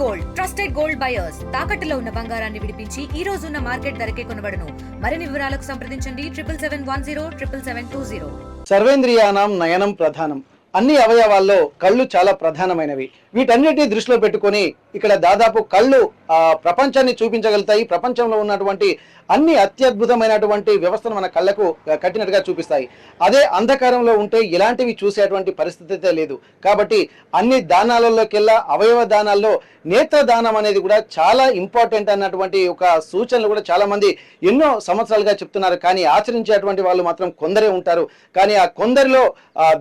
Gold trusted gold buyers తాకట్టులో ఉన్న బంగారాన్ని విడిపించి ఈ రోజు ఉన్న మార్కెట్ ధరకే కొనబడును. మరిన్ని వివరాలకు సంప్రదించండి 7771077720. సర్వేంద్రియానాం నయనం ప్రధానం. అన్ని అవయవాల్లో కళ్ళు చాలా ప్రధానమైనవి. వీటన్నిటిని దృష్టిలో పెట్టుకొని ఇక్కడ దాదాపు కళ్ళు ప్రపంచాన్ని చూపించగలుగుతాయి. ప్రపంచంలో ఉన్నటువంటి అన్ని అత్యద్భుతమైనటువంటి వ్యవస్థను మన కళ్ళకు కట్టినట్టుగా చూపిస్తాయి. అదే అంధకారంలో ఉంటే ఇలాంటివి చూసేటువంటి పరిస్థితి అయితే లేదు. కాబట్టి అన్ని దానాలలోకెల్లా అవయవ దానాల్లో నేత్రదానం అనేది కూడా చాలా ఇంపార్టెంట్ అన్నటువంటి ఒక సూచనలు కూడా చాలా మంది ఎన్నో సంవత్సరాలుగా చెప్తున్నారు. కానీ ఆచరించేటువంటి వాళ్ళు మాత్రం కొందరే ఉంటారు. కానీ ఆ కొందరిలో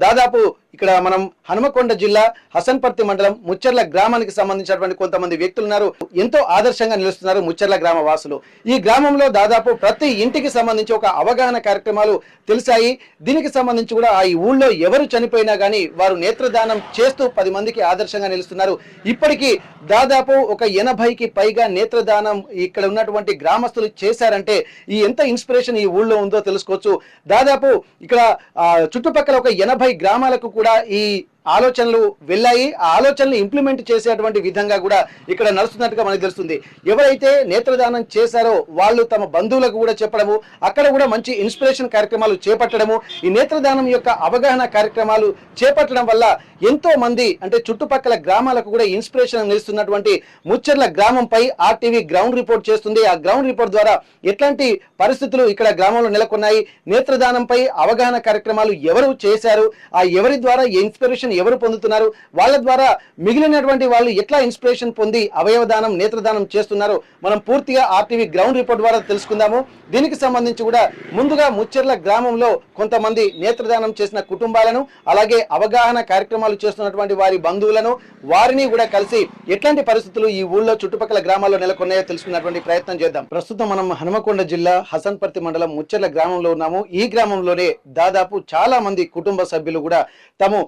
దాదాపు ఇక్కడ మనం హనుమకొండ జిల్లా హసన్పర్తి మండలం ముచ్చర్ల గ్రామానికి సంబంధించినటువంటి కొంతమంది వ్యక్తులు ఉన్నారు. ఎంతో ఆదర్శంగా నిలుస్తున్నారు ముచ్చర్ల గ్రామ వాసులు. ఈ గ్రామంలో దాదాపు ప్రతి ఇంటికి సంబంధించి ఒక అవగాహన కార్యక్రమాలు తెలిసాయి. దీనికి సంబంధించి కూడా ఈ ఊళ్ళో ఎవరు చనిపోయినా కానీ వారు నేత్రదానం చేస్తూ 10 మందికి ఆదర్శంగా నిలుస్తున్నారు. ఇప్పటికీ దాదాపు ఒక 80కి పైగా నేత్రదానం ఇక్కడ ఉన్నటువంటి గ్రామస్తులు చేశారంటే ఈ ఎంత ఇన్స్పిరేషన్ ఈ ఊళ్ళో ఉందో తెలుసుకోవచ్చు. దాదాపు ఇక్కడ చుట్టుపక్కల ఒక 80 గ్రామాలకు కూడా ఈ ఆలోచనలు వెళ్ళాయి. ఆ ఆలోచనలు ఇంప్లిమెంట్ చేసేటువంటి విధంగా కూడా ఇక్కడ నడుస్తున్నట్టుగా మనకు తెలుస్తుంది. ఎవరైతే నేత్రదానం చేశారో వాళ్ళు తమ బంధువులకు కూడా చెప్పడము, అక్కడ కూడా మంచి ఇన్స్పిరేషన్ కార్యక్రమాలు చేపట్టడము, ఈ నేత్రదానం యొక్క అవగాహన కార్యక్రమాలు చేపట్టడం వల్ల ఎంతో మంది అంటే చుట్టుపక్కల గ్రామాలకు కూడా ఇన్స్పిరేషన్ నిలుస్తున్నటువంటి ముచ్చర్ల గ్రామంపై ఆర్టీవీ గ్రౌండ్ రిపోర్ట్ చేస్తుంది. ఆ గ్రౌండ్ రిపోర్ట్ ద్వారా ఎట్లాంటి పరిస్థితులు ఇక్కడ గ్రామంలో నెలకొన్నాయి, నేత్రదానంపై అవగాహన కార్యక్రమాలు ఎవరు చేశారు, ఆ ఎవరి ద్వారా ఇన్స్పిరేషన్ ఎవరు పొందుతున్నారు, వాళ్ళ ద్వారా మిగిలినటువంటి వాళ్ళు ఎట్లా ఇన్స్పిరేషన్ పొంది అవయవదానం నేత్రదానం చేస్తున్నారు, మనం పూర్తిగా ఆర్టీవీ గ్రౌండ్ రిపోర్ట్ ద్వారా తెలుసుకుందాము. దీనికి సంబంధించి కూడా ముందుగా ముచ్చర్ల గ్రామంలో కొంతమంది నేత్రదానం చేసిన కుటుంబాలను, అలాగే అవగాహన కార్యక్రమాలు చేస్తున్నటువంటి వారి బంధువులను, వారిని కూడా కలిసి ఎట్లాంటి పరిస్థితులు ఈ ఊళ్ళో చుట్టుపక్కల గ్రామాల్లో నెలకొన్నాయో తెలుసుకున్నటువంటి ప్రయత్నం చేద్దాం. ప్రస్తుతం మనం హనుమకొండ జిల్లా హసన్పర్తి మండలం ముచ్చర్ల గ్రామంలో ఉన్నాము. ఈ గ్రామంలోనే దాదాపు చాలా మంది కుటుంబ సభ్యులు కూడా తాము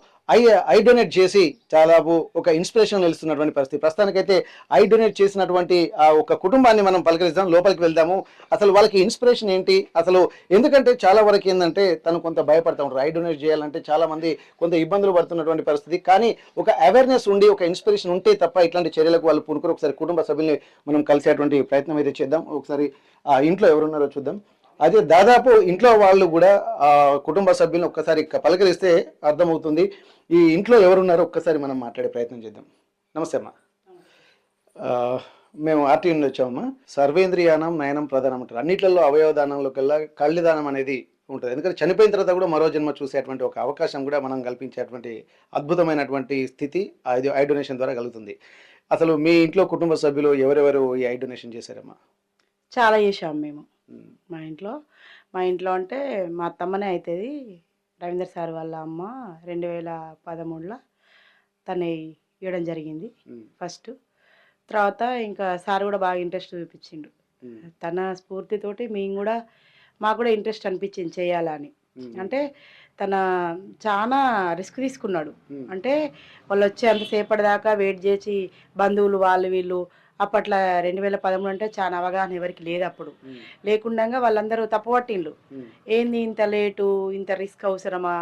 ఐ డొనేట్ చేసి దాదాపు ఒక ఇన్స్పిరేషన్ నిలుస్తున్నటువంటి పరిస్థితి. ప్రస్తుతానికైతే ఐ డొనేట్ చేసినటువంటి ఒక కుటుంబాన్ని మనం పలకరిద్దాం, లోపలికి వెళ్దాము. అసలు వాళ్ళకి ఇన్స్పిరేషన్ ఏంటి అసలు, ఎందుకంటే చాలా వరకు ఏంటంటే తను కొంత భయపడతా ఉంటారు. ఐ డొనేట్ చేయాలంటే చాలా మంది కొంత ఇబ్బందులు పడుతున్నటువంటి పరిస్థితి. కానీ ఒక అవేర్నెస్ ఉండి ఒక ఇన్స్పిరేషన్ ఉంటే తప్ప ఇట్లాంటి చర్యలకు వాళ్ళు పూనుకోరు. ఒకసారి కుటుంబ సభ్యుల్ని మనం కలిసేటువంటి ప్రయత్నం అయితే చేద్దాం. ఒకసారి ఇంట్లో ఎవరున్నారో చూద్దాం. అదే దాదాపు ఇంట్లో వాళ్ళు కూడా కుటుంబ సభ్యులను ఒక్కసారి పలకరిస్తే అర్థమవుతుంది ఈ ఇంట్లో ఎవరున్నారో. ఒక్కసారి మనం మాట్లాడే ప్రయత్నం చేద్దాం. నమస్తే అమ్మా, మేము ఆర్టీ నుండి వచ్చామమ్మా. సర్వేంద్రియానం నయనం ప్రధానం అంటారు. అన్నిట్లలో అవయవదానంలో కల్లా కళ్ళదానం అనేది ఉంటుంది. ఎందుకంటే చనిపోయిన తర్వాత కూడా మరో జన్మ చూసేటువంటి ఒక అవకాశం కూడా మనం కల్పించేటువంటి అద్భుతమైనటువంటి స్థితి ఐ డొనేషన్ ద్వారా కలుగుతుంది. అసలు మీ ఇంట్లో కుటుంబ సభ్యులు ఎవరెవరు ఈ ఐ డొనేషన్ చేశారమ్మా? చాలా చేసాం మేము మా ఇంట్లో అంటే మా అత్తమ్మనే అవుతుంది. రవీందర్ సార్ వాళ్ళ అమ్మ 2013లో తను ఇవ్వడం జరిగింది ఫస్ట్. తర్వాత ఇంకా సార్ కూడా బాగా ఇంట్రెస్ట్ చూపించిండు. తన స్ఫూర్తితోటి మాకు కూడా ఇంట్రెస్ట్ అనిపించింది చేయాలని. అంటే తన చాలా రిస్క్ తీసుకున్నాడు. అంటే వాళ్ళు వచ్చి అంతసేపటి దాకా వెయిట్ చేసి బంధువులు వాళ్ళు వీళ్ళు, అప్పట్లో 2013 అంటే చాలా అవగాహన ఎవరికి లేదు. అప్పుడు లేకుండా వాళ్ళందరూ తప్పుపట్టిండ్రు. ఏంది ఇంత లేటు, ఇంత రిస్క్ అవసరమా,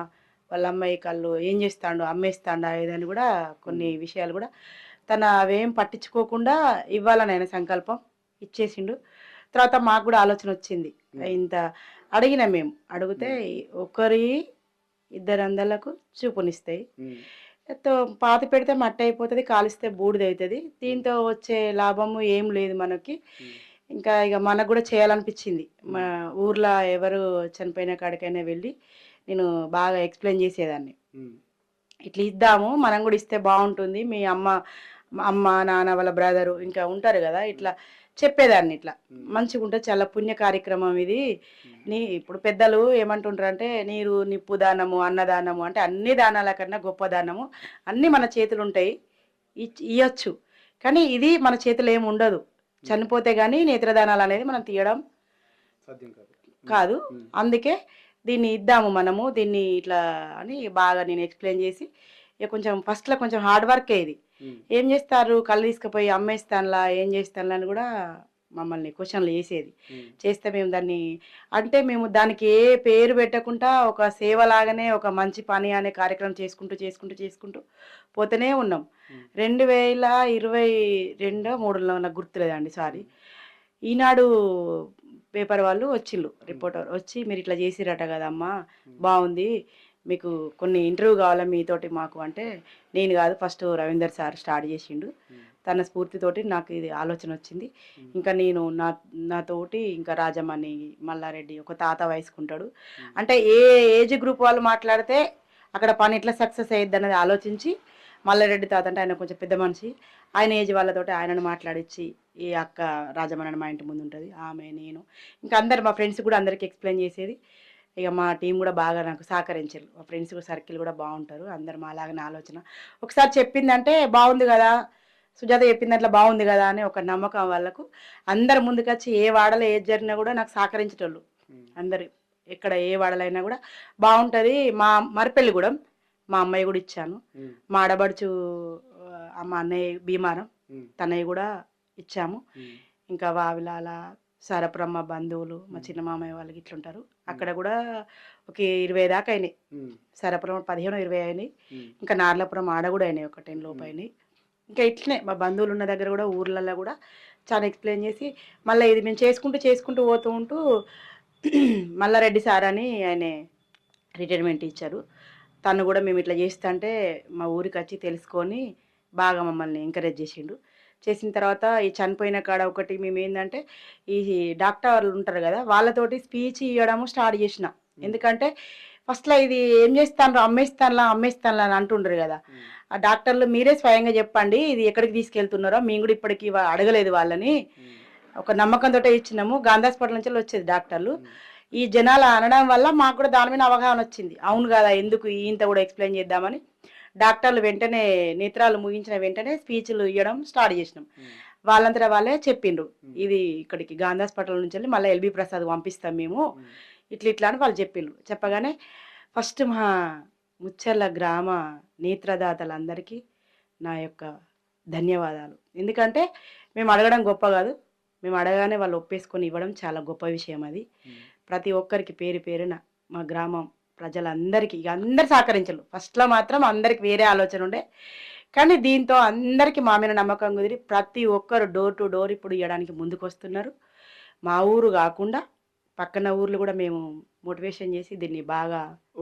వాళ్ళ అమ్మాయి కళ్ళు ఏం చేస్తాడు, అమ్మేస్తాడా ఏదని కూడా కొన్ని విషయాలు కూడా తన అవేం పట్టించుకోకుండా ఇవ్వాలని ఆయన సంకల్పం ఇచ్చేసిండు. తర్వాత మాకు కూడా ఆలోచన వచ్చింది. ఇంత అడిగినా మేము అడిగితే 1-2 చూపునిస్తాయి, పాతి పెడితే మట్టి అయిపోతుంది, కాలిస్తే బూడిద అవుతుంది, దీంతో వచ్చే లాభము ఏం లేదు మనకి. ఇంకా ఇక మనకు కూడా చేయాలనిపించింది. మా ఊర్లో ఎవరు చనిపోయిన కాడికైనా వెళ్ళి నేను బాగా ఎక్స్ప్లెయిన్ చేసేదాన్ని. ఇట్లా ఇద్దాము, మనం కూడా ఇస్తే బాగుంటుంది, మీ అమ్మ నాన్న వాళ్ళ బ్రదరు ఇంకా ఉంటారు కదా, ఇట్లా చెప్పేదాన్ని. ఇట్లా మంచిగా ఉంటుంది, చాలా పుణ్య కార్యక్రమం ఇది. ఇప్పుడు పెద్దలు ఏమంటుంటారు అంటే నీరు నిప్పు దానము అన్నదానము అంటే అన్ని దానాల కన్నా గొప్ప దానము, అన్నీ మన చేతులు ఉంటాయి, ఇవ్వచ్చు. కానీ ఇది మన చేతులు ఏమి ఉండదు, చనిపోతే కానీ నేత్రదానాలు అనేది మనం తీయడం కాదు. అందుకే దీన్ని ఇద్దాము మనము, దీన్ని ఇట్లా అని బాగా నేను ఎక్స్ప్లెయిన్ చేసి కొంచెం ఫస్ట్లో కొంచెం హార్డ్ వర్క్ అయ్యేది. ఏం చేస్తారు, కళ్ళు తీసుకుపోయి అమ్మేస్తానులా ఏం చేస్తానులా అని కూడా మమ్మల్ని క్వశ్చన్లు చేసేది. చేస్తే మేము దాన్ని అంటే మేము దానికి ఏ పేరు పెట్టకుండా ఒక సేవలాగానే ఒక మంచి పని అనే కార్యక్రమం చేసుకుంటూ పోతూనే ఉన్నాం. 2022 3లో నాకు గుర్తులేదండి, సారీ. ఈనాడు పేపర్ వాళ్ళు వచ్చిళ్ళు, రిపోర్టర్ వచ్చి మీరు ఇట్లా చేసిరట కదమ్మా, బాగుంది, మీకు కొన్ని ఇంటర్వ్యూ కావాలా మీతోటి మాకు అంటే, నేను కాదు ఫస్ట్ రవీందర్ సార్ స్టార్ట్ చేసిండు, తన స్ఫూర్తితోటి నాకు ఇది ఆలోచన వచ్చింది. ఇంకా నేను నాతోటి ఇంకా రాజమణి మల్లారెడ్డి ఒక తాత వయసుకుంటాడు, అంటే ఏ ఏజ్ గ్రూప్ వాళ్ళు మాట్లాడితే అక్కడ పని ఎట్లా సక్సెస్ అయ్యిద్ది అనేది ఆలోచించి, మల్లారెడ్డి తాత అంటే ఆయన కొంచెం పెద్ద మనిషి, ఆయన ఏజ్ వాళ్ళతోటి ఆయనను మాట్లాడించి, ఈ అక్క రాజమణి మా ఇంటి ముందు ఉంటుంది ఆమె, నేను ఇంకా అందరు మా ఫ్రెండ్స్ కూడా అందరికి ఎక్స్ప్లెయిన్ చేసేది. ఇక మా టీం కూడా బాగా నాకు సహకరించారు, మా ఫ్రెండ్స్ సర్కిల్ కూడా బాగుంటారు, అందరు మా లాగానే ఆలోచన. ఒకసారి చెప్పిందంటే బాగుంది కదా, సుజాత చెప్పింది అట్లా బాగుంది కదా అని ఒక నమ్మకం వాళ్ళకు. అందరు ముందుకొచ్చి ఏ వాడలో ఏది జరిగినా కూడా నాకు సహకరించేటోళ్ళు అందరు, ఎక్కడ ఏ వాడలైనా కూడా బాగుంటుంది. మా మరిపెళ్ళి కూడా మా అమ్మాయి కూడా ఇచ్చాను, మా ఆడబడుచు మా అన్నయ్య భీమారం తనయ్య కూడా ఇచ్చాము. ఇంకా వావిలాల సరపురమ్మ బంధువులు మా చిన్న మామయ్య వాళ్ళకి ఇట్లుంటారు, అక్కడ కూడా ఒక 20 దాకా అయినాయి. సరపురం 15-20 అయినాయి, ఇంకా నార్లపురం ఆడ కూడా అయినాయి, ఒక 10 లోపు అయినాయి. ఇంకా ఇట్లనే మా బంధువులు ఉన్న దగ్గర కూడా ఊర్లలో కూడా చాలా ఎక్స్ప్లెయిన్ చేసి, మళ్ళీ ఇది మేము చేసుకుంటూ పోతూ మల్లారెడ్డి సార్ అని ఆయన రిటైర్మెంట్ ఇచ్చారు, తను కూడా మేము ఇట్లా చేస్తుంటే మా ఊరికి వచ్చి తెలుసుకొని బాగా మమ్మల్ని ఎంకరేజ్ చేసిండు. చేసిన తర్వాత ఈ చనిపోయిన కాడ ఒకటి మేము ఏంటంటే ఈ డాక్టర్లు ఉంటారు కదా వాళ్ళతోటి స్పీచ్ ఇవ్వడము స్టార్ట్ చేసిన. ఎందుకంటే ఫస్ట్లో ఇది ఏం చేస్తాను అమ్మేస్తానులా అని అంటుండ్రు కదా, ఆ డాక్టర్లు మీరే స్వయంగా చెప్పండి ఇది ఎక్కడికి తీసుకెళ్తున్నారో, మేము కూడా ఇప్పటికి అడగలేదు వాళ్ళని, ఒక నమ్మకంతో ఇచ్చినాము. గాంధీ హాస్పిటల్ నుంచి వచ్చేది డాక్టర్లు, ఈ జనాలు అనడం వల్ల మాకు కూడా దాని మీద అవగాహన వచ్చింది. అవును కదా, ఎందుకు ఇంత కూడా ఎక్స్ప్లెయిన్ చేద్దామని డాక్టర్లు వెంటనే నేత్రాలు ముగించిన వెంటనే స్పీచ్లు ఇవ్వడం స్టార్ట్ చేసినాం. వాళ్ళంతా వాళ్ళే చెప్పిండ్రు, ఇది ఇక్కడికి గాంధీ హాస్పిటల్ నుంచి వెళ్ళి మళ్ళీ ఎల్బీ ప్రసాద్ పంపిస్తాం మేము, ఇట్లా అని వాళ్ళు చెప్పిండ్రు. చెప్పగానే ఫస్ట్ మా ముచ్చర్ల గ్రామ నేత్రదాతలందరికీ నా యొక్క ధన్యవాదాలు. ఎందుకంటే మేము అడగడం గొప్ప కాదు, మేము అడగానే వాళ్ళు ఒప్పేసుకొని ఇవ్వడం చాలా గొప్ప విషయం. అది ప్రతి ఒక్కరికి పేరు పేరున మా గ్రామం ప్రజలందరికీ ఇక అందరు సహకరించరు. ఫస్ట్లో మాత్రం అందరికి వేరే ఆలోచన ఉండే, కానీ దీంతో అందరికీ మా మీద నమ్మకం కుదిరి ప్రతి ఒక్కరు డోర్ టు డోర్ ఇప్పుడు ఇవ్వడానికి ముందుకు వస్తున్నారు. మా ఊరు కాకుండా పక్కన ఊర్లు కూడా మేము మోటివేషన్ చేసి దీన్ని బాగా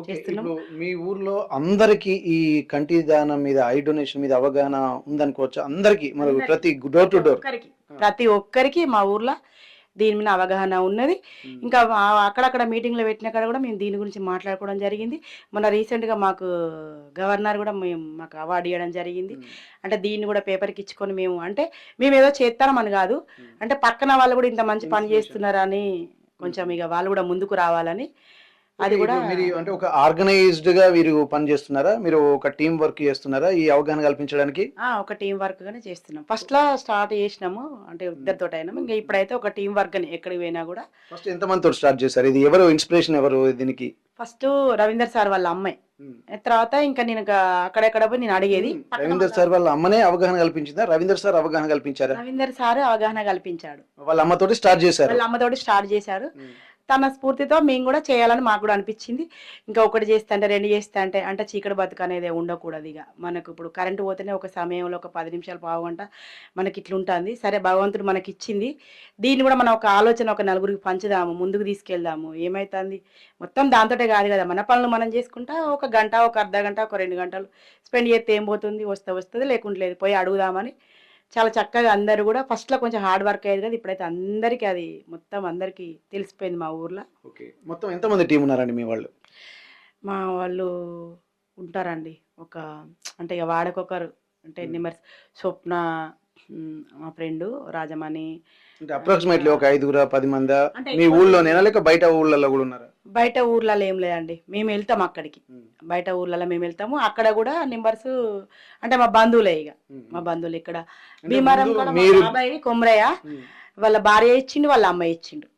చేస్తున్నాం. మీ ఊర్లో అందరికి ఈ కంటి దానం మీద, ఐ డొనేషన్ మీద అవగాహన ఉందనుకోవచ్చు అందరికి, మరి ప్రతి డోర్ టు డోర్ ప్రతి ఒక్కరికి మా ఊర్లో దీని మీద అవగాహన ఉన్నది. ఇంకా అక్కడక్కడ మీటింగ్లో పెట్టిన కాడ కూడా మేము దీని గురించి మాట్లాడుకోవడం జరిగింది. మొన్న రీసెంట్గా మాకు గవర్నర్ కూడా మాకు అవార్డు ఇవ్వడం జరిగింది. అంటే దీన్ని కూడా పేపర్కి ఇచ్చుకొని మేము ఏదో చేస్తామని కాదు, అంటే పక్కన వాళ్ళు కూడా ఇంత మంచి పని చేస్తున్నారని కొంచెం ఇక వాళ్ళు కూడా ముందుకు రావాలని. అది కూడా మీరు అంటే ఒక ఆర్గనైజ్డ్ గా మీరు పని చేస్తున్నారా, మీరు ఒక టీం వర్క్ చేస్తున్నారా ఈ అవగాహన కల్పించడానికి? ఒక టీం వర్క్ గానే చేస్తున్నాం. ఫస్ట్ లా స్టార్ట్ చేసినాము అంటే ఇద్దరితో అయినా, ఇంకా ఇప్పుడైతే ఒక టీం వర్క్ అని ఎక్కడికి పోయినా కూడా. ఫస్ట్ ఎంత మందితో స్టార్ట్ చేశారు? ఇది ఎవరు ఇన్స్పిరేషన్, ఎవరు దీనికి? ఫస్ట్ రవీందర్ సార్ వాళ్ళ అమ్మాయి, తర్వాత ఇంకా నేను అక్కడెక్కడ పోయి నేను అడిగేది. రవీందర్ సార్ వాళ్ళ అమ్మనే అవగాహన కల్పించిందా, రవీందర్ సార్ అవగాహన కల్పించారా? రవీందర్ సార్ అవగాహన కల్పించాడు, వాళ్ళ అమ్మతోటి స్టార్ట్ చేశారు. వాళ్ళ అమ్మతోటి స్టార్ట్ చేశారు. తన స్ఫూర్తితో మేము కూడా చేయాలని మాకు కూడా అనిపించింది. ఇంకా ఒకటి చేస్తా అంటే 2 చేస్తా అంటే చీకటి బతుకు అనేది ఉండకూడదు. ఇక మనకు ఇప్పుడు కరెంటు పోతేనే ఒక సమయంలో ఒక 10 నిమిషాలు పావు గంట మనకి ఇట్లుంటుంది. సరే భగవంతుడు మనకి ఇచ్చింది, దీన్ని కూడా మనం ఒక ఆలోచన ఒక నలుగురికి పంచుదాము, ముందుకు తీసుకెళ్దాము. ఏమవుతుంది మొత్తం దాంతోటే కాదు కదా, మన పనులు మనం చేసుకుంటా ఒక గంట, ఒక అర్ధ గంట, ఒక 2 గంటలు స్పెండ్ చేస్తే ఏం పోతుంది, వస్తుంది లేకుంటే లేదు, పోయి అడుగుదామని చాలా చక్కగా అందరూ కూడా ఫస్ట్లో కొంచెం హార్డ్ వర్క్ అయ్యేది కదా, ఇప్పుడైతే అందరికీ అది మొత్తం అందరికీ తెలిసిపోయింది మా ఊర్లో. ఓకే, మొత్తం ఎంతమంది టీం ఉన్నారండి మీ వాళ్ళు? మా వాళ్ళు ఉంటారండి ఒక అంటే ఇక వాడకొకరు అంటే నిమ్మర్స్ స్వప్న, మా ఫ్రెండు రాజమణి, అంటే అప్రాక్సిమేట్లీ ఒక 5-10 మంది మీ ఊళ్ళోనేనా లేక బయట ఊళ్ళల్లో కూడా ఉన్నారా? బయట ఊర్లలో ఏం లేదండి, మేము వెళ్తాం అక్కడికి, బయట ఊర్లలో మేము వెళ్తాము. అక్కడ కూడా నెంబర్స్ అంటే మా బంధువులే, ఇక మా బంధువులు ఇక్కడ భీమారం కూడా మా బాబాయ్ కొమరయ్య వాళ్ళ భార్య ఇచ్చిండు, వాళ్ళ అమ్మాయి ఇచ్చిండు,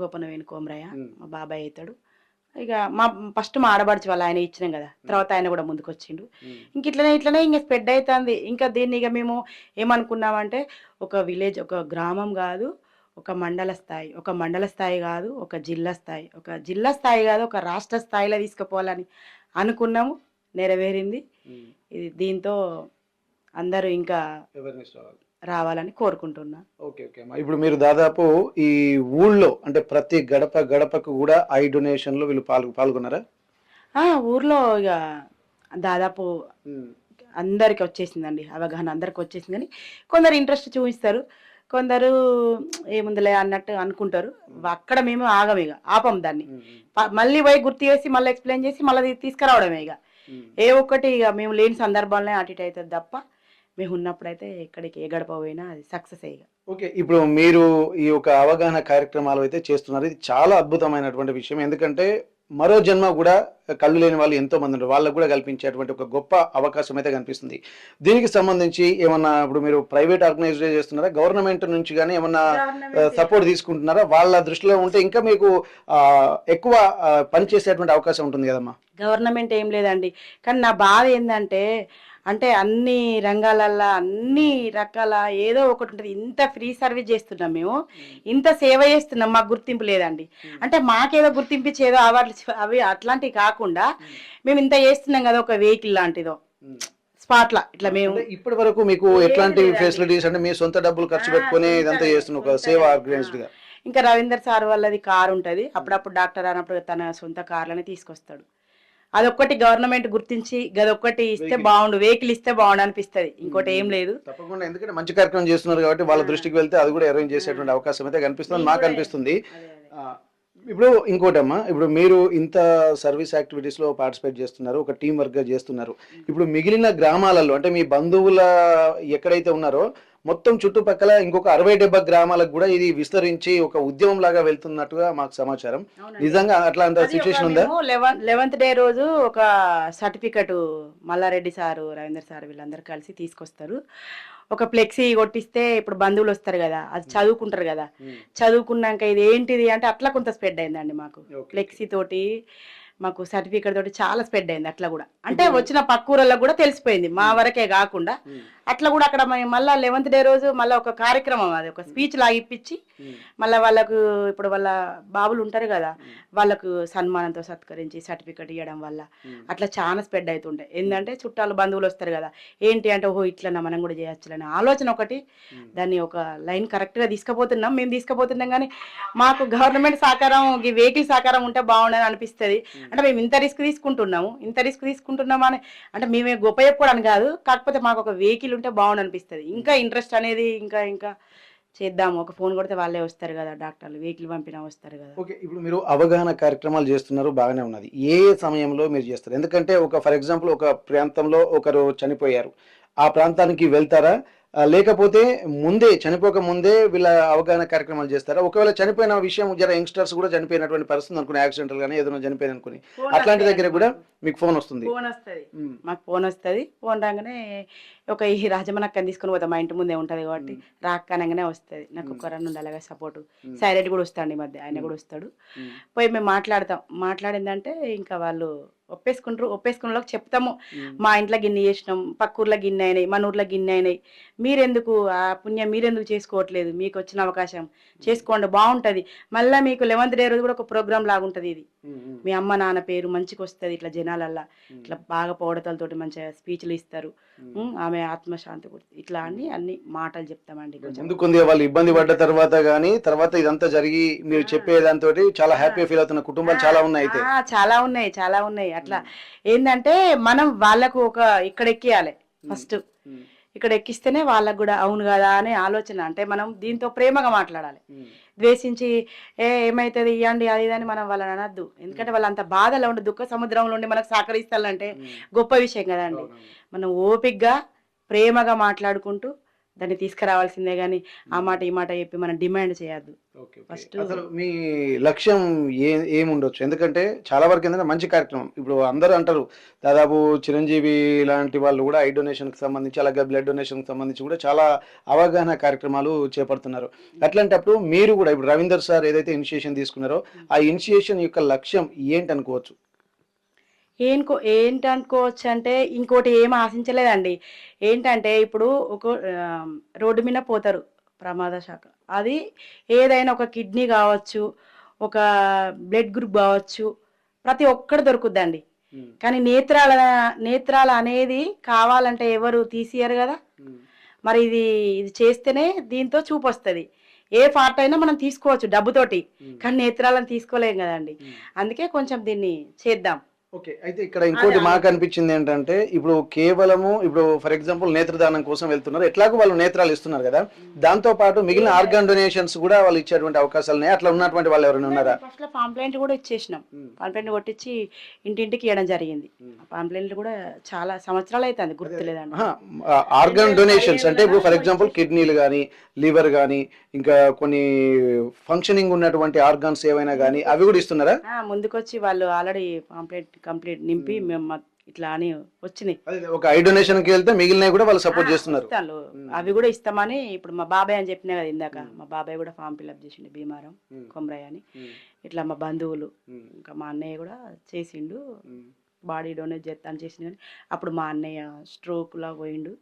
గోపనవేణి కొమరయ్య మా బాబాయ్ అవుతాడు. ఇక మా ఫస్ట్ మా ఆడబడిచి వాళ్ళు ఆయన ఇచ్చినాం కదా, తర్వాత ఆయన కూడా ముందుకు వచ్చిండు. ఇంక ఇట్లనే ఇంకా స్ప్రెడ్ అవుతుంది. ఇంకా దీన్ని ఇక మేము ఏమనుకున్నామంటే ఒక విలేజ్, ఒక గ్రామం కాదు, ఒక మండల స్థాయి, ఒక మండల స్థాయి కాదు, ఒక జిల్లా స్థాయి, ఒక జిల్లా స్థాయి కాదు, ఒక రాష్ట్ర స్థాయిలో తీసుకుపోవాలని అనుకున్నాము. నెరవేరింది. ఇది దీంతో అందరూ ఇంకా అవేర్నెస్ రావాలి. రావాలని కోరుకుంటున్నా. ఓకే ఓకే అమ్మా. ఇప్పుడు మీరు దాదాపు ఈ ఊళ్ళో అంటే ప్రతి గడప గడపకు కూడా ఐ డొనేషన్లో వీళ్ళు పాల్గొన్నారా? ఊర్లో ఇక దాదాపు అందరికి వచ్చేసిందండి అవగాహన, అందరికి వచ్చేసింది. కానీ కొందరు ఇంట్రెస్ట్ చూపిస్తారు, కొందరు ఏముందిలే అన్నట్టు అనుకుంటారు. అక్కడ మేము ఆగం, ఇక ఆపం దాన్ని. మళ్ళీ పోయి గుర్తు చేసి మళ్ళీ ఎక్స్ప్లెయిన్ చేసి మళ్ళీ తీసుకురావడమే. ఇక ఏ ఒక్కటి ఇక మేము లేని సందర్భాలనే అటు ఇటు అవుతుంది తప్ప మేము ఉన్నప్పుడైతే ఎక్కడికి ఏ గడప పోయినా అది సక్సెస్ అయ్యి. ఓకే, ఇప్పుడు మీరు ఈ యొక్క అవగాహన కార్యక్రమాలు అయితే చేస్తున్నారు. ఇది చాలా అద్భుతమైనటువంటి విషయం. ఎందుకంటే మరో జన్మ కూడా కళ్ళు లేని వాళ్ళు ఎంతో మంది ఉన్నారు, వాళ్ళకు కూడా కల్పించేటువంటి ఒక గొప్ప అవకాశం అయితే కనిపిస్తుంది. దీనికి సంబంధించి ఏమన్నా ఇప్పుడు మీరు ప్రైవేట్ ఆర్గనైజేషన్ చేస్తున్నారా, గవర్నమెంట్ నుంచి కానీ ఏమన్నా సపోర్ట్ తీసుకుంటున్నారా? వాళ్ళ దృష్టిలో ఉంటే ఇంకా మీకు ఎక్కువ పని చేసేటువంటి అవకాశం ఉంటుంది కదమ్మా. గవర్నమెంట్ ఏం లేదండి, కానీ నా బాధ ఏంటంటే అంటే అన్ని రంగాలల్లో అన్ని రకాల ఏదో ఒకటి ఉంటుంది. ఇంత ఫ్రీ సర్వీస్ చేస్తున్నాం మేము, ఇంత సేవ చేస్తున్నాం, మాకు గుర్తింపు లేదండి. అంటే మాకేదో గుర్తింపు ఏదో అవార్డులు అవి అట్లాంటివి కాకుండా మేము ఇంత చేస్తున్నాం కదా, ఒక వెహికల్ లాంటిదో స్పాట్లా ఇట్లా మేము ఇప్పటి వరకు మీకు ఎట్లాంటి ఫెసిలిటీస్ అంటే మీ సొంత డబ్బులు ఖర్చు పెట్టుకుని ఇదంతా చేస్తున్న ఒక సేవ ఆర్గనైజ్డ్ గా. ఇంకా రవీందర్ సార్ వాళ్ళది కారు ఉంటుంది, అప్పుడప్పుడు డాక్టర్ అన్నప్పుడు తన సొంత కార్లని తీసుకొస్తాడు. అదొక్కటి గవర్నమెంట్ గుర్తించి గదొక్కటి ఇస్తే బాగుండు, వెహికల్ ఇస్తే బాగుండు అనిపిస్తుంది, ఇంకోటి ఏం లేదు. తప్పకుండా, ఎందుకంటే మంచి కార్యక్రమం చేస్తున్నారు కాబట్టి వాళ్ళ దృష్టికి వెళ్తే అది కూడా అరేంజ్ చేసేటువంటి అవకాశం అయితే కనిపిస్తుంది, మాకు అనిపిస్తుంది. ఇప్పుడు ఇంకోటమ్మా, ఇప్పుడు మీరు ఇంత సర్వీస్ యాక్టివిటీస్లో పార్టిసిపేట్ చేస్తున్నారు, ఒక టీం వర్క్గా చేస్తున్నారు. ఇప్పుడు మిగిలిన గ్రామాలలో అంటే మీ బంధువుల ఎక్కడైతే ఉన్నారో మొత్తం చుట్టుపక్కల ఇంకొక 60-70 గ్రామాలకు కూడా ఇది విస్తరించి ఒక ఉద్యమం లాగా వెళ్తున్నట్టుగా మాకు సమాచారం. నిజంగా అట్లాంటి సిచ్యువేషన్ ఉందా? 11th డే రోజు ఒక certificate Mallareddy sir, Ravinder sir వీళ్ళందరూ కలిసి తీసుకొస్తారు. ఒక ఫ్లెక్సీ కొట్టిస్తే ఇప్పుడు బంధువులు వస్తారు కదా, అది చదువుకుంటారు కదా, చదువుకున్నాక ఇది ఏంటిది అంటే అట్లా కొంత స్ప్రెడ్ అయిందండి మాకు. ఫ్లెక్సీ తోటి మాకు సర్టిఫికెట్ తోటి చాలా స్ప్రెడ్ అయింది. అట్లా కూడా అంటే వచ్చిన పక్కూరలకు కూడా తెలిసిపోయింది, మా వరకే కాకుండా అట్లా కూడా. అక్కడ మళ్ళీ 11th డే రోజు మళ్ళీ ఒక కార్యక్రమం, అది ఒక స్పీచ్ లాగా ఇప్పించి మళ్ళీ వాళ్ళకు ఇప్పుడు వాళ్ళ బాబులు ఉంటారు కదా, వాళ్ళకు సన్మానంతో సత్కరించి సర్టిఫికెట్ ఇవ్వడం వల్ల అట్లా చాలా స్ప్రెడ్ అవుతుంటాయి. ఏంటంటే చుట్టాలు బంధువులు వస్తారు కదా, ఏంటి అంటే ఓహో ఇట్లన్నా మనం కూడా చేయొచ్చులని ఆలోచన ఒకటి. దాన్ని ఒక లైన్ కరెక్ట్గా తీసుకుపోతున్నాం, మేము తీసుకుపోతున్నాం. కానీ మాకు గవర్నమెంట్ సహకారం, ఈ వెహికల్ సహకారం ఉంటే బాగుండని అనిపిస్తుంది. అంటే మేము ఇంత రిస్క్ తీసుకుంటున్నాము అని అంటే మేమే గొప్ప చెప్పుకోవడానికి కాదు, కాకపోతే మాకు ఒక వెహికల్ ఉంటే బాగుండు అనిపిస్తుంది. ఇంకా ఇంట్రెస్ట్ అనేది ఇంకా చేద్దాము. ఒక ఫోన్ కొడితే వాళ్ళే వస్తారు కదా, డాక్టర్లు వెహికల్ పంపినా వస్తారు కదా. ఓకే, ఇప్పుడు మీరు అవగాహన కార్యక్రమాలు చేస్తున్నారు, బాగానే ఉన్నది. ఏ సమయంలో మీరు చేస్తారు? ఎందుకంటే ఒక ఫర్ ఎగ్జాంపుల్ ఒక ప్రాంతంలో ఒకరు చనిపోయారు, ఆ ప్రాంతానికి వెళ్తారా, లేకపోతే ముందే చనిపోక ముందే వీళ్ళ అవగాహన కార్యక్రమాలు చేస్తారా? ఒకవేళ చనిపోయిన విషయం జర యంగ్స్టర్స్ కూడా చనిపోయినటువంటి పరిస్థితి అనుకుని, యాక్సిడెంటల్ గానీ ఏదైనా చనిపోయింది అనుకుని, అట్లాంటి దగ్గర కూడా మీకు ఫోన్ వస్తుంది? మాకు ఫోన్ వస్తుంది. ఫోన్ రాగానే ఒక ఈ రాజమనక్కని తీసుకుని పోతాం, మా ఇంటి ముందే ఉంటుంది కాబట్టి రాక్కనగానే వస్తుంది. నాకు ఒక రన్ ఉండాలి అలాగే సపోర్టు. సైలెంట్ కూడా వస్తాడు, ఈ మధ్య ఆయన కూడా వస్తాడు. పోయి మేము మాట్లాడిందంటే ఇంకా వాళ్ళు ఒప్పేసుకున్న చెప్తాము, మా ఇంట్లో గిన్నె చేసినాం, పక్క ఊర్లో గిన్నె అయినాయి, మన ఊర్లో గిన్నె అయినాయి, మీరెందుకు ఆ పుణ్యం మీరెందుకు చేసుకోవట్లేదు, మీకు వచ్చిన అవకాశం చేసుకోండి బాగుంటుంది. మళ్ళీ మీకు 11th డే రోజు కూడా ఒక ప్రోగ్రామ్ లాగా ఉంటుంది. ఇది మీ అమ్మ నాన్న పేరు మంచిగా వస్తుంది, ఇట్లా జనాలల్లా ఇట్లా బాగా పౌడతలతోటి మంచిగా స్పీచ్లు ఇస్తారు, ఆమె ఆత్మశాంతి ఇట్లా అన్ని మాటలు చెప్తామండి. ముందుకుంది వాళ్ళు ఇబ్బంది పడ్డ తర్వాత గానీ తర్వాత ఇదంతా జరిగి మీరు చెప్పేదాంతో చాలా హ్యాపీ ఫీల్ అవుతున్న కుటుంబాలు చాలా ఉన్నాయి. అయితే చాలా ఉన్నాయి. అట్లా ఏంటంటే మనం వాళ్ళకు ఒక ఇక్కడ ఎక్కియాలి ఫస్ట్, ఇక్కడ ఎక్కిస్తేనే వాళ్ళకు కూడా అవును కదా అనే ఆలోచన. అంటే మనం దీంతో ప్రేమగా మాట్లాడాలి, ద్వేషించి ఏమైతుంది ఇవ్వండి అది ఇదని మనం వాళ్ళని అనద్దు. ఎందుకంటే వాళ్ళు అంత బాధలో ఉండి దుఃఖ సముద్రంలో ఉండి మనకు సహకరిస్తారంటే గొప్ప విషయం కదండి. మనం ఓపికగా ప్రేమగా మాట్లాడుకుంటూ దాన్ని తీసుకురావాల్సిందే, కానీ ఆ మాట ఈ మాట చెప్పి మనం డిమాండ్ చేయొద్దు. ఫస్ట్ అసలు మీ లక్ష్యం ఏముండొచ్చు? ఎందుకంటే చాలా వరకు ఏంటంటే మంచి కార్యక్రమం. ఇప్పుడు అందరూ అంటారు, దాదాపు చిరంజీవి లాంటి వాళ్ళు కూడా ఐ డొనేషన్కి సంబంధించి అలాగే బ్లడ్ డొనేషన్కి సంబంధించి కూడా చాలా అవగాహన కార్యక్రమాలు చేపడుతున్నారు. అట్లాంటప్పుడు మీరు కూడా ఇప్పుడు రవీందర్ సార్ ఏదైతే ఇనిషియేషన్ తీసుకున్నారో ఆ ఇనిషియేషన్ యొక్క లక్ష్యం ఏంటనుకోవచ్చు? ఏంటనుకోవచ్చు అంటే ఇంకోటి ఏం ఆశించలేదండి. ఏంటంటే ఇప్పుడు ఒక రోడ్డు మీద పోతారు, ప్రమాద శాఖ అది ఏదైనా ఒక కిడ్నీ కావచ్చు, ఒక బ్లడ్ గ్రూప్ కావచ్చు, ప్రతి ఒక్కటి దొరుకుద్దండి. కానీ నేత్రాల అనేది కావాలంటే ఎవరు తీసియరు కదా. మరి ఇది ఇది చేస్తేనే దీంతో చూపు వస్తుంది. ఏ పార్ట్ అయినా మనం తీసుకోవచ్చు డబ్బుతోటి, కానీ నేత్రాలను తీసుకోలేం కదండి. అందుకే కొంచెం దీన్ని చేద్దాం. ఓకే. అయితే ఇక్కడ ఇంకోటి మాకు అనిపించింది ఏంటంటే, ఇప్పుడు కేవలము ఇప్పుడు ఫర్ ఎగ్జాంపుల్ నేత్రదానం కోసం వెళ్తున్నారు, ఎట్లాగో వాళ్ళు నేత్రాలు ఇస్తున్నారు కదా, దాంతో పాటు మిగిలిన ఆర్గాన్ డొనేషన్స్ కూడా వాళ్ళు ఇచ్చేటువంటి అవకాశాలు ఉన్నాయి. అట్లా ఉన్నటువంటి వాళ్ళు ఎవరైనా ఉన్నారా? ఫస్ట్ లో పాంప్లెంట్ కూడా ఇచ్చేసినాం. పాంప్లెంట్ కొట్టించి ఇంటింటికి ఇవ్వడం జరిగింది. పాంప్లెంట్ కూడా చాలా సంవత్సరాలు అవుతుంది, గుర్తులేదండి. ఆర్గాన్ డొనేషన్స్ అంటే ఇప్పుడు ఫర్ ఎగ్జాంపుల్ కిడ్నీలు కానీ, లివర్ కానీ, ఇంకా కొన్ని ఫంక్షనింగ్ ఉన్నటువంటి ఆర్గాన్స్ ఏవైనా కానీ అవి కూడా ఇస్తున్నారా? ముందుకొచ్చి వాళ్ళు ఆల్రెడీ పాంప్లెట్ కంప్లీట్ నింపి మేము ఇట్లా అని వచ్చినాయి. ఒక ఐ డొనేషన్ కి వెళ్తే మిగిలినవి కూడా వాళ్ళు సపోర్ట్ చేస్తున్నారు. అవి కూడా ఇస్తామని ఇప్పుడు మా బాబాయ్ అని చెప్పినా కదా ఇందాక, మా బాబాయ్ కూడా ఫామ్ ఫిల్అప్ చేసిండు, భీమారం కొమరయ్య అని. ఇట్లా మా బంధువులు ఇంకా మా అన్నయ్య కూడా చేసిండు, బాడీ డొనేట్ చేస్తాను చేసిండు. కానీ అప్పుడు మా అన్నయ్య స్ట్రోక్ లా పోయిండు.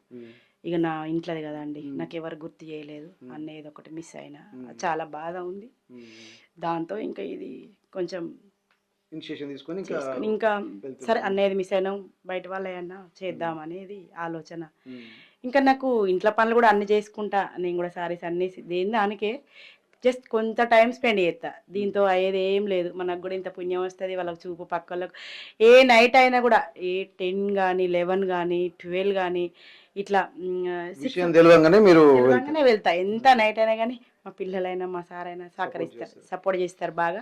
ఇక నా ఇంట్లోది కదా అండి, నాకు ఎవరు గుర్తు చేయలేదు. అన్నయ్య ఏదో ఒకటి మిస్ అయినా చాలా బాధ ఉంది. దాంతో ఇంకా ఇది కొంచెం తీసుకొని ఇంకా సరే అన్నయ్యది మిస్ అయినా బయట వాళ్ళ ఏమన్నా చేద్దాం అనేది ఆలోచన. ఇంకా నాకు ఇంట్లో పనులు కూడా అన్ని చేసుకుంటా నేను కూడా, సారీస్ అన్ని దేని దానికే జస్ట్ కొంత టైం స్పెండ్ చేస్తా. దీంతో అయ్యేది ఏం లేదు. మనకు కూడా ఇంత పుణ్యం వస్తుంది, వాళ్ళకి చూపు పక్కలకు. ఏ నైట్ అయినా కూడా ఏ 10 కానీ 11 కానీ 12 కానీ ఇట్లా తెలియగానే వెళ్తా. ఎంత నైట్ అయినా కానీ మా పిల్లలైనా మా సార్ అయినా సహకరిస్తారు, సపోర్ట్ చేస్తారు బాగా.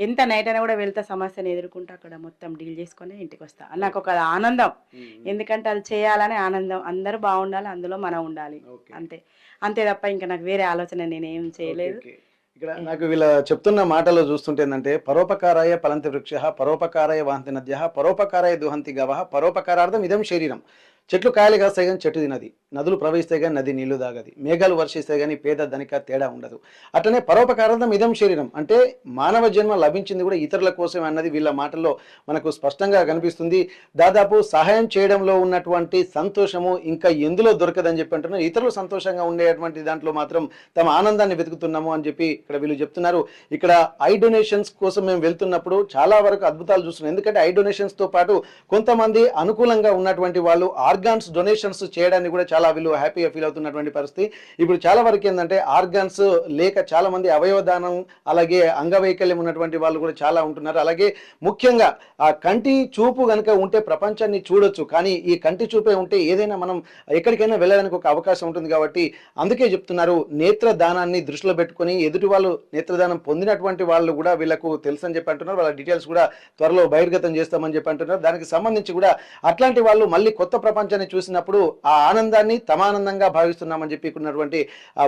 ఎంత నైట్ అయినా కూడా వెళ్తా, సమస్యను ఎదుర్కొంటూ అక్కడ మొత్తం డీల్ చేసుకొని ఇంటికి వస్తా. నాకు ఒక ఆనందం, ఎందుకంటే అది చేయాలనే ఆనందం. అందరూ బాగుండాలి, అందులో మనం ఉండాలి, అంతే అంతే తప్ప ఇంకా నాకు వేరే ఆలోచన నేనేం చేయలేదు. ఇక్కడ నాకు వీళ్ళ చెప్తున్న మాటలో చూస్తుంటే ఏంటంటే, పరోపకారాయ ఫలంతి వృక్ష, పరోపకారాయ వాహంతి నద్య, పరోపకారాయ దుహంతి గవః, పరోపకారార్థం ఇదం శరీరం. చెట్లు కాయలు కాస్తాయి కానీ చెట్టు తినది, నదులు ప్రవహిస్తాయి కానీ నది నీళ్లు దాగది, మేఘాలు వర్షిస్తాయి కానీ పేద ధనిక తేడా ఉండదు. అట్లనే పరోపకారార్థం ఇదం శరీరం అంటే మానవ జన్మ లభించింది కూడా ఇతరుల కోసం అన్నది వీళ్ళ మాటల్లో మనకు స్పష్టంగా కనిపిస్తుంది. దాదాపు సహాయం చేయడంలో ఉన్నటువంటి సంతోషము ఇంకా ఎందులో దొరకదని చెప్పి అంటున్నారు. ఇతరులు సంతోషంగా ఉండేటువంటి దాంట్లో మాత్రం తమ ఆనందాన్ని వెతుకుతున్నాము అని చెప్పి ఇక్కడ వీళ్ళు చెప్తున్నారు. ఇక్కడ ఐ డొనేషన్స్ కోసం మేము వెళ్తున్నప్పుడు చాలా వరకు అద్భుతాలు చూస్తున్నాం. ఎందుకంటే ఐ డొనేషన్స్ తో పాటు కొంతమంది అనుకూలంగా ఉన్నటువంటి వాళ్ళు ఆర్గాన్స్ డొనేషన్స్ చేయడానికి కూడా చాలా వీళ్ళు హ్యాపీగా ఫీల్ అవుతున్నటువంటి పరిస్థితి. ఇప్పుడు చాలా వరకు ఏంటంటే ఆర్గాన్స్ లేక చాలా మంది అవయవదానం, అలాగే అంగవైకల్యం ఉన్నటువంటి వాళ్ళు కూడా చాలా ఉంటున్నారు. అలాగే ముఖ్యంగా ఆ కంటి చూపు కనుక ఉంటే ప్రపంచాన్ని చూడొచ్చు, కానీ ఈ కంటి చూపే ఉంటే ఏదైనా మనం ఎక్కడికైనా వెళ్ళడానికి ఒక అవకాశం ఉంటుంది. కాబట్టి అందుకే చెప్తున్నారు, నేత్రదానాన్ని దృష్టిలో పెట్టుకొని ఎదుటి వాళ్ళు నేత్రదానం పొందినటువంటి వాళ్ళు కూడా వీళ్ళకు తెలుసు అని చెప్పి అంటున్నారు. వాళ్ళ డీటెయిల్స్ కూడా త్వరలో బహిర్గతం చేస్తామని చెప్పి అంటున్నారు. దానికి సంబంధించి కూడా అట్లాంటి వాళ్ళు మళ్ళీ కొత్త ప్రపంచాన్ని చూసినప్పుడు ఆ ఆనందాన్ని తమ ఆనందంగా భావిస్తున్నామని చెప్పి ఉన్నటువంటి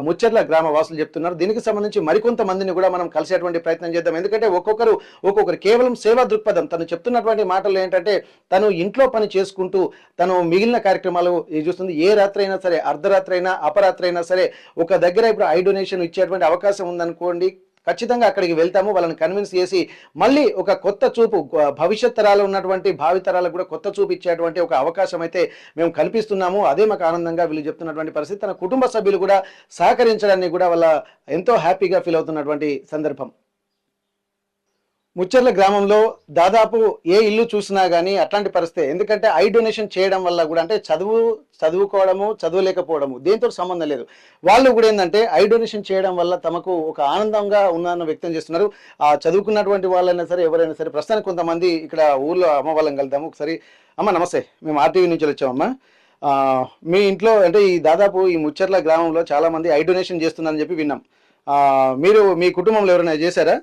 ముచ్చర్ల గ్రామ వాసులు చెప్తున్నారు. దీనికి సంబంధించి మరికొంత మందిని కూడా మనం కలిసేటువంటి ప్రయత్నం చేద్దాం. ఎందుకంటే ఒక్కొక్కరు కేవలం సేవా దృక్పథం. తను చెప్తున్నటువంటి మాటలు ఏంటంటే, తను ఇంట్లో పని చేసుకుంటూ తను మిగిలిన కార్యక్రమాలు చూస్తుంది. ఏ రాత్రి అయినా సరే, అర్ధరాత్రి అయినా అపరాత్రి అయినా సరే, ఒక దగ్గర ఇప్పుడు ఐ డొనేషన్ ఇచ్చేటువంటి అవకాశం ఉందనుకోండి, ఖచ్చితంగా అక్కడికి వెళ్తాము. వాళ్ళని కన్విన్స్ చేసి మళ్ళీ ఒక కొత్త చూపు, భవిష్యత్ తరాలు ఉన్నటువంటి భావితరాలకు కూడా కొత్త చూపు ఇచ్చేటువంటి ఒక అవకాశం అయితే మేము కల్పిస్తున్నాము. అదే మాకు ఆనందంగా వీళ్ళు చెప్తున్నటువంటి పరిస్థితి. తన కుటుంబ సభ్యులు కూడా సహకరించడానికి కూడా వాళ్ళ ఎంతో హ్యాపీగా ఫీల్ అవుతున్నటువంటి సందర్భం. ముచ్చర్ల గ్రామంలో దాదాపు ఏ ఇల్లు చూసినా కానీ అట్లాంటి పరిస్థితి. ఎందుకంటే ఐ డొనేషన్ చేయడం వల్ల కూడా, అంటే చదువుకోవడము చదువులేకపోవడము దేంతో సంబంధం లేదు. వాళ్ళు కూడా ఏంటంటే ఐ డొనేషన్ చేయడం వల్ల తమకు ఒక ఆనందంగా ఉన్నారని వ్యక్తం చేస్తున్నారు. ఆ చదువుకున్నటువంటి వాళ్ళైనా సరే, ఎవరైనా సరే. ప్రస్తుతానికి కొంతమంది ఇక్కడ ఊర్లో అమ్మ వాళ్ళని కలుద్దాము ఒకసారి. అమ్మ నమస్తే, మేము ఆర్టీవీ నుంచి వచ్చామమ్మా. మీ ఇంట్లో అంటే ఈ దాదాపు ఈ ముచ్చర్ల గ్రామంలో చాలా మంది ఐ డొనేషన్ చేస్తున్నారని చెప్పి విన్నాం. మీరు మీ కుటుంబంలో ఎవరైనా చేశారా?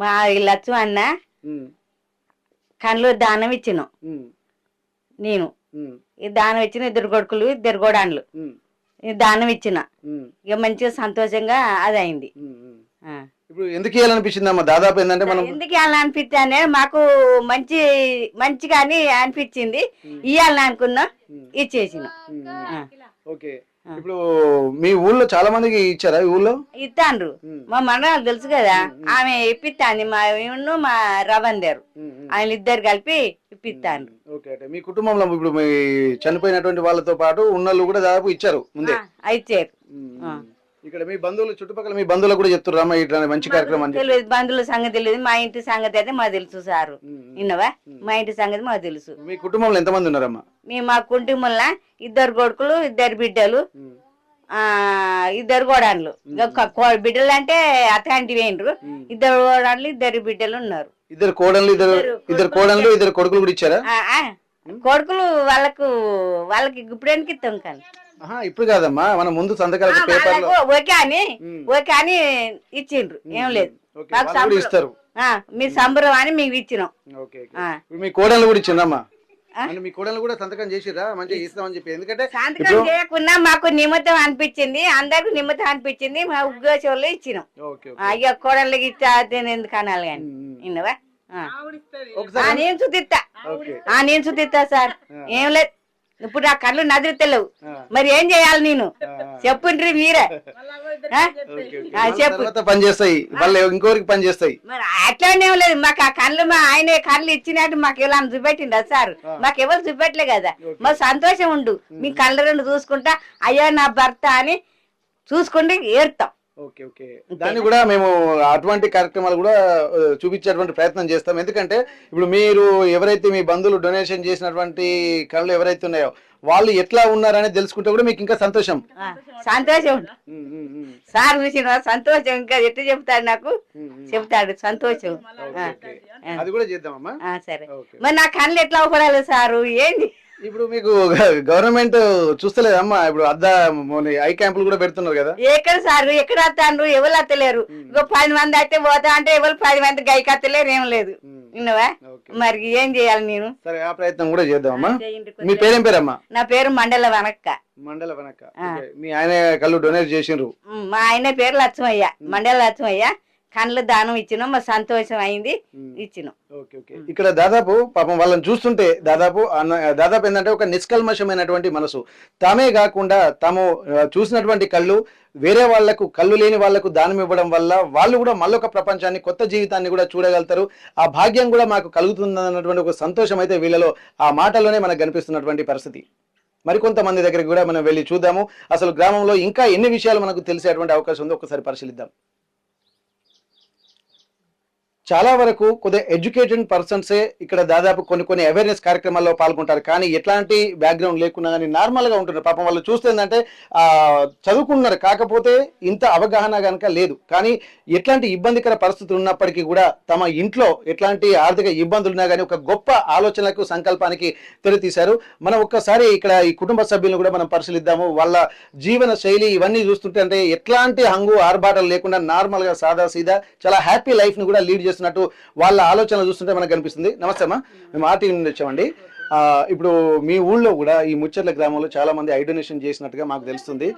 మా లచ్చు అన్న కళ్ళు దానం ఇచ్చినాం. నేను ఈ దానం ఇచ్చిన 2 కొడుకులు 2 గోడాన్లు దానం ఇచ్చిన. ఇక మంచిగా సంతోషంగా అది అయింది. ఇప్పుడు ఎందుకు ఇవ్వాలనిపించింది అమ్మా? దాదాపు ఏంటంటే మనం ఎందుకు ఇవ్వాలని అనిపించానే, మాకు మంచిగా అని అనిపించింది. ఇవ్వాలని అనుకున్నాం, ఇచ్చేసిన. ఓకే. ఇప్పుడు మీ ఊళ్ళో చాలా మందికి ఇచ్చారా? ఈ ఊళ్ళో ఇస్తాండ్రు. మా మనవాళ్ళు తెలుసు కదా, ఆమె ఇప్పిస్తాంది. మా రవందేరు ఆయన ఇద్దరు కలిపి ఇప్పిస్తాండ్రు. ఓకే. అంటే మీ కుటుంబంలో ఇప్పుడు మీ చనిపోయినటువంటి వాళ్ళతో పాటు ఉన్నోళ్ళు కూడా దాదాపు ఇచ్చారు ముందే? ఇచ్చారు. ఇక్కడ మీ బంధువులు చుట్టుపక్కల మీ బంధువులు కూడా చెప్తుర్రమ్మా ఇట్లా మంచి కార్యక్రమం అని చెప్పి? తెలియదు, బంధువుల సంగతి తెలియదు, మా ఇంటి సంగతి అయితే మాకు తెలుసు సారు. విన్నవా, మా ఇంటి సంగతి మాకు తెలుసు. మీ కుటుంబంలో ఎంతమంది ఉన్నారమ్మా? మా కుటుంబంలో 2 కొడుకులు 2 బిడ్డలు, 2 కోడళ్ళు. బిడ్డలు అంటే అట్లాంటివి ఏండ్రు, 2 కోడళ్ళు 2 బిడ్డలు ఉన్నారు. 2 కోడళ్ళు 2 కోడళ్ళు 2 కొడుకులు కూడా ఇచ్చారా? కొడుకులు వాళ్ళకి ఇప్పుడేనికి ఇస్తాం కానీ ఇప్పుడు కాదమ్మా, మన ముందు సంతకాల పేపర్లో ఓకే అని ఇచ్చిండ్రు, ఏం లేదు. ఇస్తారు మీ సంబరం అని మీకు ఇచ్చినాం. మీ కోడళ్ళు కూడా ఇచ్చిందమ్మా? మీ కోడళ్ళు కూడా సంతకం చేసిరా మంచిగా ఇస్తామని చెప్పి? ఎందుకంటే సంతకం చేయకున్నా మాకు నిమిత్తం అనిపించింది, అందరికి నిమిత్తం అనిపించింది, మా ఉద్యోగంలో ఇచ్చినాం. ఇక కోడళ్ళకి ఇచ్చా ఎందుకు అనాలి కానీ. విన్నవా, నేను చూతిస్తా సార్, ఏం లేదు. ఇప్పుడు నా కళ్ళు నదిరితలేవు, మరి ఏం చేయాలి నేను చెప్పుండ్రి మీరే. చెప్పు, పని చేస్తాయి మళ్ళీ ఇంకోరికి పని చేస్తాయి. మరి అట్లానే లేదు, మాకు ఆ కళ్ళు మా ఆయన కళ్ళు ఇచ్చినట్టు మాకు ఎలా చూపెట్టిండ సార్? మాకు ఎవరు చూపెట్టలే కదా. మాకు సంతోషం ఉండు, మీ కళ్ళు 2 చూసుకుంటా అయ్యా నా భర్త అని చూసుకుంటే ఏరుతాం. ఓకే ఓకే, దాన్ని కూడా మేము అటువంటి కార్యక్రమాలు కూడా చూపించేటువంటి ప్రయత్నం చేస్తాం. ఎందుకంటే ఇప్పుడు మీరు ఎవరైతే మీ బంధువులు డొనేషన్ చేసినటువంటి కళ్ళు ఎవరైతే ఉన్నాయో వాళ్ళు ఎట్లా ఉన్నారని తెలుసుకుంటే కూడా మీకు ఇంకా సంతోషం. సార్ చూసిన సంతోషం, ఇంకా ఎట్లా చెప్తాడు నాకు చెప్తాడు సంతోషం. అది కూడా చేద్దామమ్మా. సరే, మరి నా కళ్ళు ఎట్లా అవపడాలి సారు? ఏంది ఇప్పుడు మీకు గవర్నమెంట్ చూస్తలేదమ్మా? ఇప్పుడు ఐ క్యాంపులు కూడా పెడుతున్నారు కదా. ఎక్కడ సార్, ఎక్కడ వస్తాను? ఎవరు వస్తలేరు. 10 మంది అయితే పోతా అంటే ఎవరు 10 మంది గైకి వస్తలేరు, ఏం లేదు. విన్నవా, మరి ఏం చేయాలి నేను? సరే, ఆ ప్రయత్నం కూడా చేద్దామమ్మా. మీ పేరేం పేరమ్మా? నా పేరు మండల వనక్క. మండల వనక్క. మీ ఆయన కళ్ళు డొనేట్ చేసిండ్రు? మా ఆయన పేరు లక్ష్మయ్య, మండల లక్ష్మయ్య. కళ్ళు దానం ఇచ్చినాం, మా సంతోషం అయింది, ఇచ్చినాం. ఇక్కడ దాదాపు పాపం వాళ్ళని చూస్తుంటే దాదాపు ఏంటంటే ఒక నిష్కల్మషమైనటువంటి మనసు. తామే కాకుండా తాము చూసినటువంటి కళ్ళు వేరే వాళ్లకు, కళ్ళు లేని వాళ్లకు దానం ఇవ్వడం వల్ల వాళ్ళు కూడా మళ్ళొక ప్రపంచాన్ని, కొత్త జీవితాన్ని కూడా చూడగలుగుతారు. ఆ భాగ్యం కూడా మాకు కలుగుతుందన్నటువంటి ఒక సంతోషం అయితే వీళ్ళలో ఆ మాటలోనే మనకు కనిపిస్తున్నటువంటి పరిస్థితి. మరికొంతమంది దగ్గరికి కూడా మనం వెళ్ళి చూద్దాము. అసలు గ్రామంలో ఇంకా ఎన్ని విషయాలు మనకు తెలిసేటువంటి అవకాశం ఉందో ఒకసారి పరిశీలిద్దాం. చాలా వరకు కొద్దిగా ఎడ్యుకేటెడ్ పర్సన్సే ఇక్కడ దాదాపు కొన్ని అవేర్నెస్ కార్యక్రమాల్లో పాల్గొంటారు. కానీ ఎట్లాంటి బ్యాక్గ్రౌండ్ లేకున్నా కానీ నార్మల్గా ఉంటున్నారు. పాపం వాళ్ళు చూస్తే ఏంటంటే చదువుకున్నారు, కాకపోతే ఇంత అవగాహన కనుక లేదు. కానీ ఎట్లాంటి ఇబ్బందికర పరిస్థితులు ఉన్నప్పటికీ కూడా తమ ఇంట్లో ఎట్లాంటి ఆర్థిక ఇబ్బందులు ఉన్నా కానీ ఒక గొప్ప ఆలోచనలకు, సంకల్పానికి తెరతీశారు. మనం ఒక్కసారి ఇక్కడ ఈ కుటుంబ సభ్యులను కూడా మనం పరిశీలిద్దాము. వాళ్ళ జీవన శైలి ఇవన్నీ చూస్తుంటే అంటే ఎట్లాంటి హంగు ఆర్భాటాలు లేకుండా నార్మల్గా సాదా సీదా చాలా హ్యాపీ లైఫ్ని కూడా లీడ్ చేస్తున్నట్టు వాళ్ళ ఆలోచనలు చూస్తుంటే మనకు కనిపిస్తుంది. నమస్తే అమ్మా, మేము ఆర్టీ నుండి వచ్చామండి. ఇప్పుడు మీ ఊళ్ళో కూడా ఈ ముచ్చర్ల గ్రామంలో చాలా మంది ఐ డొనేషన్ చేసినట్టుగా మాకు తెలుస్తుంది.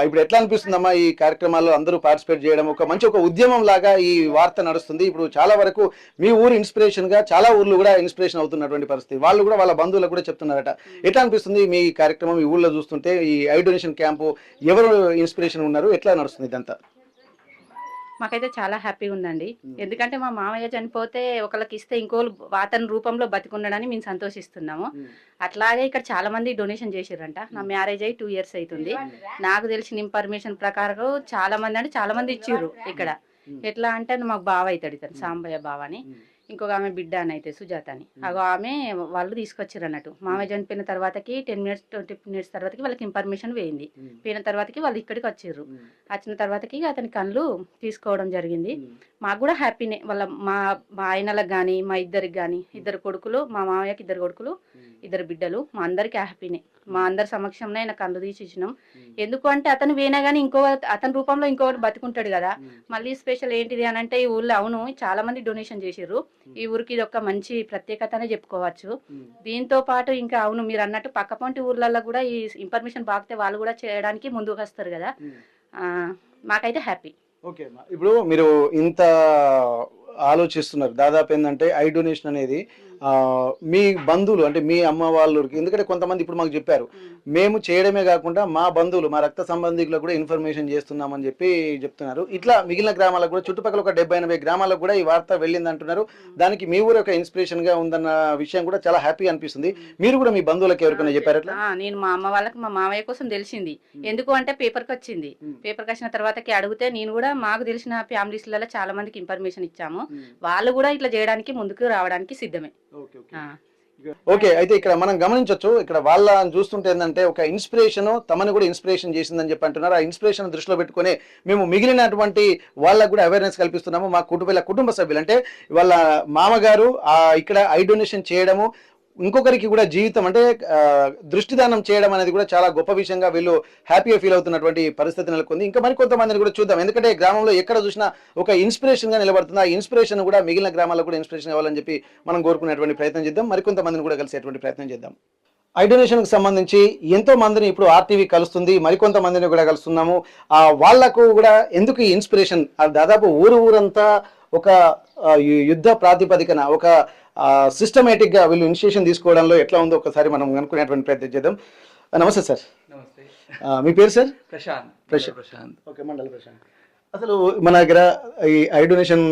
ఇప్పుడు ఎట్లా అనిపిస్తుందమ్మా ఈ కార్యక్రమాల్లో అందరూ పార్టిసిపేట్ చేయడం? ఒక ఉద్యమం లాగా ఈ వార్త నడుస్తుంది. ఇప్పుడు చాలా వరకు మీ ఊరు ఇన్స్పిరేషన్ గా చాలా ఊర్లు కూడా ఇన్స్పిరేషన్ అవుతున్నటువంటి పరిస్థితి. వాళ్ళు కూడా వాళ్ళ బంధువులకు కూడా చెప్తున్నారట. ఎట్లా అనిపిస్తుంది మీ కార్యక్రమం ఈ ఊళ్ళో చూస్తుంటే? ఈ ఐ డొనేషన్ క్యాంపు ఎవరు ఇన్స్పిరేషన్ ఉన్నారు, ఎట్లా నడుస్తుంది ఇదంతా? మాకైతే చాలా హ్యాపీగా ఉందండి. ఎందుకంటే మా మామయ్య చనిపోతే ఒకళ్ళకి ఇస్తే ఇంకోళ్ళు అతని రూపంలో బతికుండడని మేము సంతోషిస్తున్నాము. అట్లాగే ఇక్కడ చాలా మంది డొనేషన్ చేసిరంట. నా మ్యారేజ్ అయ్యి 2 years అవుతుంది. నాకు తెలిసిన ఇన్ఫర్మేషన్ ప్రకారం చాలా మంది ఇచ్చిర్రు ఇక్కడ. ఎట్లా అంటే మాకు బావ అవుతాడు, ఇతను సాంబయ్య బావ అని. ఇంకొక ఆమె బిడ్డ అని అయితే సుజాత అని, అగో ఆమె వాళ్ళు తీసుకొచ్చారు అన్నట్టు. మామయ్య చనిపోయిన తర్వాతకి 10 minutes 20 minutes తర్వాతకి వాళ్ళకి ఇన్ఫర్మేషన్ పోయింది. పోయిన తర్వాతకి వాళ్ళు ఇక్కడికి వచ్చారు. వచ్చిన తర్వాతకి అతని కళ్ళు తీసుకోవడం జరిగింది. మాకు కూడా హ్యాపీనే. వాళ్ళ మా ఆయనలకు కానీ, మా ఇద్దరికి కానీ 2 కొడుకులు, మా మామయ్యకి 2 కొడుకులు 2 బిడ్డలు, మా అందరికి హ్యాపీనే. మా అందరి సమక్షంలో ఆయన కళ్ళు తీసి ఇచ్చినాం. ఎందుకు అంటే అతను వేనా కానీ అతని రూపంలో ఇంకొకటి బతుకుంటాడు కదా. మళ్ళీ స్పెషల్ ఏంటిది అని అంటే ఈ ఊళ్ళో అవును చాలా మంది డొనేషన్ చేసిర్రు. ఈ ఊరికి ఇది ఒక మంచి ప్రత్యేకతనే చెప్పుకోవచ్చు. దీంతో పాటు ఇంకా అవును మీరు అన్నట్టు పక్కపొంటి ఊర్లలో కూడా ఈ ఇన్ఫర్మేషన్ బాగితే వాళ్ళు కూడా చేయడానికి ముందుకు వస్తారు కదా. మాకైతే హ్యాపీ. ఓకే, ఇప్పుడు మీరు ఇంత ఆలోచిస్తున్నారు. దాదాపు ఏంటంటే ఐ డొనేషన్ అనేది మీ బంధువులు అంటే మీ అమ్మ వాళ్ళకి, ఎందుకంటే కొంతమంది ఇప్పుడు మాకు చెప్పారు, మేము చేయడమే కాకుండా మా బంధువులు మా రక్త సంబంధికులకు కూడా ఇన్ఫర్మేషన్ చేస్తున్నామని చెప్పి చెప్తున్నారు. ఇట్లా మిగిలిన గ్రామాలకు కూడా, చుట్టుపక్కల ఒక 70-80 గ్రామాలకు కూడా ఈ వార్త వెళ్ళింది అంటున్నారు. దానికి మీ ఊరు ఒక ఇన్స్పిరేషన్ గా ఉందన్న విషయం కూడా చాలా హ్యాపీగా అనిపిస్తుంది. మీరు కూడా మీ బంధువులకు ఎవరికైనా చెప్పారు అట్లా? నేను మా అమ్మ వాళ్ళకి మా మామయ్య కోసం తెలిసింది. ఎందుకు అంటే పేపర్కి వచ్చింది. పేపర్కి వచ్చిన తర్వాతకి అడిగితే నేను కూడా మాకు తెలిసిన ఫ్యామిలీస్లలో చాలా మందికి ఇన్ఫర్మేషన్ ఇచ్చాము. వాళ్ళు కూడా ఇట్లా చేయడానికి ముందుకు రావడానికి సిద్ధమే. ఓకే, అయితే ఇక్కడ మనం గమనించవచ్చు, ఇక్కడ వాళ్ళని చూస్తుంటే ఏంటంటే ఒక ఇన్స్పిరేషన్ తమని కూడా ఇన్స్పిరేషన్ చేసిందని చెప్పి అంటున్నారు. ఆ ఇన్స్పిరేషన్ దృష్టిలో పెట్టుకుని మేము మిగిలినటువంటి వాళ్ళకు కూడా అవేర్నెస్ కల్పిస్తున్నాము. మా కుటుంబ సభ్యులు అంటే వాళ్ళ మామగారు ఇక్కడ ఐ డొనేషన్ చేయడము, ఇంకొకరికి కూడా జీవితం అంటే దృష్టిదానం చేయడం అనేది కూడా చాలా గొప్ప విషయంగా వీళ్ళు హ్యాపీగా ఫీల్ అవుతున్నటువంటి పరిస్థితి నెలకొంది. ఇంకా మరికొంతమందిని కూడా చూద్దాం, ఎందుకంటే గ్రామంలో ఎక్కడ చూసినా ఒక ఇన్స్పిరేషన్ గా నిలబడుతుంది. ఆ ఇన్స్పిరేషన్ కూడా మిగిలిన గ్రామాలకు కూడా ఇన్స్పిరేషన్ కావాలని చెప్పి మనం కోరుకునేటువంటి ప్రయత్నం చేద్దాం. మరికొంతమందిని కూడా కలిసేటువంటి ప్రయత్నం చేద్దాం. ఐ డొనేషన్ కి సంబంధించి ఎంతో మందిని ఇప్పుడు ఆర్టీవీ కలుస్తుంది, మరికొంతమందిని కూడా కలుస్తున్నాము. వాళ్లకు కూడా ఎందుకు ఈ ఇన్స్పిరేషన్, దాదాపు ఊరంతా ఒక యుద్ధ ప్రాతిపదికన ఒక సిస్టమేటిక్ గా వీళ్ళు ఇనిషియేషన్ తీసుకోవడంలో ఎట్లా ఉందో ఒకసారి మనం అనుకునేటువంటి ప్రయత్నం చేద్దాం. నమస్తే సార్. నమస్తే. మీ పేరు సార్? ప్రశాంత్. ఓకే, మండల ప్రశాంత్. అసలు మన దగ్గర ఈ ఐ డొనేషన్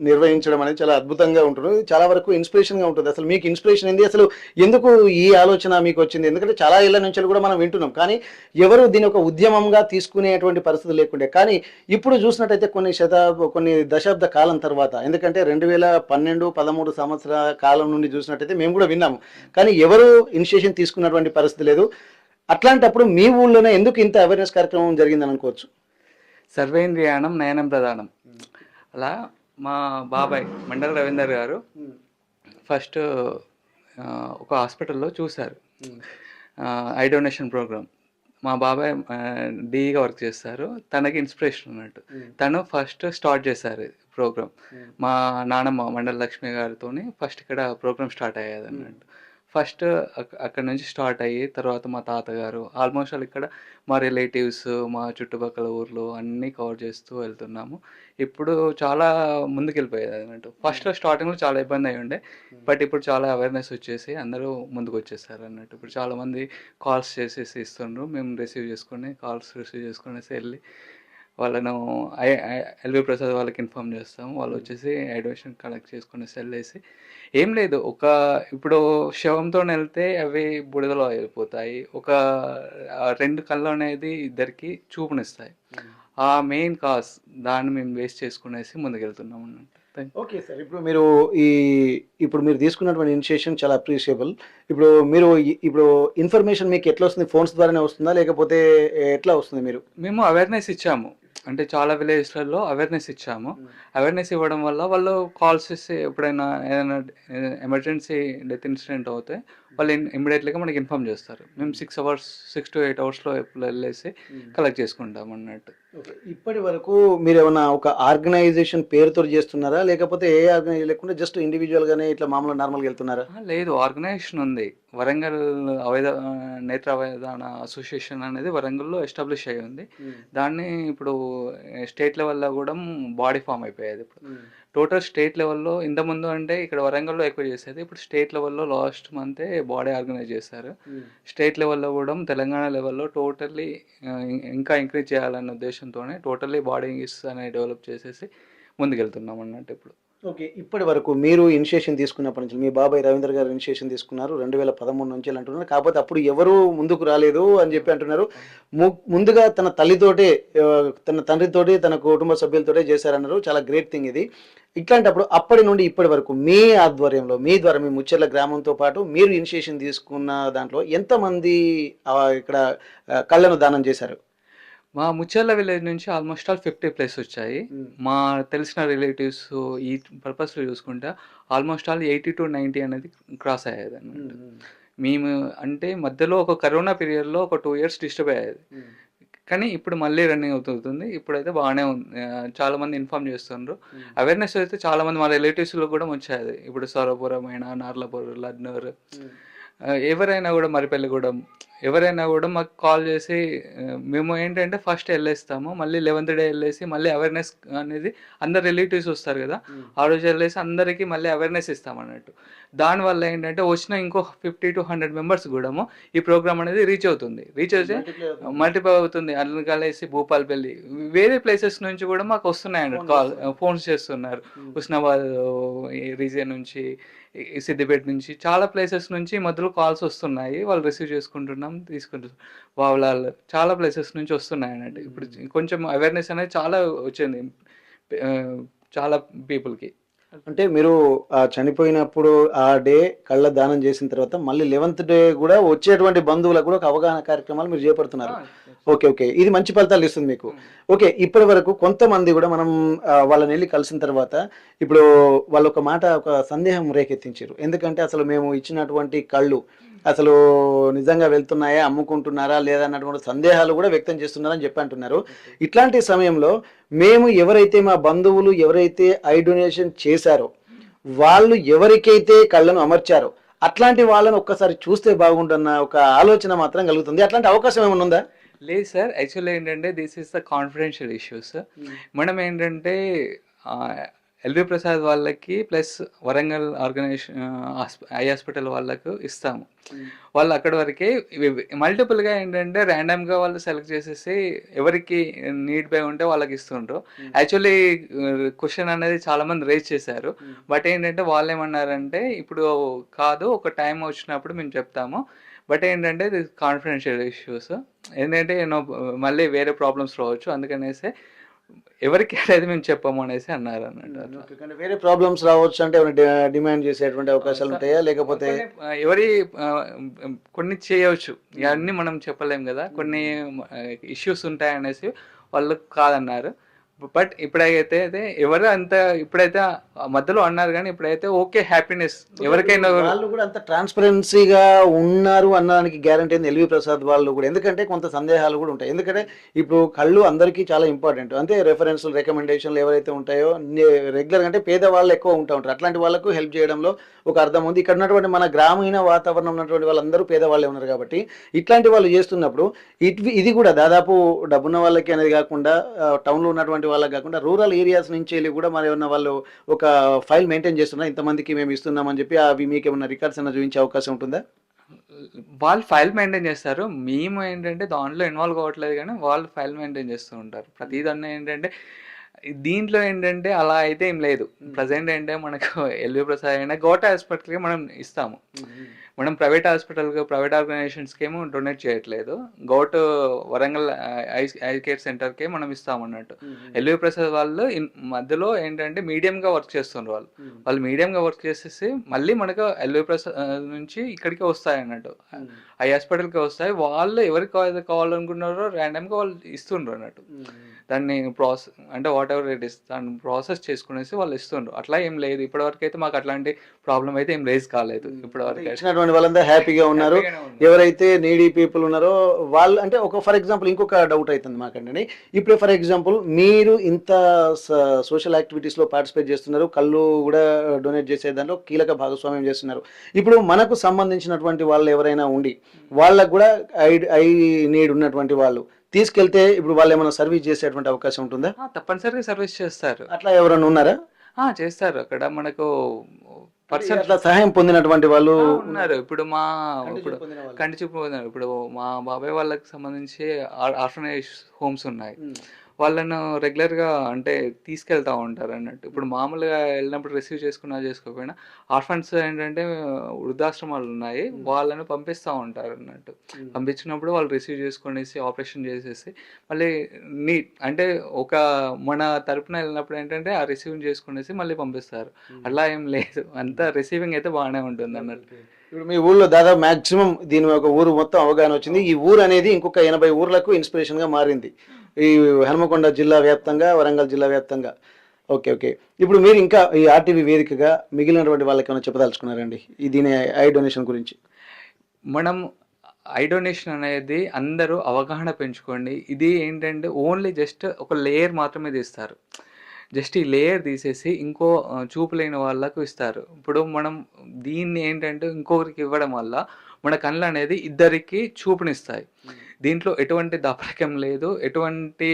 నిర్వహించడం అనేది చాలా అద్భుతంగా ఉంటుంది, చాలా వరకు ఇన్స్పిరేషన్ గా ఉంటుంది. అసలు మీకు ఇన్స్పిరేషన్ ఏంది, అసలు ఎందుకు ఈ ఆలోచన మీకు వచ్చింది? ఎందుకంటే చాలా ఏళ్ల నుంచి కూడా మనం వింటున్నాం, కానీ ఎవరు దీని ఒక ఉద్యమంగా తీసుకునేటువంటి పరిస్థితి లేకుండే. కానీ ఇప్పుడు చూసినట్టయితే కొన్ని దశాబ్ద కాలం తర్వాత, ఎందుకంటే 2012-13 సంవత్సరాల కాలం నుండి చూసినట్టయితే మేము కూడా విన్నాము, కానీ ఎవరు ఇనిషియేషన్ తీసుకున్నటువంటి పరిస్థితి లేదు. అట్లాంటప్పుడు మీ ఊళ్ళోనే ఎందుకు ఇంత అవేర్నెస్ కార్యక్రమం జరిగిందని అనుకోవచ్చు? సర్వేంద్రియాణం నయనం ప్రధానం. అలా మా బాబాయ్ మండల రవీందర్ గారు ఫస్ట్ ఒక హాస్పిటల్లో చూశారు ఐ డొనేషన్ ప్రోగ్రామ్. మా బాబాయ్ డీగా వర్క్ చేస్తారు, తనకి ఇన్స్పిరేషన్ అన్నట్టు. తను ఫస్ట్ స్టార్ట్ చేశారు ప్రోగ్రామ్. మా నానమ్మ మండల లక్ష్మి గారితో ఫస్ట్ ఇక్కడ ప్రోగ్రామ్ స్టార్ట్ అయ్యేది అన్నట్టు. ఫస్ట్ అక్కడ నుంచి స్టార్ట్ అయ్యి తర్వాత మా తాతగారు, ఆల్మోస్ట్ వాళ్ళు ఇక్కడ మా రిలేటివ్స్, మా చుట్టుపక్కల ఊర్లు అన్నీ కవర్ చేస్తూ వెళ్తున్నాము. ఇప్పుడు చాలా ముందుకు వెళ్ళిపోయేది అన్నట్టు. ఫస్ట్లో స్టార్టింగ్లో చాలా ఇబ్బంది అయ్యి ఉండే, బట్ ఇప్పుడు చాలా అవేర్నెస్ వచ్చేసి అందరూ ముందుకు వచ్చేసారు అన్నట్టు. ఇప్పుడు చాలామంది కాల్స్ చేసేసి ఇస్తుండ్రు, మేము రిసీవ్ చేసుకునేసి వెళ్ళి వాళ్ళను ఎల్వి ప్రసాద్ వాళ్ళకి ఇన్ఫార్మ్ చేస్తాము. వాళ్ళు వచ్చేసి ఐ డొనేషన్ కలెక్ట్ చేసుకునేసి వెళ్ళేసి, ఏం లేదు, ఇప్పుడు శవంతో వెళ్తే అవి బుడిదలో అయిపోతాయి. 2 కళ్ళు అనేది ఇద్దరికి చూపునిస్తాయి. ఆ మెయిన్ కాజ్ దాన్ని మేము వేస్ట్ చేసుకునేసి ముందుకెళ్తున్నాం అన్నట్టు. ఓకే సార్, ఇప్పుడు మీరు తీసుకున్నటువంటి ఇనిషియేషన్ చాలా అప్రిషియబుల్. ఇప్పుడు ఇన్ఫర్మేషన్ మీకు ఎట్లా వస్తుంది? ఫోన్స్ ద్వారానే వస్తుందా లేకపోతే ఎట్లా వస్తుంది? మేము అవేర్నెస్ ఇచ్చాము, అంటే చాలా విలేజ్లలో అవేర్నెస్ ఇచ్చాము. అవేర్నెస్ ఇవ్వడం వల్ల వాళ్ళు కాల్స్ చేసి ఎప్పుడైనా ఏదైనా ఎమర్జెన్సీ డెత్ ఇన్సిడెంట్ అవుతే వాళ్ళు ఇమ్మీడియట్లీగా మనకి ఇన్ఫార్మ్ చేస్తారు. మేము 6 to 8 అవర్స్లో వెళ్ళేసి కలెక్ట్ చేసుకుంటాం అన్నట్టు. ఇప్పటి వరకు మీరు ఏమైనా ఒక ఆర్గనైజేషన్ పేరుతో చేస్తున్నారా లేకపోతే ఏ ఆర్గనైజేషన్ లేకుండా జస్ట్ ఇండివిజువల్ గానే ఇట్లా మామూలుగా నార్మల్గా వెళ్తున్నారా? లేదు, ఆర్గనైజేషన్ ఉంది. వరంగల్ నేత్ర అవయదాన అసోసియేషన్ అనేది వరంగల్లో ఎస్టాబ్లిష్ అయ్యి ఉంది. దాన్ని ఇప్పుడు స్టేట్ లెవెల్లో కూడా బాడీ ఫామ్ అయిపోయేది. ఇప్పుడు టోటల్ స్టేట్ లెవెల్లో ఇంతకుముందు అంటే ఇక్కడ వరంగల్లో ఎక్కువ చేసేది, ఇప్పుడు స్టేట్ లెవెల్లో లాస్ట్ మంతే బాడీ ఆర్గనైజ్ చేశారు. స్టేట్ లెవెల్లో కూడా తెలంగాణ లెవెల్లో టోటల్లీ ఇంకా ఎంకరేజ్ చేయాలన్న ఉద్దేశంతోనే టోటల్లీ బాడీస్ అనేది డెవలప్ చేసేసి ముందుకెళ్తున్నాం అన్నట్టు. ఇప్పుడు ఓకే, ఇప్పటి వరకు మీరు ఇనిషియేషన్ తీసుకున్నప్పటి నుంచి, మీ బాబాయ్ రవీంద్ర గారు ఇనిషియేషన్ తీసుకున్నారు 2013 నుంచి అంటున్నారు, కాకపోతే అప్పుడు ఎవరు ముందుకు రాలేదు అని చెప్పి అంటున్నారు. ముందుగా తన తల్లితోటే, తన తండ్రితోటి, తన కుటుంబ సభ్యులతోటే చేశారన్నారు. చాలా గ్రేట్ థింగ్ ఇది. ఇట్లాంటప్పుడు అప్పటి నుండి ఇప్పటి వరకు మీ ఆధ్వర్యంలో, మీ ద్వారా, మీ ముచ్చెర్ల గ్రామంతో పాటు మీరు ఇనిషియేషన్ తీసుకున్న దాంట్లో ఎంతమంది ఇక్కడ కళ్ళను దానం చేశారు? మా ముచ్చెర్ల విలేజ్ నుంచి ఆల్మోస్ట్ 50+ వచ్చాయి. మా తెలిసిన రిలేటివ్స్ ఈ పర్పస్లో చూసుకుంటే ఆల్మోస్ట్ 80 to 90 అనేది క్రాస్ అయ్యేది అన్నమాట. మేము అంటే మధ్యలో ఒక కరోనా పీరియడ్లో ఒక 2 years డిస్టర్బ్ అయ్యేది, కానీ ఇప్పుడు మళ్ళీ రన్నింగ్ అవుతుంది. ఇప్పుడైతే బాగానే ఉంది, చాలామంది ఇన్ఫార్మ్ చేస్తున్నారు. అవేర్నెస్ అయితే చాలామంది మా రిలేటివ్స్లో కూడా వచ్చేది. ఇప్పుడు సొరపురం అయినా, నార్లపూర్, లడ్నూర్, ఎవరైనా కూడా మరిపల్లిగూడెం ఎవరైనా కూడా మాకు కాల్ చేసి మేము ఏంటంటే ఫస్ట్ వెళ్ళేస్తాము, మళ్ళీ 11th డే వెళ్ళేసి మళ్ళీ అవేర్నెస్ అనేది అందరు రిలేటివ్స్ వస్తారు కదా, ఆ రోజు వెళ్ళేసి అందరికీ మళ్ళీ అవేర్నెస్ ఇస్తాం అన్నట్టు. దానివల్ల ఏంటంటే వచ్చిన ఇంకో 50 to 100 మెంబర్స్ కూడా ఈ ప్రోగ్రామ్ అనేది రీచ్ అవుతుంది. రీచ్ అయితే మల్టిప్లై అవుతుంది. అందులో కలిసి భూపాలపల్లి వేరే ప్లేసెస్ నుంచి కూడా మాకు వస్తున్నాయండి కాల్, ఫోన్స్ చేస్తున్నారు. హుస్నాబాద్ రీజియన్ నుంచి, సిద్దిపేట నుంచి, చాలా ప్లేసెస్ నుంచి మధ్యలో కాల్స్ వస్తున్నాయి. వాళ్ళు రిసీవ్ చేసుకుంటున్నాం, తీసుకుంటున్నాం. వాళ్ళు చాలా ప్లేసెస్ నుంచి వస్తున్నాయి అన్నట్టు. ఇప్పుడు కొంచెం అవేర్నెస్ అనేది చాలా వచ్చింది ఆ, చాలా పీపుల్కి. అంటే మీరు చనిపోయినప్పుడు ఆ డే కళ్ళ దానం చేసిన తర్వాత మళ్ళీ 11th డే కూడా వచ్చేటువంటి బంధువులకు కూడా ఒక అవగాహన కార్యక్రమాలు మీరు చేపడుతున్నారు. ఓకే ఓకే, ఇది మంచి ఫలితాలు ఇస్తుంది మీకు. ఓకే, ఇప్పటి వరకు కొంతమంది కూడా మనం వాళ్ళని వెళ్ళి కలిసిన తర్వాత ఇప్పుడు వాళ్ళు ఒక మాట, ఒక సందేహం రేకెత్తించారు. ఎందుకంటే అసలు మేము ఇచ్చినటువంటి కళ్ళు అసలు నిజంగా వెళ్తున్నాయా, అమ్ముకుంటున్నారా లేదా అన్నటువంటి సందేహాలు కూడా వ్యక్తం చేస్తున్నారని చెప్పి అంటున్నారు. ఇట్లాంటి సమయంలో మేము ఎవరైతే మా బంధువులు ఎవరైతే ఐ డొనేషన్ చేశారో వాళ్ళు ఎవరికైతే కళ్ళను అమర్చారో అట్లాంటి వాళ్ళని ఒక్కసారి చూస్తే బాగుంటున్న ఒక ఆలోచన మాత్రం కలుగుతుంది. అట్లాంటి అవకాశం ఏమైనా ఉందా? లేదు సార్, యాక్చువల్లీ ఏంటంటే this is the confidential issues. మనం ఏంటంటే ఎల్వి ప్రసాద్ వాళ్ళకి plus Warangal organisation eye hospital వాళ్ళకు ఇస్తాము. వాళ్ళు అక్కడి వరకే మల్టిపుల్గా ఏంటంటే ర్యాండమ్గా వాళ్ళు సెలెక్ట్ చేసేసి ఎవరికి నీడ్ బై ఉంటే వాళ్ళకి ఇస్తుండ్రు. యాక్చువల్లీ క్వశ్చన్ అనేది చాలామంది రేజ్ చేశారు. బట్ ఏంటంటే వాళ్ళు ఏమన్నారంటే ఇప్పుడు కాదు, ఒక టైం వచ్చినప్పుడు మేము చెప్తాము. బట్ ఏంటంటే ఇది కాన్ఫిడెన్షియల్ ఇష్యూస్, ఏంటంటే మళ్ళీ వేరే ప్రాబ్లమ్స్ రావచ్చు, అందుకనేసి ఎవరికి అనేది మేము చెప్పము అనేసి అన్నారు అన్నట్టు. వేరే ప్రాబ్లమ్స్ రావచ్చు అంటే డిమాండ్ చేసేటువంటి అవకాశాలు ఉంటాయా, లేకపోతే ఎవరి కొన్ని చేయవచ్చు, ఇవన్నీ మనం చెప్పలేం కదా, కొన్ని ఇష్యూస్ ఉంటాయనేసి వాళ్ళు కాదన్నారు. బట్ ఇప్పుడైతే ఎవరు అంత ఇప్పుడైతే మధ్యలో అన్నారు, కానీ ఇప్పుడైతే ఓకే హ్యాపీనెస్ ఎవరికైనా. వాళ్ళు కూడా అంత ట్రాన్స్పరెన్సీగా ఉన్నారు అన్నదానికి గ్యారంటీ అయింది ఎల్వి ప్రసాద్ వాళ్ళు కూడా. ఎందుకంటే కొంత సందేహాలు కూడా ఉంటాయి. ఎందుకంటే ఇప్పుడు కళ్ళు అందరికీ చాలా ఇంపార్టెంట్. అంటే రెఫరెన్స్లు, రికమెండేషన్లు ఎవరైతే ఉంటాయో రెగ్యులర్ అంటే పేదవాళ్ళు ఎక్కువ ఉంటారు. అట్లాంటి వాళ్ళకు హెల్ప్ చేయడంలో ఒక అర్థం ఉంది. ఇక్కడ ఉన్నటువంటి మన గ్రామీణ వాతావరణం ఉన్నటువంటి వాళ్ళందరూ పేదవాళ్ళే ఉన్నారు కాబట్టి ఇట్లాంటి వాళ్ళు చేస్తున్నప్పుడు ఇది కూడా దాదాపు డబ్బున్న వాళ్ళకి అనేది కాకుండా టౌన్లో ఉన్నటువంటి వాళ్ళకి కాకుండా రూరల్ ఏరియాస్ నుంచి వెళ్ళి కూడా మరి ఏమన్నా వాళ్ళు ఒక ఫైల్ మెయింటైన్ చేస్తున్నారు, ఇంతమందికి మేము ఇస్తున్నామని చెప్పి. అవి మీకు ఏమన్నా రికార్డ్స్ అన్న చూపించే అవకాశం ఉంటుందా? వాళ్ళు ఫైల్ మెయింటైన్ చేస్తారు, మేము ఏంటంటే దాంట్లో ఇన్వాల్వ్ అవ్వట్లేదు, కానీ వాళ్ళు ఫైల్ మెయింటైన్ చేస్తూ ఉంటారు. ప్రతిదాన్ని ఏంటంటే దీంట్లో ఏంటంటే అలా అయితే ఏం లేదు. ప్రజెంట్ ఏంటంటే మనకు ఎల్వి ప్రసాద్ అయినా గవర్నమెంట్ హాస్పిటల్కి మనం ఇస్తాము. మనం ప్రైవేట్ హాస్పిటల్కి, ప్రైవేట్ ఆర్గనైజేషన్స్కి ఏమో డొనేట్ చేయట్లేదు. గవర్నమెంట్ వరంగల్ ఐ కేర్ సెంటర్కే మనం ఇస్తామన్నట్టు. ఎల్వి ప్రసాద్ వాళ్ళు మధ్యలో ఏంటంటే మీడియంగా వర్క్ చేస్తున్నారు. వాళ్ళు మీడియంగా వర్క్ చేసేసి మళ్ళీ మనకు ఎల్వి ప్రసాద్ నుంచి ఇక్కడికి వస్తాయి అన్నట్టు, ఐ హాస్పిటల్కి వస్తాయి. వాళ్ళు ఎవరికి కావాలనుకున్నారో ర్యాండమ్గా వాళ్ళు ఇస్తుండ్రు అన్నట్టు. దాన్ని ప్రాసెస్ అంటే వాట్ ఎవర్ ఇట్ ఇస్ దాన్ని ప్రాసెస్ చేసుకునేసి వాళ్ళు ఇస్తుండ్రు. అట్లా ఏం లేదు, ఇప్పటివరకు అయితే మాకు అట్లాంటి ప్రాబ్లం అయితే ఏం రేజ్ కాలేదు. ఇప్పటివరకు ఇచ్చినటువంటి వాళ్ళంతా హ్యాపీగా ఉన్నారు. ఎవరైతే నీడీ పీపుల్ ఉన్నారో వాళ్ళు అంటే ఒక ఫర్ ఎగ్జాంపుల్ ఇంకొక డౌట్ అవుతుంది మాకండి. ఇప్పుడు ఫర్ ఎగ్జాంపుల్ మీరు ఇంత సోషల్ యాక్టివిటీస్లో పార్టిసిపేట్ చేస్తున్నారు, కళ్ళు కూడా డొనేట్ చేసే దాంట్లో కీలక భాగస్వామ్యం చేస్తున్నారు. ఇప్పుడు మనకు సంబంధించినటువంటి వాళ్ళు ఎవరైనా ఉండి వాళ్ళకు కూడా ఐ నీడ్ ఉన్నటువంటి వాళ్ళు తీసుకెళ్తే ఇప్పుడు వాళ్ళు ఏమైనా సర్వీస్ చేసేటువంటి అవకాశం ఉంటుందా? తప్పనిసరిగా సర్వీస్ చేస్తారు. అట్లా ఎవరైనా ఉన్నారా? చేస్తారు. అక్కడ మనకు పర్సన్ అట్లా సహాయం పొందినటువంటి వాళ్ళు ఉన్నారు. ఇప్పుడు కంటి చూపు పొందినారు. ఇప్పుడు మా బాబాయ్ వాళ్ళకి సంబంధించి ఆర్ఫనైజ్ హోమ్స్ ఉన్నాయి. వాళ్ళను రెగ్యులర్గా అంటే తీసుకెళ్తూ ఉంటారు అన్నట్టు. ఇప్పుడు మామూలుగా వెళ్ళినప్పుడు రిసీవ్ చేసుకోకపోయినా ఆర్ఫన్స్ ఏంటంటే వృద్ధాశ్రమాలు ఉన్నాయి, వాళ్ళను పంపిస్తూ ఉంటారు అన్నట్టు. పంపించినప్పుడు వాళ్ళు రిసీవ్ చేసుకునేసి ఆపరేషన్ చేసేసి మళ్ళీ అంటే ఒక మన తరపున వెళ్ళినప్పుడు ఏంటంటే ఆ రిసీవ్ చేసుకునేసి మళ్ళీ పంపిస్తారు. అలా ఏం లేదు, అంతా రిసీవింగ్ అయితే బాగానే ఉంటుంది అన్నట్టు. ఇప్పుడు మీ ఊళ్ళో దాదాపు మాక్సిమం దీని ఒక ఊరు మొత్తం అవగాహన వచ్చింది. ఈ ఊరు అనేది ఇంకొక 80 ఊర్లకు ఇన్స్పిరేషన్గా మారింది ఈ హనుమకొండ జిల్లా వ్యాప్తంగా, వరంగల్ జిల్లా వ్యాప్తంగా. ఓకే ఓకే, ఇప్పుడు మీరు ఇంకా ఈ ఆర్టీవీ వేదికగా మిగిలినటువంటి వాళ్ళకి ఏమైనా చెప్పదలుచుకున్నారండి ఈ దీని ఐ డొనేషన్ గురించి? మనం ఐ డొనేషన్ అనేది అందరూ అవగాహన పెంచుకోండి. ఇది ఏంటంటే ఓన్లీ జస్ట్ ఒక లేయర్ మాత్రమే తీస్తారు. జస్ట్ ఈ లేయర్ తీసేసి ఇంకో చూపు లేని వాళ్ళకు ఇస్తారు. ఇప్పుడు మనం దీన్ని ఏంటంటే ఇంకొకరికి ఇవ్వడం వల్ల మన కళ్ళు అనేది ఇద్దరికి చూపునిస్తాయి. దీంట్లో ఎటువంటి దాపరికం లేదు, ఎటువంటి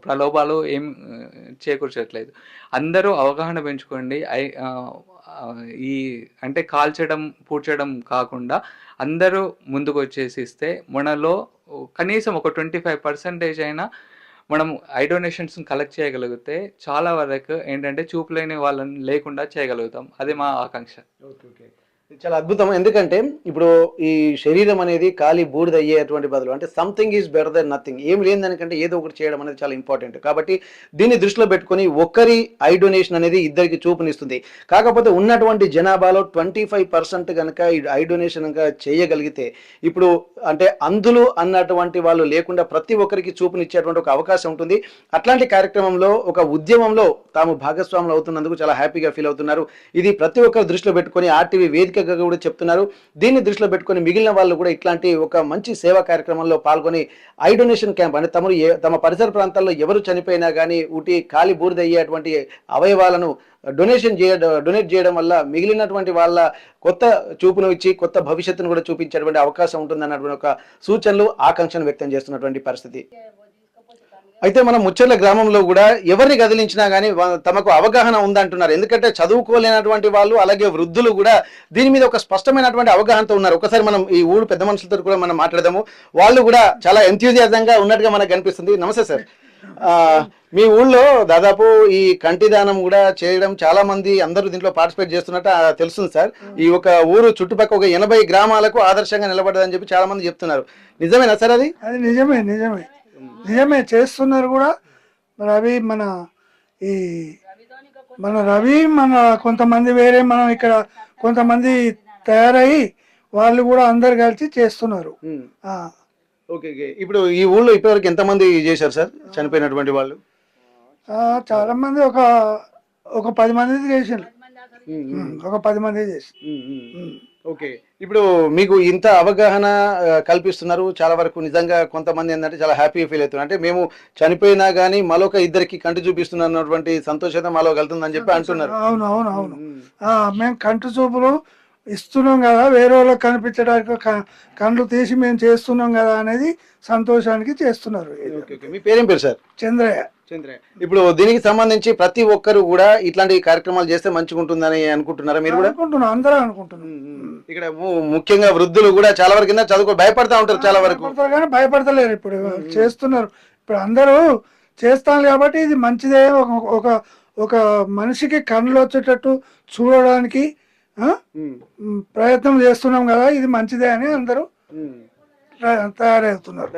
ప్రలోభాలు ఏం చేకూర్చట్లేదు. అందరూ అవగాహన పెంచుకోండి. ఈ అంటే కాల్చడం పూడ్చడం కాకుండా అందరూ ముందుకు వచ్చేసి ఇస్తే మనలో కనీసం ఒక 25% అయినా మనం ఐ డొనేషన్స్ కలెక్ట్ చేయగలిగితే చాలా వరకు ఏంటంటే చూపు లేని వాళ్ళని లేకుండా చేయగలుగుతాం. అది మా ఆకాంక్ష. ఓకే ఓకే, చాలా అద్భుతం. ఎందుకంటే ఇప్పుడు ఈ శరీరం అనేది ఖాళీ బూడిద అయ్యేటువంటి బదులు అంటే something is better than nothing, ఏం లేని దానికంటే ఏదో ఒకటి చేయడం అనేది చాలా ఇంపార్టెంట్. కాబట్టి దీన్ని దృష్టిలో పెట్టుకొని ఒక్కరి ఐ డొనేషన్ అనేది ఇద్దరికి చూపునిస్తుంది. కాకపోతే ఉన్నటువంటి జనాభాలో 25% కనుక ఈ ఐ డొనేషన్ కనుక చేయగలిగితే ఇప్పుడు అంటే అంధులు అన్నటువంటి వాళ్ళు లేకుండా ప్రతి ఒక్కరికి చూపునిచ్చేటువంటి ఒక అవకాశం ఉంటుంది. అట్లాంటి కార్యక్రమంలో ఒక ఉద్యమంలో తాము భాగస్వాములు అవుతున్నందుకు చాలా హ్యాపీగా ఫీల్ అవుతున్నారు. ఇది ప్రతి ఒక్కరు దృష్టిలో పెట్టుకొని ఆర్టీవీ వేదిక కూడా చెప్తున్నారు. దీన్ని దృష్టిలో పెట్టుకొని మిగిలిన వాళ్ళు కూడా ఇట్లాంటి ఒక మంచి సేవా కార్యక్రమంలో పాల్గొని ఐ డొనేషన్ క్యాంప్ అంటే తమ పరిసర ప్రాంతాల్లో ఎవరు చనిపోయినా కానీ ఉటి ఖాళీ బూడిదయ్యేటువంటి అవయవాలను డొనేట్ చేయడం వల్ల మిగిలినటువంటి వాళ్ళ కొత్త చూపును ఇచ్చి కొత్త భవిష్యత్తును కూడా చూపించేటువంటి అవకాశం ఉంటుందన్నటువంటి ఒక సూచనలు ఆకాంక్షను వ్యక్తం చేస్తున్నటువంటి పరిస్థితి. అయితే మనం ముచ్చర్ల గ్రామంలో కూడా ఎవరిని కదిలించినా కానీ తమకు అవగాహన ఉందంటున్నారు. ఎందుకంటే చదువుకోలేనటువంటి వాళ్ళు అలాగే వృద్ధులు కూడా దీని మీద ఒక స్పష్టమైనటువంటి అవగాహనతో ఉన్నారు. ఒకసారి మనం ఈ ఊరు పెద్ద మనుషులతో కూడా మనం మాట్లాడదాము. వాళ్ళు కూడా చాలా ఎంథ్యూజియాజంగా ఉన్నట్టుగా మనకు కనిపిస్తుంది. నమస్తే సార్, మీ ఊళ్ళో దాదాపు ఈ కంటి దానం కూడా చేయడం చాలా మంది అందరూ దీంట్లో పార్టిసిపేట్ చేస్తున్నట్టు తెలుస్తుంది సార్. ఈ ఒక ఊరు చుట్టుపక్కల ఒక 80 గ్రామాలకు ఆదర్శంగా నిలబడదని చెప్పి చాలా మంది చెప్తున్నారు. నిజమేనా సార్? అది నిజమే చేస్తున్నారు కూడా. రవి మన కొంతమంది వేరే మనం ఇక్కడ కొంతమంది తయారయ్యి వాళ్ళు కూడా అందరు కలిసి చేస్తున్నారు. ఓకే, ఇప్పుడు ఈ ఊళ్ళో ఇప్పటివరకు ఎంతమంది చేశారు సార్ చనిపోయినటువంటి వాళ్ళు? చాలా మంది ఒక 10 మంది చేశారు. ఒక 10 మంది చేసి. ఓకే, ఇప్పుడు మీకు ఇంత అవగాహన కల్పిస్తున్నారు. చాలా వరకు నిజంగా కొంతమంది ఏంటంటే చాలా హ్యాపీ ఫీల్ అవుతున్నారు. అంటే మేము చనిపోయినా కానీ మరొక ఇద్దరికి కంటి చూపిస్తున్నటువంటి సంతోషత మాలో కలుగుతుందని చెప్పి అంటున్నారు. అవును. మేము కంటి చూపులు ఇస్తున్నాం కదా, వేరే వాళ్ళకి కనిపించడానికి కళ్ళు తీసి మేము చేస్తున్నాం కదా అనేది సంతోషానికి చేస్తున్నారు. మీ పేరేం పేరు సార్? చంద్రయ్య. ఇప్పుడు దీనికి సంబంధించి ప్రతి ఒక్కరు కూడా ఇట్లాంటి కార్యక్రమాలు చేస్తే మంచిగా ఉంటుందని అనుకుంటున్నారా మీరు కూడా? అందరూ అనుకుంటున్నాం. ఇక్కడ ముఖ్యంగా వృద్ధులు కూడా చాలా వరకు చదువుకో భయపడతా ఉంటారు, చాలా వరకు కానీ భయపడతలేరు. ఇప్పుడు చేస్తున్నారు. ఇప్పుడు అందరూ చేస్తాను కాబట్టి ఇది మంచిదే. ఒక మనిషికి కళ్ళు వచ్చేటట్టు చూడడానికి ప్రయత్నం చేస్తున్నాం కదా, ఇది మంచిదే అని అందరూ తయారవుతున్నారు.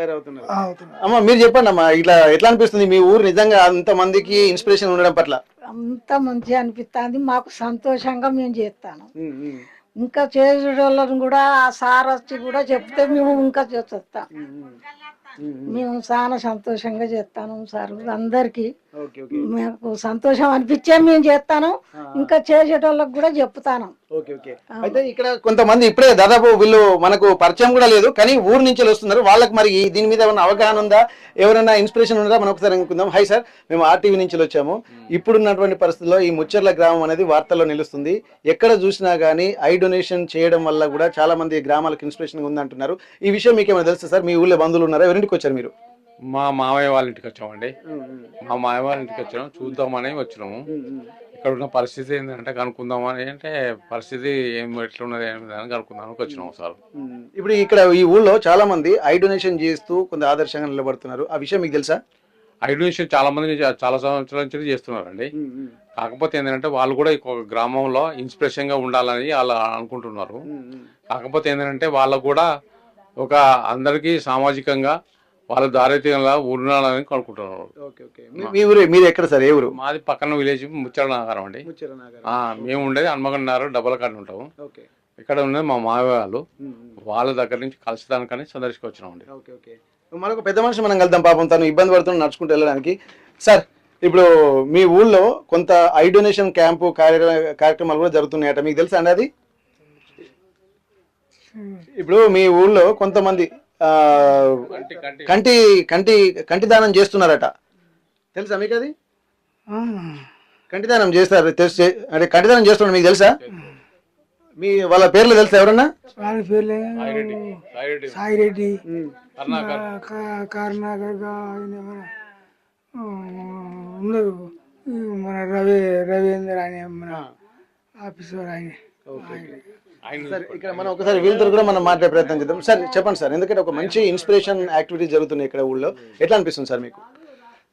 అమ్మా మీరు చెప్పండి అమ్మా, ఇట్లా ఎట్లా అనిపిస్తుంది మీ ఊరు నిజంగా అంత మందికి ఇన్స్పిరేషన్ ఉండడం పట్ల? అంత మంచిగా అనిపిస్తుంది మాకు, సంతోషంగా మేము చేస్తాను. ఇంకా చేసేటోళ్ళని కూడా ఆ సార్ వచ్చి కూడా చెప్తే మేము ఇంకా చేస్తాం. మేము చాలా సంతోషంగా చేస్తాను సార్. అందరికి మాకు సంతోషం అనిపించే మేము చేస్తాను. ఇంకా చేసేటోళ్ళకి కూడా చెప్తాను. అయితే ఇక్కడ కొంతమంది ఇప్పుడే దాదాపు వీళ్ళు మనకు పరిచయం కూడా లేదు కానీ ఊరు నుంచి వస్తున్నారు. వాళ్ళకి మరి దీని మీద ఏమైనా అవగాహన ఉందా, ఎవరైనా ఇన్స్పిరేషన్ ఉందా? మనం ఒకసారి అనుకుందాం. హై సార్, మేము ఆర్టీవీ నుంచి వచ్చాము. ఇప్పుడున్నటువంటి పరిస్థితుల్లో ఈ ముచ్చర్ల గ్రామం అనేది వార్తల్లో నిలుస్తుంది. ఎక్కడ చూసినా కానీ ఐ డొనేషన్ చేయడం వల్ల కూడా చాలా మంది గ్రామాలకు ఇన్స్పిరేషన్ ఉందంటున్నారు. ఈ విషయం మీకు ఏమైనా తెలుసు సార్? మీ ఊళ్ళో బంధువులు ఉన్నారా? ఎవరింటికి వచ్చారు మీరు? మా మామయ్య వాళ్ళ ఇంటికి వచ్చామండి. మా మామయ్య వాళ్ళ ఇంటికి వచ్చాము, చూద్దామని వచ్చినాము. ఇక్కడ ఉన్న పరిస్థితి ఏంటంటే కనుక్కుందామని, అంటే పరిస్థితి ఎట్లున్నది అని కనుక్కుందామని వచ్చినాము సార్. ఇప్పుడు ఇక్కడ ఈ ఊళ్ళో చాలా మంది ఐ డొనేషన్ చేస్తూ కొంత ఆదర్శంగా నిలబడుతున్నారు. ఆ విషయం మీకు తెలుసా? ఐ డొనేషన్ చాలా మంది చాలా సంవత్సరాల నుంచి చేస్తున్నారండి. కాకపోతే ఏంటంటే వాళ్ళు కూడా ఒక గ్రామంలో ఇన్స్పిరేషన్ గా ఉండాలని వాళ్ళు అనుకుంటున్నారు. కాకపోతే ఏంటంటే వాళ్ళకు కూడా ఒక అందరికీ సామాజికంగా వాళ్ళ దారిద్ర్యంగా ఉండాలని అనుకుంటున్నారు. మీరు ఎక్కడ సార్? ఏ ఊరు? మాది పక్కన విలేజ్ ముచ్చర నాగారం అండి. మేము ఉండేది హన్మకొండ డబ్బల కాడ ఉంటాము. ఇక్కడ ఉన్నది మా మావయ్య వాళ్ళు. వాళ్ళ దగ్గర నుంచి కలిసిదానికని సందర్శించుకొచ్చినామండి. మరొక పెద్ద మనిషి మనం కలుద్దాం. పాపం తను ఇబ్బంది పడుతున్నా నడుచుకుంటూ వెళ్ళడానికి. సార్, ఇప్పుడు మీ ఊళ్ళో కొంత ఐ డొనేషన్ క్యాంపు కార్యక్రమాలు కూడా జరుగుతున్నాయట, మీకు తెలుసా అండి అది? ఇప్పుడు మీ ఊళ్ళో కొంతమంది కంటి దానం చేస్తున్నారట, తెలుసా మీకు అది? కంటి దానం చేస్తారు, అంటే కంటి దానం చేస్తున్నారు, మీకు తెలుసా? మీ వాళ్ళ పేర్లు తెలుసా ఎవరన్నా? వాళ్ళ పేర్లు సాయిరెడ్డి, సాయిరెడ్డి, కరుణాకర్, కరుణాకర్, ఆయన మన ఉన్నారు మన రవీంద్ర అని మన ఆఫీసర్ ఆయన. సార్ ఇక్కడ మనం ఒకసారి వీళ్ళతో కూడా మనం మాట్లాడే ప్రయత్నం చేద్దాం. సార్ చెప్పండి సార్, ఎందుకంటే ఒక మంచి ఇన్స్పిరేషన్ యాక్టివిటీ జరుగుతున్నాయి ఇక్కడ ఊళ్ళో, ఎట్లా అనిపిస్తుంది సార్ మీకు?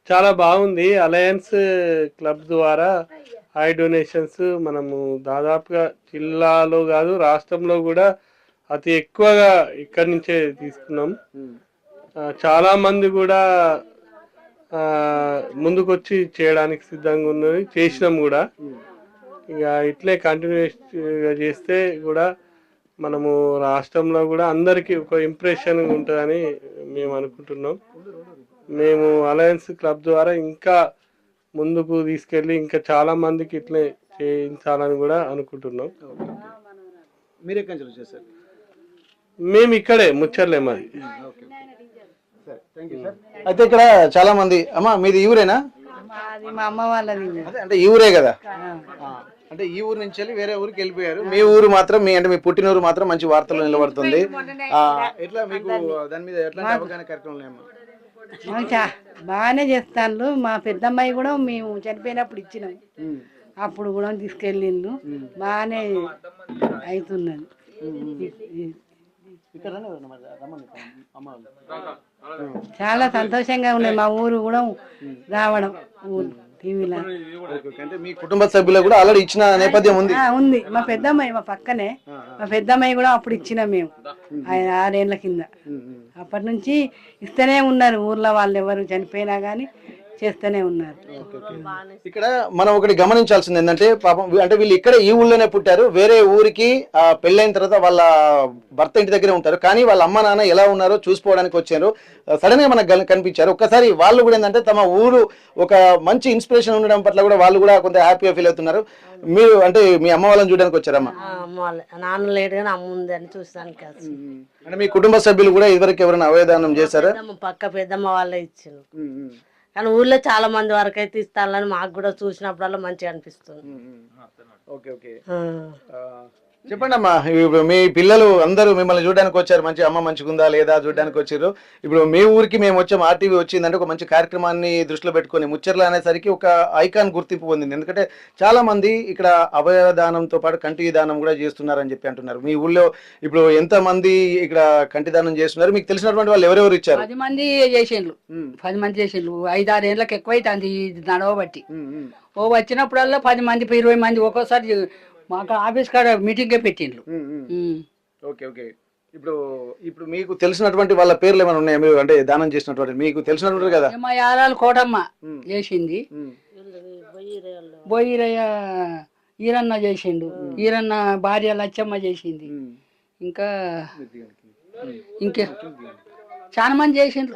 చాలా బాగుంది. అలయన్స్ క్లబ్ ద్వారా ఐ డొనేషన్స్ మనము దాదాపుగా జిల్లాలో కాదు రాష్ట్రంలో కూడా అతి ఎక్కువగా ఇక్కడి నుంచే తీసుకున్నాం. చాలా మంది కూడా ముందుకొచ్చి చేయడానికి సిద్ధంగా ఉన్నది, చేసినాం కూడా. ఇక ఇట్లే కంటిన్యూస్ చేస్తే కూడా మనము రాష్ట్రంలో కూడా అందరికీ ఒక ఇంప్రెషన్ ఉంటుందని మేము అనుకుంటున్నాం. మేము అలయన్స్ క్లబ్ ద్వారా ఇంకా ముందుకు తీసుకెళ్ళి ఇంకా చాలా మందికి ఇట్లే చేయించాలని కూడా అనుకుంటున్నాం. మీరు ఎక్కడి నుంచి వచ్చారు? మేము ఇక్కడే ముచ్చర్లే మాది. అయితే ఇక్కడ చాలా మంది, అమ్మా మీది ఈ ఊరేనా? మా అమ్మ వాళ్ళది. అదే అంటే ఈ ఊరే కదా, అంటే ఈ ఊరు నుంచి వెళ్ళి వేరే ఊరికి వెళ్ళిపోయారు. మీ ఊరు మాత్రం మీ పుట్టినూరు మాత్రం మంచి వార్తలు నిలబడుతుంది. ఎట్లా మీకు దాని మీద ఎట్లాంటి అవగాహన కార్యక్రమాలు? బాగానే చేస్తాను. మా పెద్దమ్మాయి కూడా మేము చనిపోయినప్పుడు ఇచ్చినాం, అప్పుడు కూడా తీసుకెళ్ళిండు. బాగానే అవుతున్నది. చాలా సంతోషంగా ఉన్నది మా ఊరు కూడా రావడం టీవీలో. అంటే మీ కుటుంబ సభ్యులు కూడా ఆల్రెడీ ఇచ్చిన నేపథ్యం ఉంది? ఉంది. మా పెద్దమ్మాయి మా పక్కనే, మా పెద్దమ్మాయి కూడా అప్పుడు ఇచ్చినాం మేము 6 ఏళ్ల కింద. అప్పటి నుంచి ఇస్తూనే ఉన్నారు ఊర్లో వాళ్ళు ఎవరు చనిపోయినా కానీ చేస్తూనే ఉన్నారు. ఇక్కడ మనం ఒకటి గమనించాల్సింది ఏంటంటే పాపం అంటే వీళ్ళు ఇక్కడ ఈ ఊళ్ళోనే పుట్టారు, వేరే ఊరికి పెళ్ళైన తర్వాత వాళ్ళ భర్త ఇంటి దగ్గరే ఉంటారు, కానీ వాళ్ళ అమ్మ నాన్న ఎలా ఉన్నారో చూసుకోవడానికి వచ్చారు. సడన్ గా మనకు కనిపించారు. ఒక్కసారి వాళ్ళు కూడా ఏంటంటే తమ ఊరు ఒక మంచి ఇన్స్పిరేషన్ ఉండడం పట్ల కూడా వాళ్ళు కూడా కొంత హ్యాపీగా ఫీల్ అవుతున్నారు. మీరు అంటే మీ అమ్మ వాళ్ళని చూడడానికి వచ్చారమ్మా? నాన్న లేడు కానీ అమ్మ ఉంది అని చూస్తానికి. అంటే మీ కుటుంబ సభ్యులు కూడా ఇదివరకు ఎవరైనా అవయదానం చేశారా? పక్క పెద్దమ్మ వాళ్ళే ఇచ్చారు, కానీ ఊళ్ళో చాలా మంది వరకు అయితే ఇస్తానని మాకు కూడా చూసినప్పుడల్లా మంచిగా అనిపిస్తుంది. ఓకే ఓకే, చెప్పండి అమ్మా. ఇప్పుడు మీ పిల్లలు అందరూ మిమ్మల్ని చూడడానికి వచ్చారు, మంచి అమ్మ మంచిగుందా లేదా చూడడానికి వచ్చారు. ఇప్పుడు మీ ఊరికి మేము వచ్చాము, ఆర్టీవీ వచ్చిందంటే ఒక మంచి కార్యక్రమాన్ని దృష్టిలో పెట్టుకొని ముచ్చర్ల అనేసరికి ఒక ఐకాన్ గుర్తింపు పొందింది. ఎందుకంటే చాలా మంది ఇక్కడ అవయవదానంతో పాటు కంటి దానం కూడా చేస్తున్నారని చెప్పి అంటున్నారు. మీ ఊళ్ళో ఇప్పుడు ఎంత మంది ఇక్కడ కంటి దానం చేస్తున్నారు? మీకు తెలిసినటువంటి వాళ్ళు ఎవరెవరు ఇచ్చారు? 10 మంది చేసిండ్రు. 10 మంది చేసిండ్రు. 5-6 ఏళ్ళకి ఎక్కువైతుంది నడవబట్టి. ఓ వచ్చినప్పుడల్లా 10 మంది 20 మంది ఒక్కోసారి మాకు ఆఫీస్ కాడ మీటింగే పెట్టిండ్రు. ఓకే ఓకే, ఇప్పుడు మీకు తెలిసినటువంటి వాళ్ళ పేర్లు ఏమైనా ఉన్నాయా? మీరు అంటే దానం చేసినటువంటి మీకు తెలిసినటువంటి కదా? మా యారాలు కోటమ్మ చేసింది, బొయ్యిరయ్య ఈరన్న చేసిండు, ఈరన్న భార్య లచ్చమ్మ చేసింది, ఇంకా చాలా మంది చేసిండ్రు.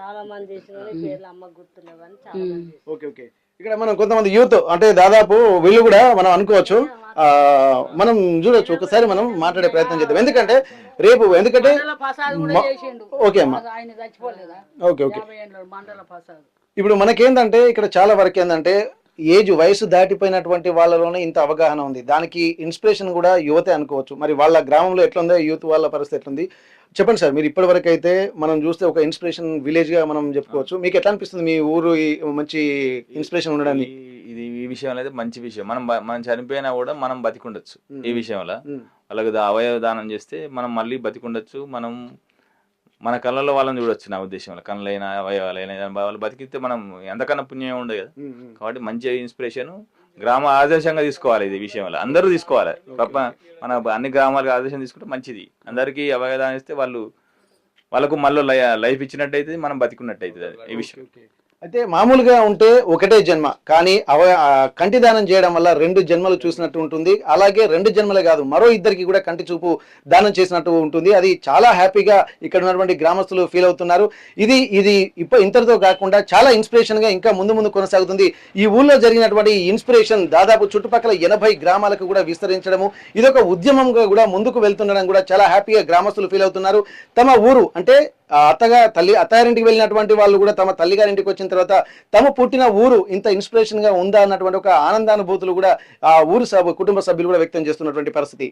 ఓకే ఓకే, ఇక్కడ మనం కొంతమంది యూత్ అంటే దాదాపు వీళ్ళు కూడా మనం అనుకోవచ్చు, మనం చూడొచ్చు. ఒకసారి మనం మాట్లాడే ప్రయత్నం చేద్దాం, ఎందుకంటే రేపు ఓకే అమ్మా, ఓకే ఓకే. ఇప్పుడు మనకేందంటే ఇక్కడ చాలా వరకు ఏంటంటే వయసు దాటిపోయినటువంటి వాళ్ళలోనే ఇంత అవగాహన ఉంది. దానికి ఇన్స్పిరేషన్ కూడా యువతే అనుకోవచ్చు. మరి వాళ్ళ గ్రామంలో ఎట్లుందో యూత్ వాళ్ళ పరిస్థితి ఎట్లుంది చెప్పండి సార్. మీరు ఇప్పటి వరకు అయితే మనం చూస్తే ఒక ఇన్స్పిరేషన్ విలేజ్ గా మనం చెప్పుకోవచ్చు. మీకు ఎట్లా అనిపిస్తుంది మీ ఊరు మంచి ఇన్స్పిరేషన్ ఉండడానికి? ఇది ఈ విషయంలో అయితే మంచి విషయం. మనం చనిపోయినా కూడా మనం బతికుండొచ్చు. ఈ విషయంలో వాళ్ళకి అవయవ దానం చేస్తే మనం మళ్ళీ బతికుండొచ్చు. మనం మన కళ్ళలో వాళ్ళని చూడొచ్చు. నా ఉద్దేశంలో కళ్ళైనా అవయవాలైనా వాళ్ళు బతికితే మనం ఎంతకన్నా పుణ్యం ఉండదు కదా. కాబట్టి మంచి ఇన్స్పిరేషన్ గ్రామ ఆదర్శంగా తీసుకోవాలి. ఇది విషయంలో అందరూ తీసుకోవాలి. మన అన్ని గ్రామాలకు ఆదర్శం తీసుకుంటే మంచిది. అందరికీ అవగాహన ఇస్తే వాళ్ళకు మళ్ళీ లైఫ్ ఇచ్చినట్టయితే మనం బతికున్నట్టయితే ఈ విషయం. అయితే మామూలుగా ఉంటే ఒకటే జన్మ, కానీ కంటి దానం చేయడం వల్ల 2 జన్మలు చూసినట్టు ఉంటుంది. అలాగే 2 జన్మలే కాదు, మరో 2కి కూడా కంటి చూపు దానం చేసినట్టు ఉంటుంది. అది చాలా హ్యాపీగా ఇక్కడ ఉన్నటువంటి గ్రామస్తులు ఫీల్ అవుతున్నారు. ఇది ఇంతటితో కాకుండా చాలా ఇన్స్పిరేషన్ గా ఇంకా ముందు కొనసాగుతుంది. ఈ ఊళ్ళో జరిగినటువంటి ఇన్స్పిరేషన్ దాదాపు చుట్టుపక్కల 80 గ్రామాలకు కూడా విస్తరించడము, ఇదొక ఉద్యమంగా కూడా ముందుకు వెళ్తుండడం కూడా చాలా హ్యాపీగా గ్రామస్తులు ఫీల్ అవుతున్నారు. తమ ఊరు అంటే అత్తగారింటికి వెళ్ళినటువంటి వాళ్ళు కూడా తమ తల్లిగారింటికి వచ్చిన తర్వాత తమ పుట్టిన ఊరు ఇంత ఇన్స్పిరేషన్ గా ఉందా అన్నటువంటి ఒక ఆనందానుభూతులు కూడా ఆ ఊరు కుటుంబ సభ్యులు కూడా వ్యక్తం చేస్తున్నటువంటి పరిస్థితి.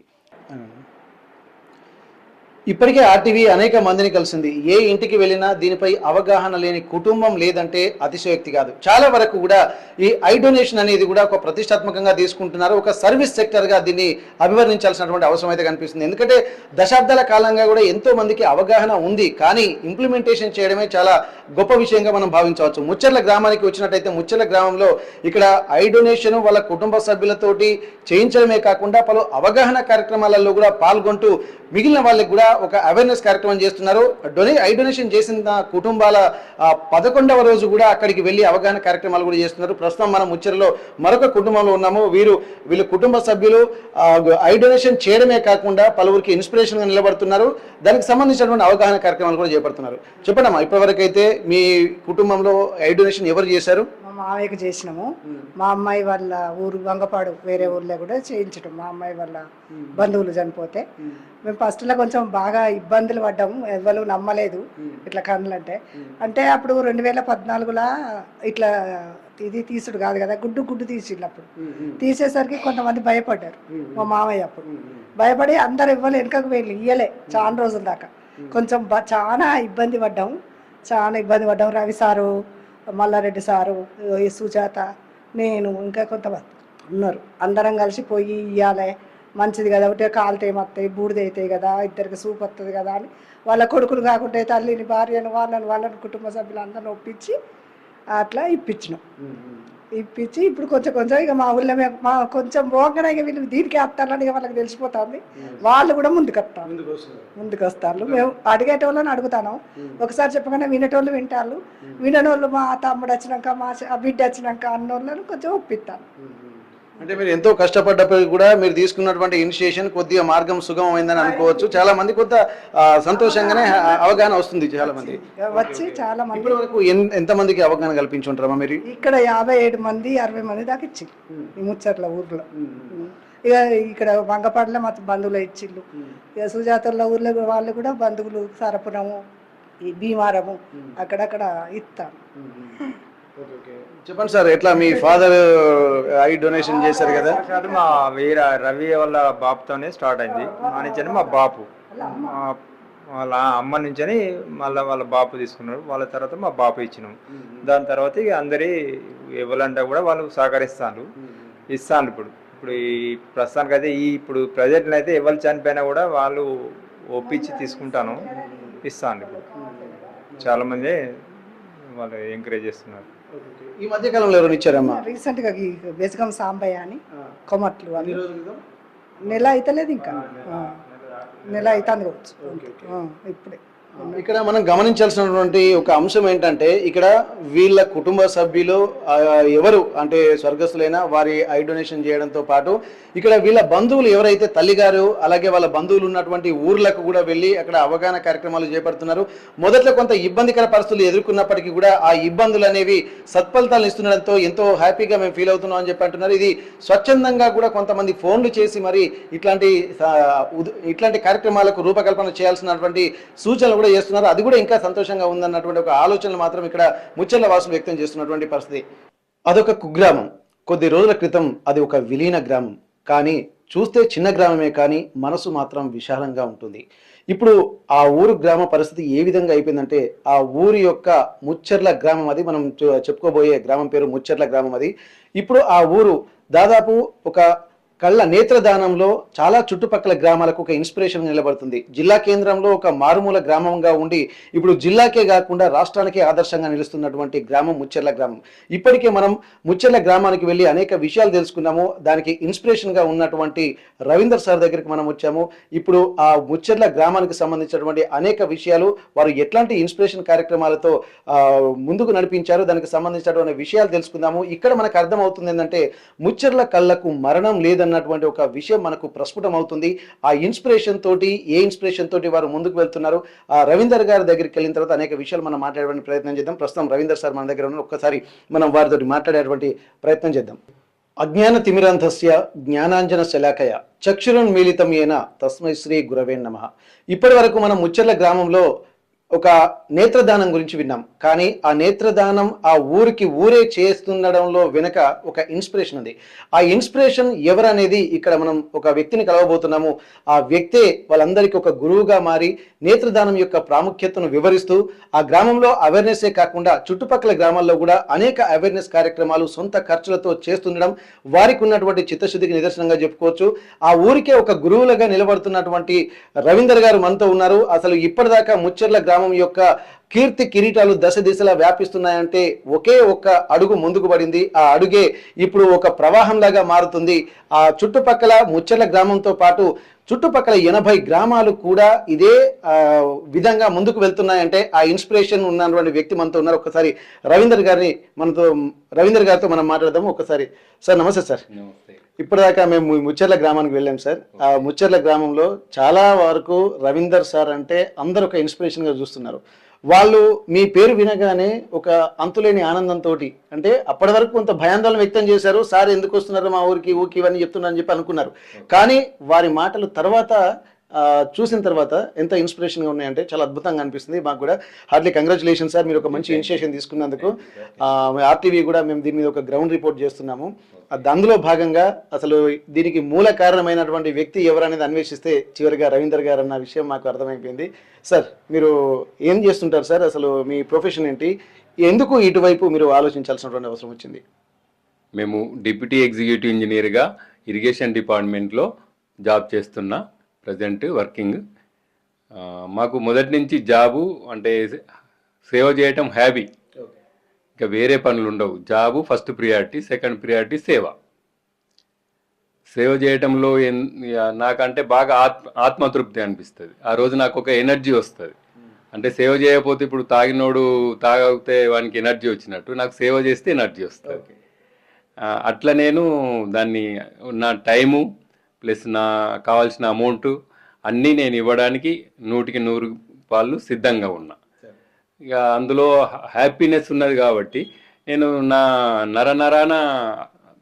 ఇప్పటికే ఆర్టీవీ అనేక మందిని కలిసింది. ఏ ఇంటికి వెళ్ళినా దీనిపై అవగాహన లేని కుటుంబం లేదంటే అతిశయోక్తి కాదు. చాలా వరకు కూడా ఈ ఐ డొనేషన్ అనేది కూడా ఒక ప్రతిష్టాత్మకంగా తీసుకుంటున్నారు. ఒక సర్వీస్ సెక్టర్గా దీన్ని అభివర్ణించాల్సినటువంటి అవసరం అయితే కనిపిస్తుంది. ఎందుకంటే దశాబ్దాల కాలంగా కూడా ఎంతో మందికి అవగాహన ఉంది, కానీ ఇంప్లిమెంటేషన్ చేయడమే చాలా గొప్ప విషయంగా మనం భావించవచ్చు. ముచ్చర్ల గ్రామానికి వచ్చినట్టయితే ముచ్చర్ల గ్రామంలో ఇక్కడ ఐ డొనేషన్ వాళ్ళ కుటుంబ సభ్యులతోటి చేయించడమే కాకుండా పలు అవగాహన కార్యక్రమాలలో కూడా పాల్గొంటూ మిగిలిన వాళ్ళకి కూడా ఒక అవేర్నెస్ కార్యక్రమం చేస్తున్నారు. ఐ డొనేషన్ చేసిన కుటుంబాల 11వ రోజు కూడా అక్కడికి వెళ్ళి అవగాహన కార్యక్రమాలు కూడా చేస్తున్నారు. ప్రస్తుతం మనం ముచ్చరలో మరొక కుటుంబంలో ఉన్నాము. వీళ్ళు కుటుంబ సభ్యులు ఐ డొనేషన్ చేయడమే కాకుండా పలువురికి ఇన్స్పిరేషన్గా నిలబడుతున్నారు. దానికి సంబంధించినటువంటి అవగాహన కార్యక్రమాలు కూడా చేపడుతున్నారు. చెప్పండమ్మా, ఇప్పటివరకు అయితే మీ కుటుంబంలో ఐ డొనేషన్ ఎవరు చేశారు? మా మామయ్యకు చేసినాము. మా అమ్మాయి వాళ్ళ ఊరు వంగపాడు వేరే ఊర్లో కూడా చేయించడం. మా అమ్మాయి వాళ్ళ బంధువులు చనిపోతే మేము ఫస్ట్లో కొంచెం బాగా ఇబ్బందులు పడ్డాము. ఎవరు నమ్మలేదు ఇట్లా కన్నులంటే. అంటే అప్పుడు 2014లో ఇట్లా ఇది తీసుడు కాదు కదా, గుడ్డు తీసిండు. అప్పుడు తీసేసరికి కొంతమంది భయపడ్డారు. మా మామయ్య అప్పుడు భయపడి అందరు ఇవ్వలే, వెనుకకు వెళ్ళి ఇయ్యలే చాలా రోజుల దాకా. కొంచెం చాలా ఇబ్బంది పడ్డాం. రవి సారు, మల్లారెడ్డి సారు, సుజాత, నేను, ఇంకా కొంతమంది ఉన్నారు. అందరం కలిసి పోయి ఇవ్వాలి, మంచిది కదా, ఒకటే కాలుతో ఏమొస్తాయి, బూడిద అవుతాయి కదా, ఇద్దరికి సూప్ వస్తుంది కదా అని వాళ్ళ కొడుకులు కాకుంటే తల్లిని, భార్యను, వాళ్ళని కుటుంబ సభ్యులు అందరిని ఒప్పించి అట్లా ఇప్పించి ఇప్పుడు కొంచెం ఇక మా ఊళ్ళో మా కొంచెం పోగానే ఇక వీళ్ళు దీనికి వస్తారని వాళ్ళకి తెలిసిపోతుంది. వాళ్ళు కూడా ముందుకు వస్తారు. మేము అడిగేటోళ్ళని అడుగుతాను. ఒకసారి చెప్పగానే వినేటోళ్ళు వింటారు. విననోళ్ళు మా తమ్ముడు వచ్చినాక, మా బిడ్డ వచ్చినాక అన్నోళ్ళని కొంచెం ఒప్పిస్తాను. అంటే మీరు ఎంతో కష్టపడ్డప్పుడు కూడా మీరు తీసుకున్నటువంటి ఇనిషియేషన్ కొద్దిగా మార్గం సుగమమైందని అనుకోవచ్చు. చాలా మంది కొంత సంతోషంగానే అవగాహన వస్తుంది. చాలా మంది వచ్చి చాలా మంది ఇప్పటి వరకు ఎంత మందికి అవగాహన కల్పించుంటారమ్మా మీరు? ఇక్కడ 57 మంది 60 మంది దాకా ఇచ్చి ఈ ముచ్చర్ల ఊర్లో. ఇక ఇక్కడ వంగపాడులో మా బంధువులు ఇచ్చిళ్ళు. ఇక సుజాతల ఊర్లో వాళ్ళు కూడా బంధువులు సరపురము, ఈ భీమారము అక్కడక్కడ ఇస్తాను. చెప్పండి సార్, ఎట్లా మీ ఫాదర్ ఐ డొనేషన్ చేశారు కదా? మా వీర రవి వాళ్ళ బాపుతోనే స్టార్ట్ అయింది. మా నుంచి మా బాపు, వాళ్ళ అమ్మ నుంచి మళ్ళీ వాళ్ళ బాపు తీసుకున్నారు. వాళ్ళ తర్వాత మా బాపు ఇచ్చినాం. దాని తర్వాత ఇక అందరి ఎవరంటే కూడా వాళ్ళు సహకరిస్తాను, ఇస్తాను. ఇప్పుడు ఈ ప్రస్తుతానికి అయితే ఇప్పుడు ప్రజెంట్లో అయితే ఎవరు చనిపోయినా కూడా వాళ్ళు ఒప్పించి తీసుకుంటాను, ఇస్తాను. ఇప్పుడు చాలామంది వాళ్ళు ఎంకరేజ్ చేస్తున్నారు. ఈ మధ్య కాలంలో ఎవరు ఇచ్చారమ్మా? రీసెంట్ గా బేసికం సాంబయ్య అని కొమట్లు నెల అయితలేదు, ఇంకా నెల అవుతుంది కావచ్చు ఇప్పుడే. ఇక్కడ మనం గమనించాల్సినటువంటి ఒక అంశం ఏంటంటే, ఇక్కడ వీళ్ళ కుటుంబ సభ్యులు ఎవరు అంటే స్వర్గస్థులైనా వారి ఐ డొనేషన్ చేయడంతో పాటు ఇక్కడ వీళ్ళ బంధువులు ఎవరైతే తల్లిగారు అలాగే వాళ్ళ బంధువులు ఉన్నటువంటి ఊర్లకు కూడా వెళ్ళి అక్కడ అవగాహన కార్యక్రమాలు చేపడుతున్నారు. మొదట్లో కొంత ఇబ్బందికర పరిస్థితులు ఎదుర్కొన్నప్పటికీ కూడా ఆ ఇబ్బందులు అనేవి సత్ఫలితాలను ఇస్తుండడంతో ఎంతో హ్యాపీగా మేము ఫీల్ అవుతున్నాం అని చెప్పి అంటున్నారు. ఇది స్వచ్ఛందంగా కూడా కొంతమంది ఫోన్లు చేసి మరి ఇట్లాంటి కార్యక్రమాలకు రూపకల్పన చేయాల్సినటువంటి సూచనలు చేస్తున్నారు. అది కూడా ఇంకా సంతోషంగా ఉందన్నటువంటి ఒక ఆలోచనలు మాత్రం ఇక్కడ ముచ్చర్ల వాసులు వ్యక్తం చేస్తున్నటువంటి పరిస్థితి. అదొక కుగ్రామం. కొద్ది రోజుల క్రితం అది ఒక విలీన గ్రామం. కానీ చూస్తే చిన్న గ్రామమే కానీ మనసు మాత్రం విశాలంగా ఉంటుంది. ఇప్పుడు ఆ ఊరు గ్రామ పరిస్థితి ఏ విధంగా అయిపోయిందంటే, ఆ ఊరి యొక్క ముచ్చర్ల గ్రామం, అది మనం చెప్పుకోబోయే గ్రామం పేరు ముచ్చర్ల గ్రామం. అది ఇప్పుడు ఆ ఊరు దాదాపు ఒక కళ్ళ నేత్రదానంలో చాలా చుట్టుపక్కల గ్రామాలకు ఒక ఇన్స్పిరేషన్ నిలబడుతుంది. జిల్లా కేంద్రంలో ఒక మారుమూల గ్రామంగా ఉండి ఇప్పుడు జిల్లాకే కాకుండా రాష్ట్రానికే ఆదర్శంగా నిలుస్తున్నటువంటి గ్రామం ముచ్చర్ల గ్రామం. ఇప్పటికే మనం ముచ్చర్ల గ్రామానికి వెళ్ళి అనేక విషయాలు తెలుసుకున్నాము. దానికి ఇన్స్పిరేషన్గా ఉన్నటువంటి రవీందర్ సార్ దగ్గరికి మనం వచ్చాము. ఇప్పుడు ఆ ముచ్చర్ల గ్రామానికి సంబంధించినటువంటి అనేక విషయాలు, వారు ఎట్లాంటి ఇన్స్పిరేషన్ కార్యక్రమాలతో ముందుకు నడిపించారు, దానికి సంబంధించినటువంటి విషయాలు తెలుసుకుందాము. ఇక్కడ మనకు అర్థం అవుతుంది ఏంటంటే, ముచ్చర్ల కళ్ళకు మరణం లేదన్నటువంటి ఒక విషయం మనకు ప్రస్ఫుటం అవుతుంది. ఆ ఇన్స్పిరేషన్ తోటి వారు ముందుకు వెళ్తున్నారు. ఆ రవీందర్ గారి దగ్గరికి వెళ్ళిన తర్వాత అనేక విషయాలు మనం మాట్లాడడానికి ప్రయత్నం చేద్దాం. ప్రస్తుతం రవీందర్ సార్ మన దగ్గర ఉన్నారు. ఒక్కసారి మనం వారితో మాట్లాడేటువంటి ప్రయత్నం చేద్దాం. అజ్ఞాన తిమిరాంధస్య జ్ఞానాంజన శలాకయ చక్షురున్మీలితం ఏన తస్మై శ్రీ గురవే నమః. ఇప్పటి వరకు మనం ముచ్చర్ల గ్రామంలో ఒక నేత్రదానం గురించి విన్నాం, కానీ ఆ నేత్రదానం ఆ ఊరికి ఊరే చేస్తుండడంలో వెనుక ఒక ఇన్స్పిరేషన్ ఉంది. ఆ ఇన్స్పిరేషన్ ఎవరనేది ఇక్కడ మనం ఒక వ్యక్తిని కలవబోతున్నాము. ఆ వ్యక్తే వాళ్ళందరికీ ఒక గురువుగా మారి నేత్రదానం యొక్క ప్రాముఖ్యతను వివరిస్తూ ఆ గ్రామంలో అవేర్నెస్సే కాకుండా చుట్టుపక్కల గ్రామాల్లో కూడా అనేక అవేర్నెస్ కార్యక్రమాలు సొంత ఖర్చులతో చేస్తుండడం వారికి ఉన్నటువంటి చిత్తశుద్ధికి నిదర్శనంగా చెప్పుకోవచ్చు. ఆ ఊరికే ఒక గురువులుగా నిలబడుతున్నటువంటి రవీందర్ గారు మనతో ఉన్నారు. అసలు ఇప్పటిదాకా ముచ్చెర్ల గ్రామం యొక్క కీర్తి కిరీటాలు దశ దిశలా వ్యాపిస్తున్నాయంటే ఒకే ఒక్క అడుగు ముందుకు పడింది. ఆ అడుగే ఇప్పుడు ఒక ప్రవాహంలాగా మారుతుంది. ఆ చుట్టుపక్కల ముచ్చెర్ల గ్రామంతో పాటు చుట్టుపక్కల 80 గ్రామాలు కూడా ఇదే విధంగా ముందుకు వెళ్తున్నాయంటే ఆ ఇన్స్పిరేషన్ ఉన్నటువంటి వ్యక్తి మనతో ఉన్నారు. ఒకసారి రవీందర్ గారితో మనం మాట్లాడదాము. ఒకసారి సార్ నమస్తే సార్. ఇప్పటిదాకా మేము ముచ్చెర్ల గ్రామానికి వెళ్ళాం సార్. ఆ ముచ్చెర్ల గ్రామంలో చాలా వరకు రవీందర్ సార్ అంటే అందరూ ఒక ఇన్స్పిరేషన్గా చూస్తున్నారు. వాళ్ళు మీ పేరు వినగానే ఒక అంతులేని ఆనందంతో, అంటే అప్పటి వరకు కొంత భయాందోళన వ్యక్తం చేశారు. సార్ ఎందుకు వస్తున్నారు మా ఊరికి ఇవన్నీ చెప్తున్నారని చెప్పి అనుకున్నారు. కానీ వారి మాటలు తర్వాత చూసిన తర్వాత ఎంత ఇన్స్పిరేషన్గా ఉన్నాయంటే చాలా అద్భుతంగా అనిపిస్తుంది మాకు కూడా. హార్డ్లీ కంగ్రాచులేషన్ సార్, మీరు ఒక మంచి ఇనిషియేషన్ తీసుకున్నందుకు. ఆర్టీవీ కూడా మేము దీని మీద ఒక గ్రౌండ్ రిపోర్ట్ చేస్తున్నాము. అందులో భాగంగా అసలు దీనికి మూల కారణమైనటువంటి వ్యక్తి ఎవరనేది అన్వేషిస్తే చివరిగా రవీందర్ గారు అన్న విషయం మాకు అర్థమైపోయింది. సార్ మీరు ఏం చేస్తుంటారు సార్? అసలు మీ ప్రొఫెషన్ ఏంటి? ఎందుకు ఇటువైపు మీరు ఆలోచించాల్సినటువంటి అవసరం వచ్చింది? మేము డిప్యూటీ ఎగ్జిక్యూటివ్ ఇంజనీర్గా ఇరిగేషన్ డిపార్ట్మెంట్లో జాబ్ చేస్తున్నా, ప్రజెంట్ వర్కింగ్. మాకు మొదటి నుంచి జాబు అంటే సేవ చేయటం హ్యాబీ, ఇంకా వేరే పనులు ఉండవు. Job first priority, second priority సేవ చేయటంలో నాకంటే బాగా ఆత్మతృప్తి అనిపిస్తుంది. ఆ రోజు నాకు ఒక ఎనర్జీ వస్తుంది. అంటే సేవ చేయకపోతే ఇప్పుడు తాగితే వానికి ఎనర్జీ వచ్చినట్టు నాకు సేవ చేస్తే ఎనర్జీ వస్తుంది. అట్లా నేను దాన్ని నా టైము ప్లస్ నా కావాల్సిన అమౌంట్ అన్నీ నేను ఇవ్వడానికి 100కి 100 సిద్ధంగా ఉన్నా. ఇక అందులో హ్యాపీనెస్ ఉన్నది కాబట్టి నేను నా నరనరాన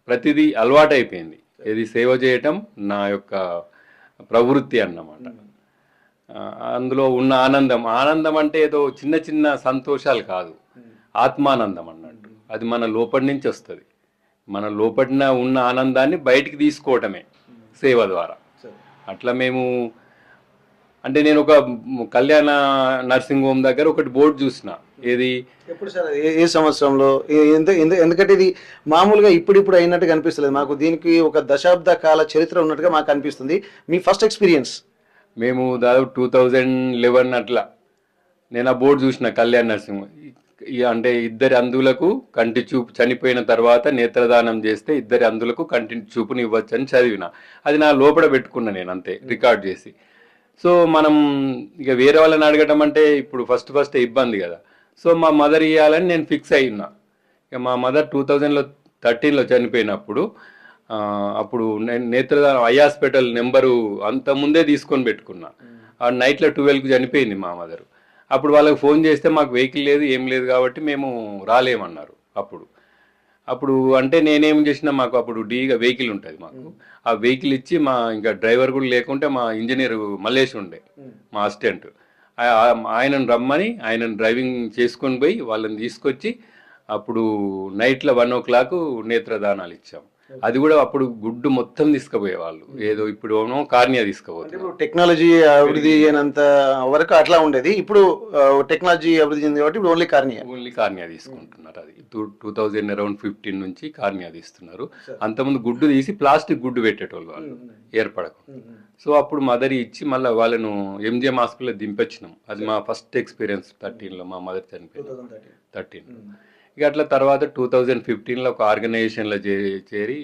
ప్రతిదీ అలవాటైపోయింది. ఇది సేవ చేయటం నా యొక్క ప్రవృత్తి అన్నమాట. అందులో ఉన్న ఆనందం అంటే ఏదో చిన్న చిన్న సంతోషాలు కాదు, ఆత్మానందం అన్నట్టు. అది మన లోపటి నుంచి వస్తుంది. మన లోపటిన ఉన్న ఆనందాన్ని బయటికి తీసుకోవటమే సేవ ద్వారా. అట్లా మేము అంటే నేను ఒక కళ్యాణ నర్సింగ్ హోమ్ దగ్గర ఒకటి బోర్డు చూసిన. ఏది ఎప్పుడు సార్, ఏ సంవత్సరంలో? ఎందుకంటే ఇది మామూలుగా ఇప్పుడు అయినట్టుగా అనిపిస్తలేదు మాకు. దీనికి ఒక దశాబ్ద కాల చరిత్ర ఉన్నట్టుగా మాకు అనిపిస్తుంది. మీ ఫస్ట్ ఎక్స్పీరియన్స్? మేము దాదాపు 2011 అట్లా నేను ఆ బోర్డు చూసిన కళ్యాణ నర్సింగ్. అంటే 2 అంధులకు కంటి చూపు చనిపోయిన తర్వాత నేత్రదానం చేస్తే 2 అంధులకు కంటి చూపుని ఇవ్వచ్చు అని చదివిన. అది నా లోపల పెట్టుకున్నా నేను, అంతే రికార్డ్ చేసి. సో మనం ఇక వేరే వాళ్ళని అడగటం అంటే ఇప్పుడు ఫస్ట్ ఇబ్బంది కదా. సో మా మదర్ ఇవ్వాలని నేను ఫిక్స్ అయి ఉన్నా. ఇక మా మదర్ 2013లో చనిపోయినప్పుడు అప్పుడు నేను నేత్రదానం ఐ హాస్పిటల్ నెంబరు అంత ముందే తీసుకొని పెట్టుకున్నా. ఆ నైట్లో 12కి చనిపోయింది మా మదరు. అప్పుడు వాళ్ళకి ఫోన్ చేస్తే మాకు వెహికల్ లేదు, ఏం లేదు కాబట్టి మేము రాలేమన్నారు. అప్పుడు అంటే నేనేం చేసినా, మాకు అప్పుడు డీగా వెహికల్ ఉంటుంది మాకు. ఆ వెహికల్ ఇచ్చి ఇంకా డ్రైవర్ కూడా లేకుంటే మా ఇంజనీర్ మల్లేష్ ఉండే మా అసిస్టెంట్, ఆయనను రమ్మని ఆయనను డ్రైవింగ్ చేసుకొని పోయి వాళ్ళని తీసుకొచ్చి అప్పుడు నైట్లో 1 o'clock నేత్రదానాలు ఇచ్చాం. అది కూడా అప్పుడు గుడ్డు మొత్తం తీసుకుపోయేవాళ్ళు. ఏదో ఇప్పుడు కార్నియా తీసుకుపోతుంది. టెక్నాలజీ అభివృద్ధి అయినంత వరకు అట్లా ఉండేది. ఇప్పుడు టెక్నాలజీ అభివృద్ధి చెంది కాబట్టి ఇప్పుడు ఓన్లీ కార్నియా తీసుకుంటున్నారు. అది 2015 నుంచి కార్నియా తీస్తున్నారు. అంతకుముందు గుడ్డు తీసి ప్లాస్టిక్ గుడ్డు పెట్టేటోళ్ళు వాళ్ళు ఏర్పడకుండా. సో అప్పుడు మదర్ ఇచ్చి మళ్ళీ వాళ్ళను ఎంజిఎం హాస్పిటల్లో దింపొచ్చినాం. అది మా ఫస్ట్ ఎక్స్పీరియన్స్ 13లో. మా మదర్ చనిపోయింది 13. ఇక అట్లా తర్వాత 2015లో ఒక ఆర్గనైజేషన్లో చేరి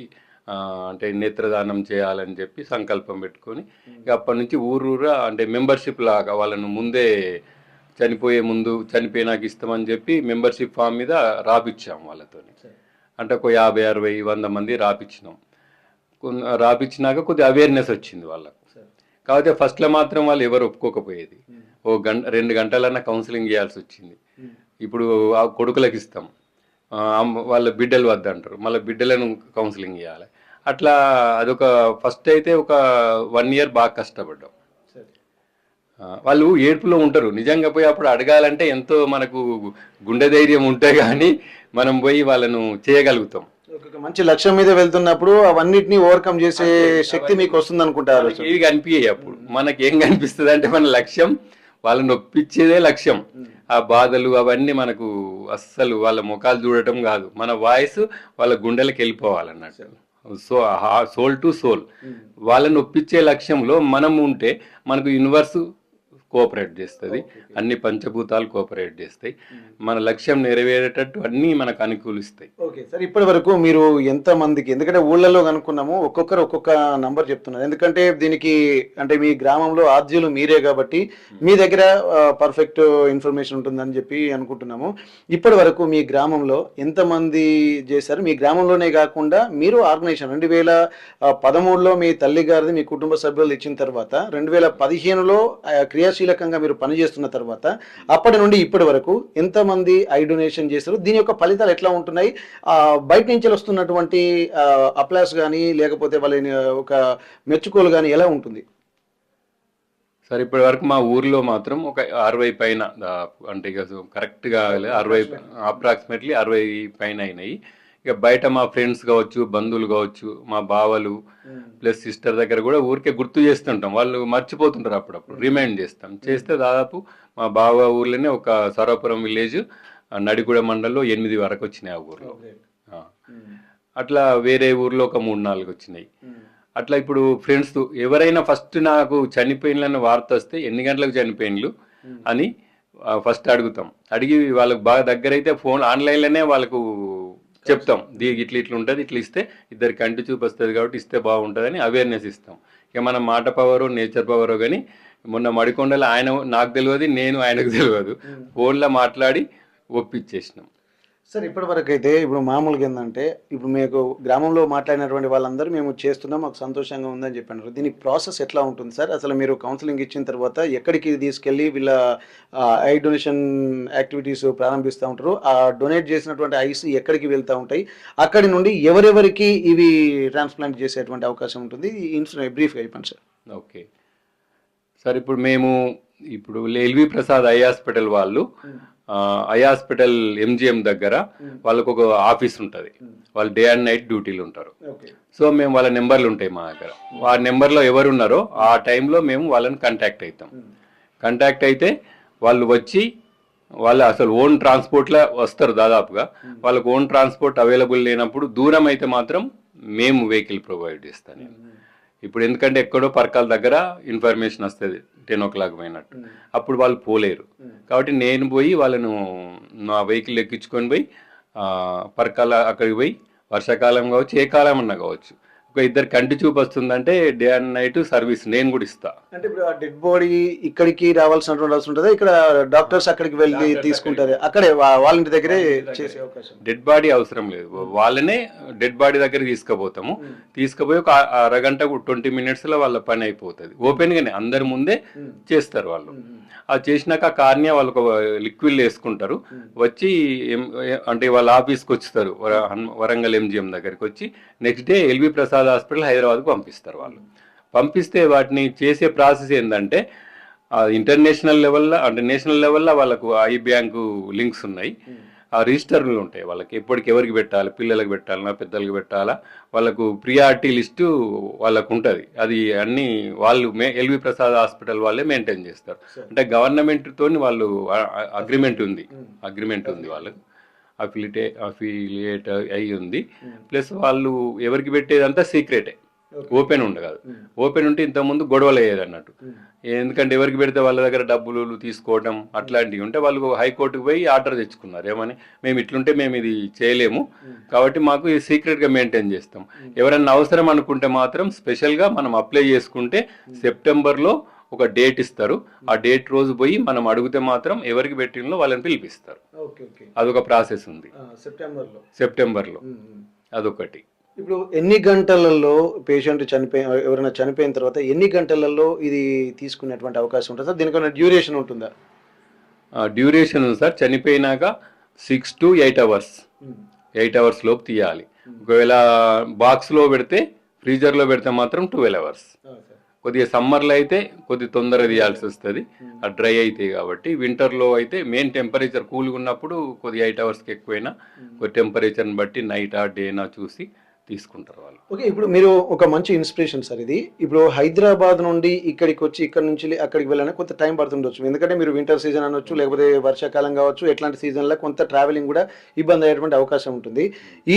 అంటే నేత్రదానం చేయాలని చెప్పి సంకల్పం పెట్టుకొని ఇక అప్పటి నుంచి ఊరూరా అంటే మెంబర్షిప్ లాగా వాళ్ళను ముందే చనిపోయినాక ఇస్తామని చెప్పి మెంబర్షిప్ ఫామ్ మీద రాపిచ్చాం వాళ్ళతో. అంటే ఒక 50, 60, 100 మంది రాపిచ్చినాం. రాపిచ్చినాక కొద్దిగా అవేర్నెస్ వచ్చింది వాళ్ళకు. కాకపోతే ఫస్ట్లో మాత్రం వాళ్ళు ఎవరు ఒప్పుకోకపోయేది. 2 గంటలన్నా కౌన్సిలింగ్ చేయాల్సి వచ్చింది. ఇప్పుడు ఆ కొడుకులకు ఇస్తాం, వాళ్ళ బిడ్డలు వద్దంటారు, మళ్ళీ బిడ్డలను కౌన్సిలింగ్ చేయాలి. అట్లా అదొక ఫస్ట్ అయితే ఒక 1 year బాగా కష్టపడ్డాం. వాళ్ళు ఏడుపులో ఉంటారు. నిజంగా పోయి అప్పుడు అడగాలంటే ఎంతో మనకు గుండె ధైర్యం ఉంటే కానీ మనం పోయి వాళ్ళను చేయగలుగుతాం. ఒక మంచి లక్ష్యం మీద వెళ్తున్నప్పుడు అవన్నిటిని ఓవర్కమ్ చేసే శక్తి మీకు వస్తుంది అనుకుంటారు. ఇవి కనిపించాయి అప్పుడు మనకి ఏం కనిపిస్తుంది అంటే మన లక్ష్యం వాళ్ళని ఒప్పించేదే లక్ష్యం. ఆ బాధలు అవన్నీ మనకు అస్సలు వాళ్ళ ముఖాలు చూడటం కాదు, మన వాయిస్ వాళ్ళ గుండెలకు వెళ్ళిపోవాలన్నట్టు. సో సోల్ టు సోల్ వాళ్ళని ఒప్పించే లక్ష్యంలో మనం ఉంటే మనకు యూనివర్స్ కోఆపరేట్ చేస్తుంది, అన్ని పంచభూతాలు కోఆపరేట్ చేస్తాయి, మన లక్ష్యం నెరవేరేటట్టు అన్నీ మనకు అనుకూలిస్తాయి. ఓకే సార్, ఇప్పటి వరకు మీరు ఎంత మందికి, ఎందుకంటే ఊళ్ళలో కనుక్కున్నాము ఒక్కొక్కరు ఒక్కొక్క నంబర్ చెప్తున్నారు, ఎందుకంటే దీనికి అంటే మీ గ్రామంలో ఆద్యులు మీరే కాబట్టి మీ దగ్గర పర్ఫెక్ట్ ఇన్ఫర్మేషన్ ఉంటుందని చెప్పి అనుకుంటున్నాము. ఇప్పటి వరకు మీ గ్రామంలో ఎంతమంది చేశారు? మీ గ్రామంలోనే కాకుండా మీరు ఆర్గనైజేషన్ 2013లో మీ తల్లి గారిది మీ కుటుంబ సభ్యులు ఇచ్చిన తర్వాత 2015లో క్రియాశీలకంగా మీరు పనిచేస్తున్న తర్వాత అప్పటి నుండి ఇప్పటి వరకు ఎంతమంది ఐ డొనేషన్ చేశారు? దీని యొక్క ఫలితాలు ఎట్లా ఉంటున్నాయి? బయట నుంచి వస్తున్నటువంటి అప్లాస్ కానీ లేకపోతే వాళ్ళ ఒక మెచ్చుకోలు కానీ ఎలా ఉంటుంది? సరే, ఇప్పటి వరకు మా ఊర్లో మాత్రం ఒక 60 పైన, అంటే ఇక కరెక్ట్గా 60 అప్రాక్సిమేట్లీ 60 పైన అయినాయి. ఇక బయట మా ఫ్రెండ్స్ కావచ్చు, బంధువులు కావచ్చు, మా బావలు ప్లస్ సిస్టర్ దగ్గర కూడా ఊరికే గుర్తు చేస్తుంటాం, వాళ్ళు మర్చిపోతుంటారు, అప్పుడప్పుడు రిమైండ్ చేస్తే దాదాపు మా బావ ఊర్లోనే ఒక సర్వపురం విలేజ్ నడిగూడ మండలంలో 8 వరకు వచ్చినాయి ఆ ఊర్లో. అట్లా వేరే ఊర్లో ఒక 3-4 వచ్చినాయి. అట్లా ఇప్పుడు ఫ్రెండ్స్ ఎవరైనా ఫస్ట్ నాకు చనిపోయినని వార్త వస్తే ఎన్ని గంటలకు చనిపోయినలు అని ఫస్ట్ అడుగుతాం. అడిగి వాళ్ళకి బాగా దగ్గర అయితే ఫోన్ ఆన్లైన్లోనే వాళ్ళకు చెప్తాం, దీనికి ఇట్లా ఉంటుంది, ఇట్లా ఇస్తే ఇద్దరు కంటి చూపు వస్తుంది కాబట్టి ఇస్తే బాగుంటుందని అవేర్నెస్ ఇస్తాం. ఇక మన మాట పవరో నేచర్ పవరో కానీ మొన్న మడికొండలో ఆయన నాకు తెలియదు, నేను ఆయనకు తెలియదు, ఫోన్లో మాట్లాడి ఒప్పించేసినాం. సార్, ఇప్పటి వరకు అయితే ఇప్పుడు మామూలుగా ఏంటంటే ఇప్పుడు మీకు గ్రామంలో మాట్లాడినటువంటి వాళ్ళందరూ మేము చేస్తున్నాం, మాకు సంతోషంగా ఉందని చెప్పినారు. దీని ప్రాసెస్ ఎట్లా ఉంటుంది సార్? అసలు మీరు కౌన్సిలింగ్ ఇచ్చిన తర్వాత ఎక్కడికి తీసుకెళ్ళి వీళ్ళ ఐ డొనేషన్ యాక్టివిటీస్ ప్రారంభిస్తూ ఉంటారు? ఆ డొనేట్ చేసినటువంటి ఐస్ ఎక్కడికి వెళ్తూ ఉంటాయి? అక్కడి నుండి ఎవరెవరికి ఇవి ట్రాన్స్ప్లాంట్ చేసేటువంటి అవకాశం ఉంటుంది? బ్రీఫ్గా చెప్పండి సార్. ఓకే సార్, ఇప్పుడు ఎల్వి ప్రసాద్ ఐ హాస్పిటల్ వాళ్ళు ఐ హాస్పిటల్ MGM దగ్గర వాళ్ళకు ఒక ఆఫీస్ ఉంటుంది, వాళ్ళు డే అండ్ నైట్ డ్యూటీలు ఉంటారు. సో మేము వాళ్ళ నెంబర్లు ఉంటాయి మా దగ్గర, ఆ నెంబర్లో ఎవరు ఉన్నారో ఆ టైంలో మేము వాళ్ళని కాంటాక్ట్ అవుతాం. కాంటాక్ట్ అయితే వాళ్ళు వచ్చి వాళ్ళు అసలు ఓన్ ట్రాన్స్పోర్ట్లో వస్తారు. దాదాపుగా వాళ్ళకు ఓన్ ట్రాన్స్పోర్ట్ అవైలబుల్ లేనప్పుడు దూరం అయితే మాత్రం మేము వెహికల్ ప్రొవైడ్ చేస్తాను నేను. ఇప్పుడు ఎందుకంటే ఎక్కడో పర్కాల దగ్గర ఇన్ఫర్మేషన్ వస్తుంది 10 o'clock పోయినట్టు, అప్పుడు వాళ్ళు పోలేరు కాబట్టి నేను పోయి వాళ్ళను నా వెహికల్ ఎక్కించుకొని పోయి పర్కాల అక్కడికి పోయి, వర్షాకాలం కావచ్చు ఏ కాలం అన్నా కావచ్చు, ఒక ఇద్దరు కంటి చూపు వస్తుందంటే డే అండ్ నైట్ సర్వీస్ నేను కూడా ఇస్తా. అంటే ఇప్పుడు ఆ డెడ్ బాడీ ఇక్కడికి రావాల్సినటువంటి అవసరం ఉంటుందా? ఇక్కడ డాక్టర్స్ అక్కడికి వెళ్ళి తీసుకుంటారు, అక్కడే వాళ్ళ ఇంటి దగ్గరే చేసే అవకాశం? డెడ్ బాడీ అవసరం లేదు, వాళ్ళనే డెడ్ బాడీ దగ్గర తీసుకుపోతాము. తీసుకుపోయి ఒక అరగంటకు 20 minutes వాళ్ళ పని అయిపోతుంది. ఓపెన్గానే అందరి ముందే చేస్తారు వాళ్ళు. అది చేసినాక కార్నియా వాళ్ళు ఒక లిక్విడ్ వేసుకుంటారు, వచ్చి అంటే వాళ్ళ ఆఫీస్కి వచ్చుతారు, వరంగల్ MGM దగ్గరికి వచ్చి next day L V Prasad hospital హైదరాబాద్కు పంపిస్తారు. వాళ్ళు పంపిస్తే వాటిని చేసే ప్రాసెస్ ఏంటంటే ఇంటర్నేషనల్ లెవెల్లో అంటే నేషనల్ లెవెల్లో వాళ్ళకు ఐ బ్యాంకు లింక్స్ ఉన్నాయి, ఆ రిజిస్టర్లు ఉంటాయి వాళ్ళకి, ఎప్పటికి ఎవరికి పెట్టాలి, పిల్లలకు పెట్టాలన్నా పెద్దలకు పెట్టాలా, వాళ్ళకు ప్రియారిటీ లిస్టు వాళ్ళకు ఉంటుంది. అది అన్నీ వాళ్ళు ఎల్వి ప్రసాద్ హాస్పిటల్ వాళ్ళే మెయింటైన్ చేస్తారు. అంటే గవర్నమెంట్తో వాళ్ళు అగ్రిమెంట్ ఉంది వాళ్ళకు అఫిలియేట్ అయి ఉంది. ప్లస్ వాళ్ళు ఎవరికి పెట్టేదంతా సీక్రెటే, ఓపెన్ ఉండదు. ఓపెన్ ఉంటే ఇంతకుముందు గొడవలు అయ్యేది అన్నట్టు, ఎందుకంటే ఎవరికి పెడితే వాళ్ళ దగ్గర డబ్బులు తీసుకోవడం అట్లాంటివి ఉంటే వాళ్ళు హైకోర్టుకు పోయి ఆర్డర్ తెచ్చుకున్నారు, ఏమని మేము ఇట్లుంటే మేము ఇది చేయలేము కాబట్టి మాకు ఇది సీక్రెట్గా మెయింటైన్ చేస్తాం. ఎవరన్నా అవసరం అనుకుంటే మాత్రం స్పెషల్గా మనం అప్లై చేసుకుంటే సెప్టెంబర్లో ఒక డేట్ ఇస్తారు, ఆ డేట్ రోజు పోయి మనం అడిగితే మాత్రం ఎవరికి పెట్టినలో వాళ్ళని పిలిపిస్తారు. అదొక ప్రాసెస్ ఉంది సెప్టెంబర్లో, అదొకటి. ఇప్పుడు ఎన్ని గంటలలో పేషెంట్ ఎవరైనా చనిపోయిన తర్వాత ఎన్ని గంటలలో ఇది తీసుకునేటువంటి అవకాశం ఉంటుంది సార్? దీనికన్నా డ్యూరేషన్ ఉంటుందా? డ్యూరేషన్ ఉంది సార్, చనిపోయినాక 6 to 8 hours 8 hours లోపు తీయాలి. ఒకవేళ బాక్స్లో పెడితే ఫ్రీజర్లో పెడితే మాత్రం 12 hours కొద్దిగా సమ్మర్లో అయితే కొద్ది తొందరగా తీయాల్సి వస్తుంది, డ్రై అవుతాయి కాబట్టి. వింటర్లో అయితే మెయిన్ టెంపరేచర్ కూల్గా ఉన్నప్పుడు కొద్దిగా 8 అవర్స్కి ఎక్కువైనా కొద్ది టెంపరేచర్ని బట్టి నైటా డేనా చూసి తీసుకుంటారు వాళ్ళు. ఓకే, ఇప్పుడు మీరు ఒక మంచి ఇన్స్పిరేషన్ సార్ ఇది. ఇప్పుడు హైదరాబాద్ నుండి ఇక్కడికి వచ్చి ఇక్కడ నుంచి అక్కడికి వెళ్ళడానికి కొంత టైం పడుతుండొచ్చు, ఎందుకంటే మీరు వింటర్ సీజన్ అనొచ్చు, లేకపోతే వర్షాకాలం కావచ్చు, ఎట్లాంటి సీజన్లో కొంత ట్రావెలింగ్ కూడా ఇబ్బంది అయ్యేటువంటి అవకాశం ఉంటుంది.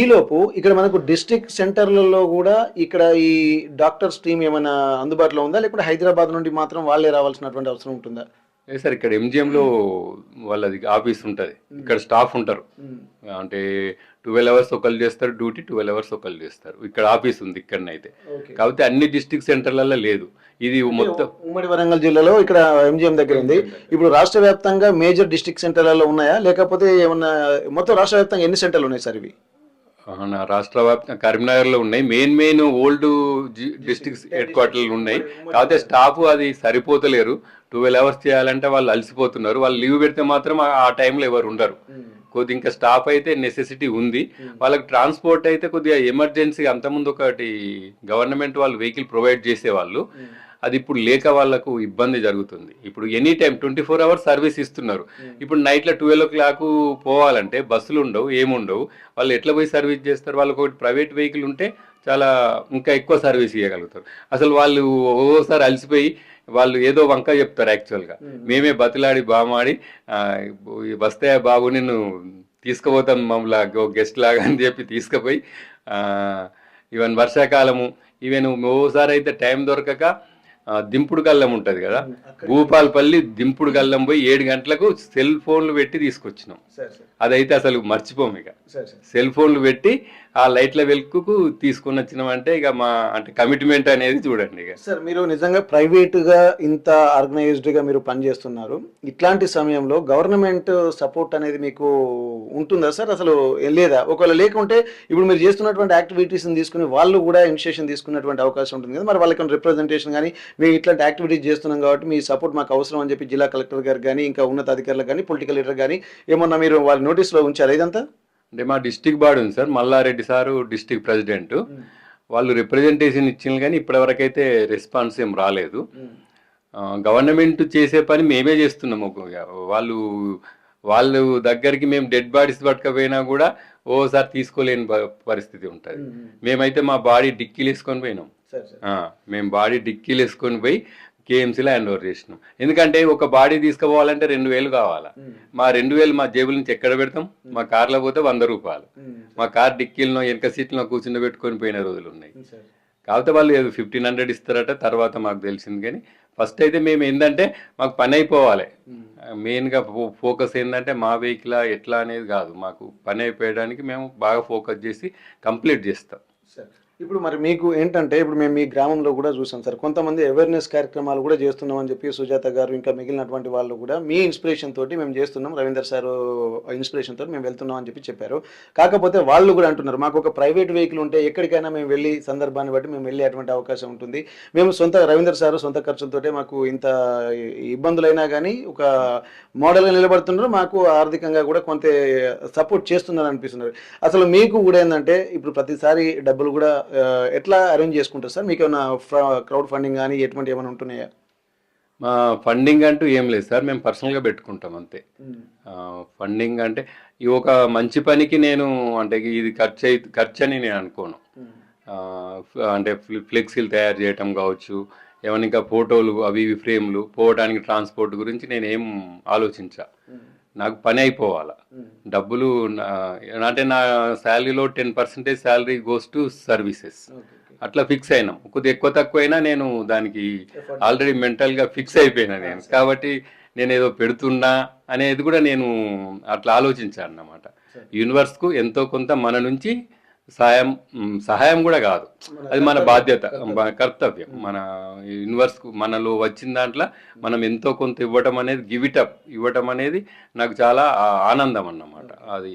ఈలోపు ఇక్కడ మనకు డిస్ట్రిక్ట్ సెంటర్లలో కూడా ఇక్కడ ఈ డాక్టర్స్ టీమ్ ఏమైనా అందుబాటులో ఉందా, లేకపోతే హైదరాబాద్ నుండి మాత్రం వాళ్ళే రావాల్సినటువంటి అవసరం ఉంటుందా? లేదు సార్, ఇక్కడ ఎంజిఎంలో వాళ్ళది ఆఫీస్ ఉంటుంది, ఇక్కడ స్టాఫ్ ఉంటారు. అంటే 12 అవర్స్ ఒకళ్ళు చేస్తారు డ్యూటీ, 12 అవర్స్ ఒకళ్ళు చేస్తారు. ఇక్కడ ఆఫీస్ ఉంది ఇక్కడనైతే. కాబట్టి అన్ని డిస్ట్రిక్ట్ సెంటర్లలో లేదు, ఇది మొత్తం ఉమ్మడి వరంగల్ జిల్లాలో ఇక్కడ ఎంజిఎం దగ్గర ఉంది. ఇప్పుడు రాష్ట్ర వ్యాప్తంగా మేజర్ డిస్ట్రిక్ట్ సెంటర్లలో ఉన్నాయా, లేకపోతే ఏమన్నా మొత్తం రాష్ట్ర వ్యాప్తంగా ఎన్ని సెంటర్లు ఉన్నాయి సార్ ఇవి? నా రాష్ట్ర వ్యాప్తంగా కరీంనగర్లో ఉన్నాయి, మెయిన్ ఓల్డ్ డిస్ట్రిక్ట్ హెడ్ క్వార్టర్లు ఉన్నాయి. కాకపోతే స్టాఫ్ అది సరిపోతలేరు, 12 అవర్స్ చేయాలంటే వాళ్ళు అలసిపోతున్నారు. వాళ్ళు లీవ్ పెడితే మాత్రం ఆ టైంలో ఎవరు ఉండరు. కొద్ది ఇంకా స్టాఫ్ అయితే నెసెసిటీ ఉంది. వాళ్ళకి ట్రాన్స్పోర్ట్ అయితే కొద్దిగా ఎమర్జెన్సీ, అంతకుముందు ఒకటి గవర్నమెంట్ వాళ్ళు వెహికల్ ప్రొవైడ్ చేసేవాళ్ళు, అది ఇప్పుడు లేక వాళ్ళకు ఇబ్బంది జరుగుతుంది. ఇప్పుడు ఎనీ టైం 24 అవర్స్ సర్వీస్ ఇస్తున్నారు. ఇప్పుడు నైట్లో 12 o'clock పోవాలంటే బస్సులు ఉండవు, ఏముండవు, వాళ్ళు ఎట్లా పోయి సర్వీస్ చేస్తారు? వాళ్ళకు ఒకటి ప్రైవేట్ వెహికల్ ఉంటే చాలా ఇంకా ఎక్కువ సర్వీస్ ఇవ్వగలుగుతారు. అసలు వాళ్ళు ఓసారి అలసిపోయి వాళ్ళు ఏదో వంక చెప్తారు. యాక్చువల్గా మేమే బతిలాడి బామాడి వస్తే బాబు నిన్ను తీసుకుపోతాం మమ్మల్ని గెస్ట్ లాగా అని చెప్పి తీసుకుపోయి, ఈవెన్ వర్షాకాలము ఈవెన్ ఓసారి అయితే టైం దొరకక దింపుడు గల్లం ఉంటుంది కదా, భూపాలపల్లి దింపుడు గల్లం పోయి 7 గంటలకు సెల్ ఫోన్లు పెట్టి తీసుకొచ్చినాం. అదైతే అసలు మర్చిపోము. ఇక సెల్ ఫోన్లు పెట్టి ఆ లైట్ల వెలుగుకు తీసుకుని వచ్చినామంటే ఇక మా అంటే కమిట్మెంట్ అనేది చూడండి. ఇక సార్, మీరు నిజంగా ప్రైవేట్గా ఇంత ఆర్గనైజ్డ్గా మీరు పనిచేస్తున్నారు, ఇట్లాంటి సమయంలో గవర్నమెంట్ సపోర్ట్ అనేది మీకు ఉంటుందా సార్? అసలు లేదా? ఒకవేళ లేకుంటే ఇప్పుడు మీరు చేస్తున్నటువంటి యాక్టివిటీస్ని తీసుకుని వాళ్ళు కూడా ఇనిషియేషన్ తీసుకున్నటువంటి అవకాశం ఉంటుంది కదా, మరి వాళ్ళకి రిప్రజెంటేషన్ కానీ మేము ఇట్లాంటి యాక్టివిటీస్ చేస్తున్నాం కాబట్టి మీ సపోర్ట్ మాకు అవసరం అని చెప్పి జిల్లా కలెక్టర్ గారు కానీ ఇంకా ఉన్నతాధికారులకు కానీ పొలిటికల్ లీడర్ కానీ ఏమన్నా మీరు వాళ్ళ నోటీస్లో ఉంచారు ఇదంతా? అంటే మా డిస్టిక్ బాడీ ఉంది sir, Mallareddy sir district president, వాళ్ళు రిప్రజెంటేషన్ ఇచ్చింది కానీ ఇప్పటివరకైతే రెస్పాన్స్ ఏం రాలేదు. గవర్నమెంట్ చేసే పని మేమే చేస్తున్నాము. వాళ్ళు దగ్గరికి మేము డెడ్ బాడీస్ పట్టుకపోయినా కూడా ఓసారి తీసుకోలేని పరిస్థితి ఉంటుంది. మేమైతే మా బాడీ డిక్కీలు వేసుకొని పోయినాం. మేము బాడీ డిక్కీలు వేసుకొని పోయి కేఎంసీలో హ్యాండ్ ఓవర్ చేసినాం. ఎందుకంటే ఒక బాడీ తీసుకుపోవాలంటే 2,000 కావాలా, మా 2,000 మా జేబుల నుంచి ఎక్కడ పెడతాం? మా కార్లో పోతే 100 రూపాయలు, మా కార్ డిక్కీలను వెనక సీట్లో కూర్చుండబెట్టుకొని పోయిన రోజులు ఉన్నాయి. కాకపోతే వాళ్ళు 1,500 ఇస్తారట, తర్వాత మాకు తెలిసింది. కానీ ఫస్ట్ అయితే మేము ఏంటంటే మాకు పని అయిపోవాలి, మెయిన్గా ఫోకస్ ఏంటంటే మా వెహికల్ ఎట్లా అనేది కాదు, మాకు పని అయిపోయడానికి మేము బాగా ఫోకస్ చేసి కంప్లీట్ చేస్తాం. ఇప్పుడు మరి మీకు ఏంటంటే ఇప్పుడు మేము మీ గ్రామంలో కూడా చూసాం సార్, కొంతమంది అవేర్నెస్ కార్యక్రమాలు కూడా చేస్తున్నామని చెప్పి సుజాత గారు ఇంకా మిగిలినటువంటి వాళ్ళు కూడా మీ ఇన్స్పిరేషన్ తోటి మేము చేస్తున్నాం, రవీందర్ సార్ ఇన్స్పిరేషన్ తోటి మేము వెళ్తున్నాం అని చెప్పి చెప్పారు. కాకపోతే వాళ్ళు కూడా అంటున్నారు మాకు ఒక ప్రైవేట్ వెహికల్ ఉంటే ఎక్కడికైనా మేము వెళ్ళి సందర్భాన్ని బట్టి మేము వెళ్ళేటువంటి అవకాశం ఉంటుంది, మేము రవీందర్ సార్ సొంత ఖర్చులతోటే మాకు ఇంత ఇబ్బందులైనా కానీ ఒక మోడల్గా నిలబడుతున్నారు, మాకు ఆర్థికంగా కూడా కొంత సపోర్ట్ చేస్తున్నారు అనిపిస్తున్నారు. అసలు మీకు కూడా ఏంటంటే ఇప్పుడు ప్రతిసారి డబ్బులు కూడా ఎట్లా అరేంజ్ చేసుకుంటారు సార్? మీకు ఏమైనా క్రౌడ్ ఫండింగ్ కానీ ఎటువంటి ఏమైనా ఉంటున్నాయా? మా ఫండింగ్ అంటూ ఏం లేదు సార్, మేము పర్సనల్గా పెట్టుకుంటాం అంతే. ఫండింగ్ అంటే ఈ ఒక మంచి పనికి నేను అంటే ఇది ఖర్చు అని నేను అనుకోను. అంటే ఫ్లెక్సీలు తయారు చేయటం కావచ్చు, ఏమైనా ఇంకా ఫోటోలు అవి ఇవి ఫ్రేమ్లు పోవడానికి ట్రాన్స్పోర్ట్ గురించి నేను ఏం ఆలోచించా. నాకు పని అయిపోవాలా, డబ్బులు అంటే నా శాలరీలో 10% శాలరీ గోస్ టు సర్వీసెస్, అట్లా ఫిక్స్ అయినాం. కొద్దిగా ఎక్కువ తక్కువ అయినా నేను దానికి ఆల్రెడీ మెంటల్గా ఫిక్స్ అయిపోయినా నేను, కాబట్టి నేను ఏదో పెడుతున్నా అనేది కూడా నేను అట్లా ఆలోచించాను అన్నమాట. యూనివర్స్కు ఎంతో కొంత మన నుంచి సహాయం కూడా కాదు, అది మన బాధ్యత, కర్తవ్యం. మన యూనివర్స్కు మనలో వచ్చిన దాంట్లో మనం ఎంతో కొంత ఇవ్వటం అనేది ఇవ్వటం అనేది నాకు చాలా ఆనందం అన్నమాట అది.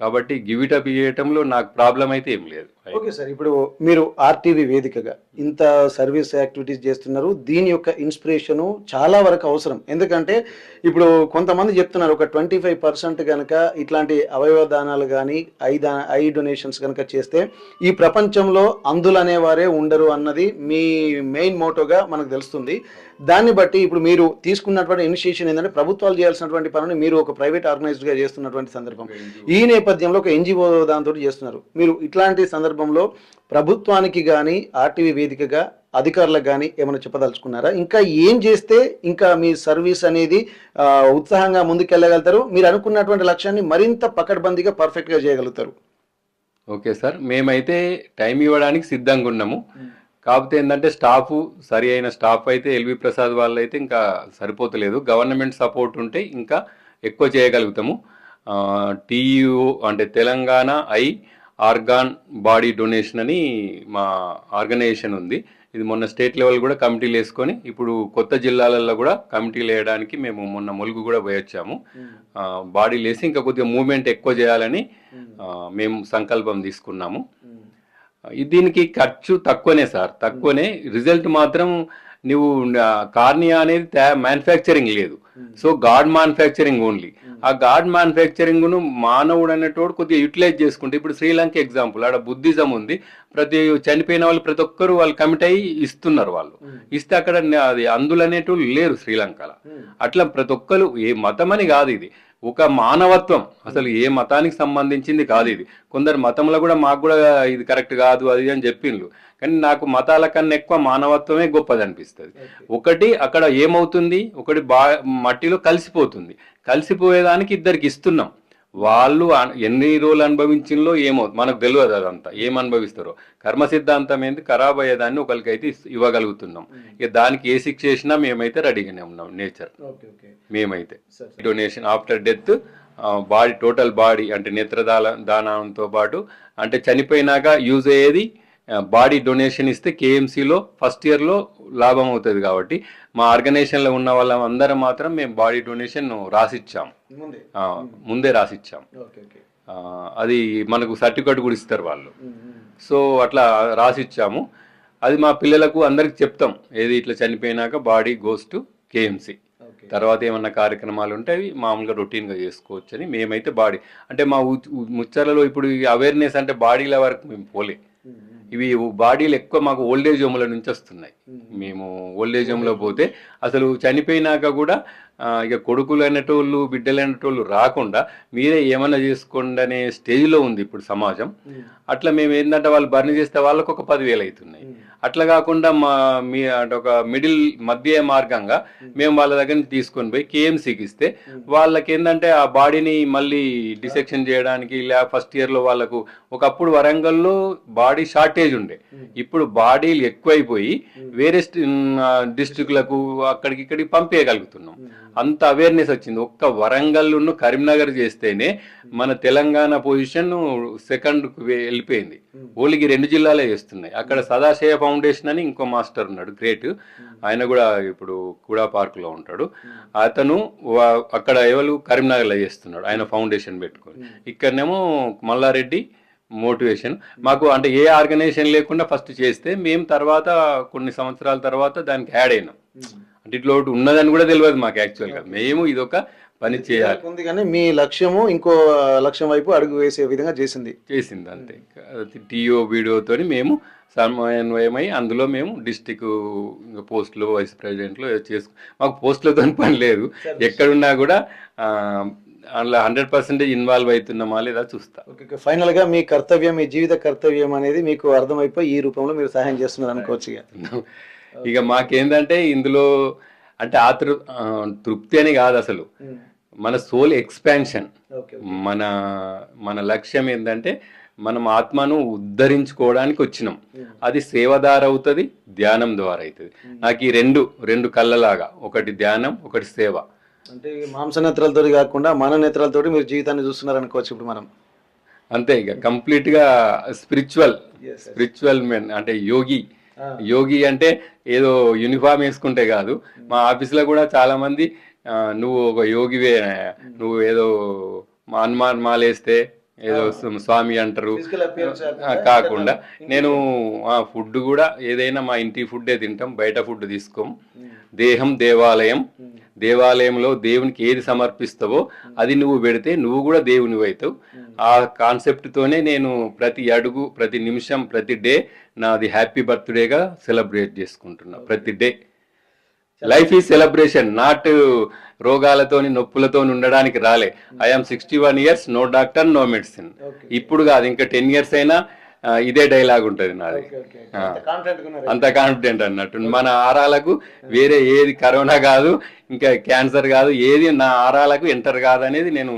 కాబట్టి గివ్ ఇట్ అప్ ఇవ్వటంలో నాకు ప్రాబ్లం అయితే ఏం లేదు. ఓకే సార్, ఇప్పుడు మీరు ఆర్టీవీ వేదికగా ఇంత సర్వీస్ యాక్టివిటీస్ చేస్తున్నారు. దీని యొక్క ఇన్స్పిరేషను చాలా వరకు అవసరం. ఎందుకంటే ఇప్పుడు కొంతమంది చెప్తున్నారు ఒక 25% కనుక ఇట్లాంటి అవయవ దానాలు కానీ ఐ డొనేషన్స్ కనుక చేస్తే ఈ ప్రపంచంలో అంధులు అనేవారే ఉండరు అన్నది మీ మెయిన్ మోటోగా మనకు తెలుస్తుంది. దాన్ని బట్టి ఇప్పుడు మీరు తీసుకున్నటువంటి ఇనిషియేషన్ ఏంటంటే ప్రభుత్వాలు చేయాల్సినటువంటి పనులు మీరు ఒక ప్రైవేట్ ఆర్గనైజ్డ్గా చేస్తున్నటువంటి సందర్భం. ఈ నేపథ్యంలో ఒక ఎన్జిఓ దాంతో చేస్తున్నారు. మీరు ఇట్లాంటి సందర్భంలో ప్రభుత్వానికి కానీ ఆర్టీవీ వేదికగా అధికారులకు కానీ ఏమైనా చెప్పదలుచుకున్నారా? ఇంకా ఏం చేస్తే ఇంకా మీ సర్వీస్ అనేది ఉత్సాహంగా ముందుకెళ్ళగలుగుతారు, మీరు అనుకున్నటువంటి లక్ష్యాన్ని మరింత పకడ్బందీగా పర్ఫెక్ట్గా చేయగలుగుతారు? ఓకే సార్, మేమైతే టైం ఇవ్వడానికి సిద్ధంగా ఉన్నాము. కాకపోతే ఏంటంటే స్టాఫ్ సరి అయిన స్టాఫ్ అయితే ఎల్వి ప్రసాద్ వాళ్ళు అయితే ఇంకా సరిపోతలేదు. గవర్నమెంట్ సపోర్ట్ ఉంటే ఇంకా ఎక్కువ చేయగలుగుతాము. టీయూ అంటే Telangana I organ body donation అని మా ఆర్గనైజేషన్ ఉంది. ఇది మొన్న స్టేట్ లెవెల్ కూడా కమిటీలు వేసుకొని ఇప్పుడు కొత్త జిల్లాలలో కూడా కమిటీలు వేయడానికి మేము మొన్న ములుగు కూడా పోయొచ్చాము. బాడీలు వేసి ఇంకా కొద్దిగా మూవ్మెంట్ ఎక్కువ చేయాలని మేము సంకల్పం తీసుకున్నాము. దీనికి ఖర్చు తక్కువనే సార్, తక్కువనే. రిజల్ట్ మాత్రం నువ్వు కార్నియా అనేది మ్యానుఫ్యాక్చరింగ్ లేదు. So God manufacturing only. ఆ గాడ్ మ్యానుఫ్యాక్చరింగ్ను మానవుడు అనేటోడు కొద్దిగా యూటిలైజ్ చేసుకుంటే, ఇప్పుడు శ్రీలంక ఎగ్జాంపుల్, ఆడ బుద్ధిజం ఉంది. ప్రతి చనిపోయిన వాళ్ళు ప్రతి ఒక్కరు వాళ్ళు కమిట్ అయ్యి ఇస్తున్నారు. వాళ్ళు ఇస్తే అక్కడ అది అంధులు అనేటోళ్ళు లేరు శ్రీలంకలో. అట్లా ప్రతి ఒక్కరు, ఏ మతం అని కాదు, ఇది ఒక మానవత్వం. అసలు ఏ మతానికి సంబంధించింది కాదు ఇది. కొందరు మతంలో కూడా మాకు కూడా ఇది కరెక్ట్ కాదు అది అని చెప్పిండ్రు, కానీ నాకు మతాల కన్నా ఎక్కువ మానవత్వమే గొప్పది అనిపిస్తుంది. ఒకటి అక్కడ ఏమవుతుంది, ఒకటి మట్టిలో కలిసిపోతుంది. కలిసిపోయేదానికి ఇద్దరికి ఇస్తున్నాం. వాళ్ళు ఎన్ని రోజులు అనుభవించిందో ఏమో మనకు తెలియదు. అదంతా ఏం అనుభవిస్తారో. కర్మ సిద్ధాంతం ఏంది, ఖరాబ్ అయ్యేదాన్ని ఒకరికైతే ఇవ్వగలుగుతున్నాం. ఇక దానికి ఏ శిక్ష చేసినా మేమైతే రెడీగానే ఉన్నాం. నేచర్ మేమైతే donation after death body, total body అంటే నేత్రదానంతో పాటు అంటే చనిపోయినాక యూజ్ అయ్యేది బాడీ డొనేషన్ ఇస్తే కేఎంసీలో ఫస్ట్ ఇయర్లో లాభం అవుతుంది. కాబట్టి మా ఆర్గనైజేషన్లో ఉన్న వాళ్ళందరం మాత్రం మేము బాడీ డొనేషన్ రాసిచ్చాం, ముందే రాసిచ్చాం. అది మనకు సర్టిఫికేట్ కూడా ఇస్తారు వాళ్ళు. సో అట్లా రాసిచ్చాము. అది మా పిల్లలకు అందరికి చెప్తాం, ఏది ఇట్లా చనిపోయినాక బాడీ గోస్ టు కేఎంసీ. తర్వాత ఏమన్నా కార్యక్రమాలు ఉంటే అవి మామూలుగా రొటీన్గా చేసుకోవచ్చు అని మేమైతే బాడీ అంటే మా ముచ్చర్లలో ఇప్పుడు అవేర్నెస్ అంటే బాడీల వరకు మేము పోలే. ఇవి బాడీలు ఎక్కువ మాకు ఓల్డేజ్ హోమ్ల నుంచి వస్తున్నాయి. మేము ఓల్డేజ్ హోమ్లో పోతే అసలు చనిపోయినాక కూడా ఇక కొడుకులు అనేటోళ్ళు బిడ్డలు అనేటోళ్ళు రాకుండా మీరే ఏమన్నా చేసుకోండి అనే స్టేజ్లో ఉంది ఇప్పుడు సమాజం. అట్లా మేము ఏంటంటే వాళ్ళు బర్న్ చేస్తే వాళ్ళకు ఒక 10,000 అవుతున్నాయి. అట్లా కాకుండా మీ అంటే ఒక మధ్య మార్గంగా మేము వాళ్ళ దగ్గర నుంచి తీసుకొని పోయి కేఎంసీకి ఇస్తే వాళ్ళకి ఏంటంటే ఆ బాడీని మళ్ళీ డిసెక్షన్ చేయడానికి ఫస్ట్ ఇయర్లో వాళ్ళకు ఒకప్పుడు వరంగల్లో బాడీ షార్టేజ్ ఉండే, ఇప్పుడు బాడీలు ఎక్కువైపోయి వేరే డిస్ట్రిక్ట్లకు అక్కడికి ఇక్కడికి పంపేయగలుగుతున్నాం. అంత అవేర్నెస్ వచ్చింది. ఒక్క వరంగల్ను కరీంనగర్ చేస్తేనే మన తెలంగాణ పొజిషన్ సెకండ్కు వెళ్ళిపోయింది. ఓన్లీకి 2 జిల్లాలే చేస్తున్నాయి. అక్కడ సదాశయ ఫౌండేషన్ అని ఇంకో మాస్టర్ ఉన్నాడు, గ్రేట్. ఆయన కూడా ఇప్పుడు కూడా పార్క్లో ఉంటాడు. అతను అక్కడ ఎవరు కరీంనగర్లో చేస్తున్నాడు, ఆయన ఫౌండేషన్ పెట్టుకొని. ఇక్కడనేమో మల్లారెడ్డి మోటివేషన్. మాకు అంటే ఏ ఆర్గనైజేషన్ లేకుండా ఫస్ట్ చేస్తే మేము తర్వాత కొన్ని సంవత్సరాల తర్వాత దానికి యాడ్ అయినాం. అంటే ఇట్లా ఒకటి ఉన్నదని కూడా తెలియదు మాకు యాక్చువల్గా. మేము ఇదొక పని చేయాలి ఉంది, కానీ మీ లక్ష్యము ఇంకో లక్ష్యం వైపు అడుగు వేసే విధంగా చేసింది అంతే. టీఓ వీడియోతో మేము సమన్వయమై అందులో మేము డిస్టిక్ పోస్టులు వైస్ ప్రెసిడెంట్లు మాకు పోస్టులతో పని లేదు. ఎక్కడున్నా కూడా అందులో 100% ఇన్వాల్వ్ అవుతున్నామా లేదా చూస్తా. ఓకే, ఫైనల్ గా మీ కర్తవ్యం, మీ జీవిత కర్తవ్యం అనేది మీకు అర్థమైపోయి ఈ రూపంలో మీరు సహాయం చేస్తున్నారు అనుకోవచ్చు. ఇక మాకేందంటే ఇందులో అంటే తృప్తి అని కాదు, అసలు మన సోల్ ఎక్స్పాన్షన్. మన లక్ష్యం ఏంటంటే మనం ఆత్మను ఉద్ధరించుకోవడానికి వచ్చినాం. అది సేవదార అవుతుంది, ధ్యానం ద్వారా అవుతుంది. నాకు ఈ రెండు కళ్ళలాగా, ఒకటి ధ్యానం, ఒకటి సేవ. అంటే మాంస నేత్రాలతో కాకుండా మన నేత్రాలతో మీరు జీవితాన్ని చూస్తున్నారు అనుకోవచ్చు ఇప్పుడు మనం. అంతే, ఇక కంప్లీట్ గా స్పిరిచువల్ మెన్ అంటే యోగి అంటే ఏదో యూనిఫామ్ వేసుకుంటే కాదు. మా ఆఫీస్లో కూడా చాలా మంది నువ్వు ఒక యోగివే, నువ్వు ఏదో హనుమాన్ మాలేస్తే ఏదో స్వామి అంటారు Physical appearance కాకుండా నేను ఫుడ్ కూడా ఏదైనా మా ఇంటి ఫుడ్డే తింటాం, బయట ఫుడ్ తీసుకోం. దేహం దేవాలయం, దేవాలయంలో దేవునికి ఏది సమర్పిస్తావో అది నువ్వు పెడితే నువ్వు కూడా దేవునివి అవుతావు. ఆ కాన్సెప్ట్తోనే నేను ప్రతి అడుగు, ప్రతి నిమిషం, ప్రతి డే నాది హ్యాపీ బర్త్డేగా సెలబ్రేట్ చేసుకుంటున్నా. ప్రతి day life is celebration, not రోగాలతోని నొప్పులతోని ఉండడానికి రాలే. I'm 61 years, no doctor, no medicine. ఇప్పుడు కాదు, ఇంకా 10 years అయినా ఇదే డైలాగ్ ఉంటుంది నాది. అంత కాన్ఫిడెంట్ అన్నట్టు. మన ఆరాలకు వేరే ఏది కరోనా కాదు, ఇంకా క్యాన్సర్ కాదు, ఏది నా ఆరాలకు ఎంటర్ కాదు అనేది నేను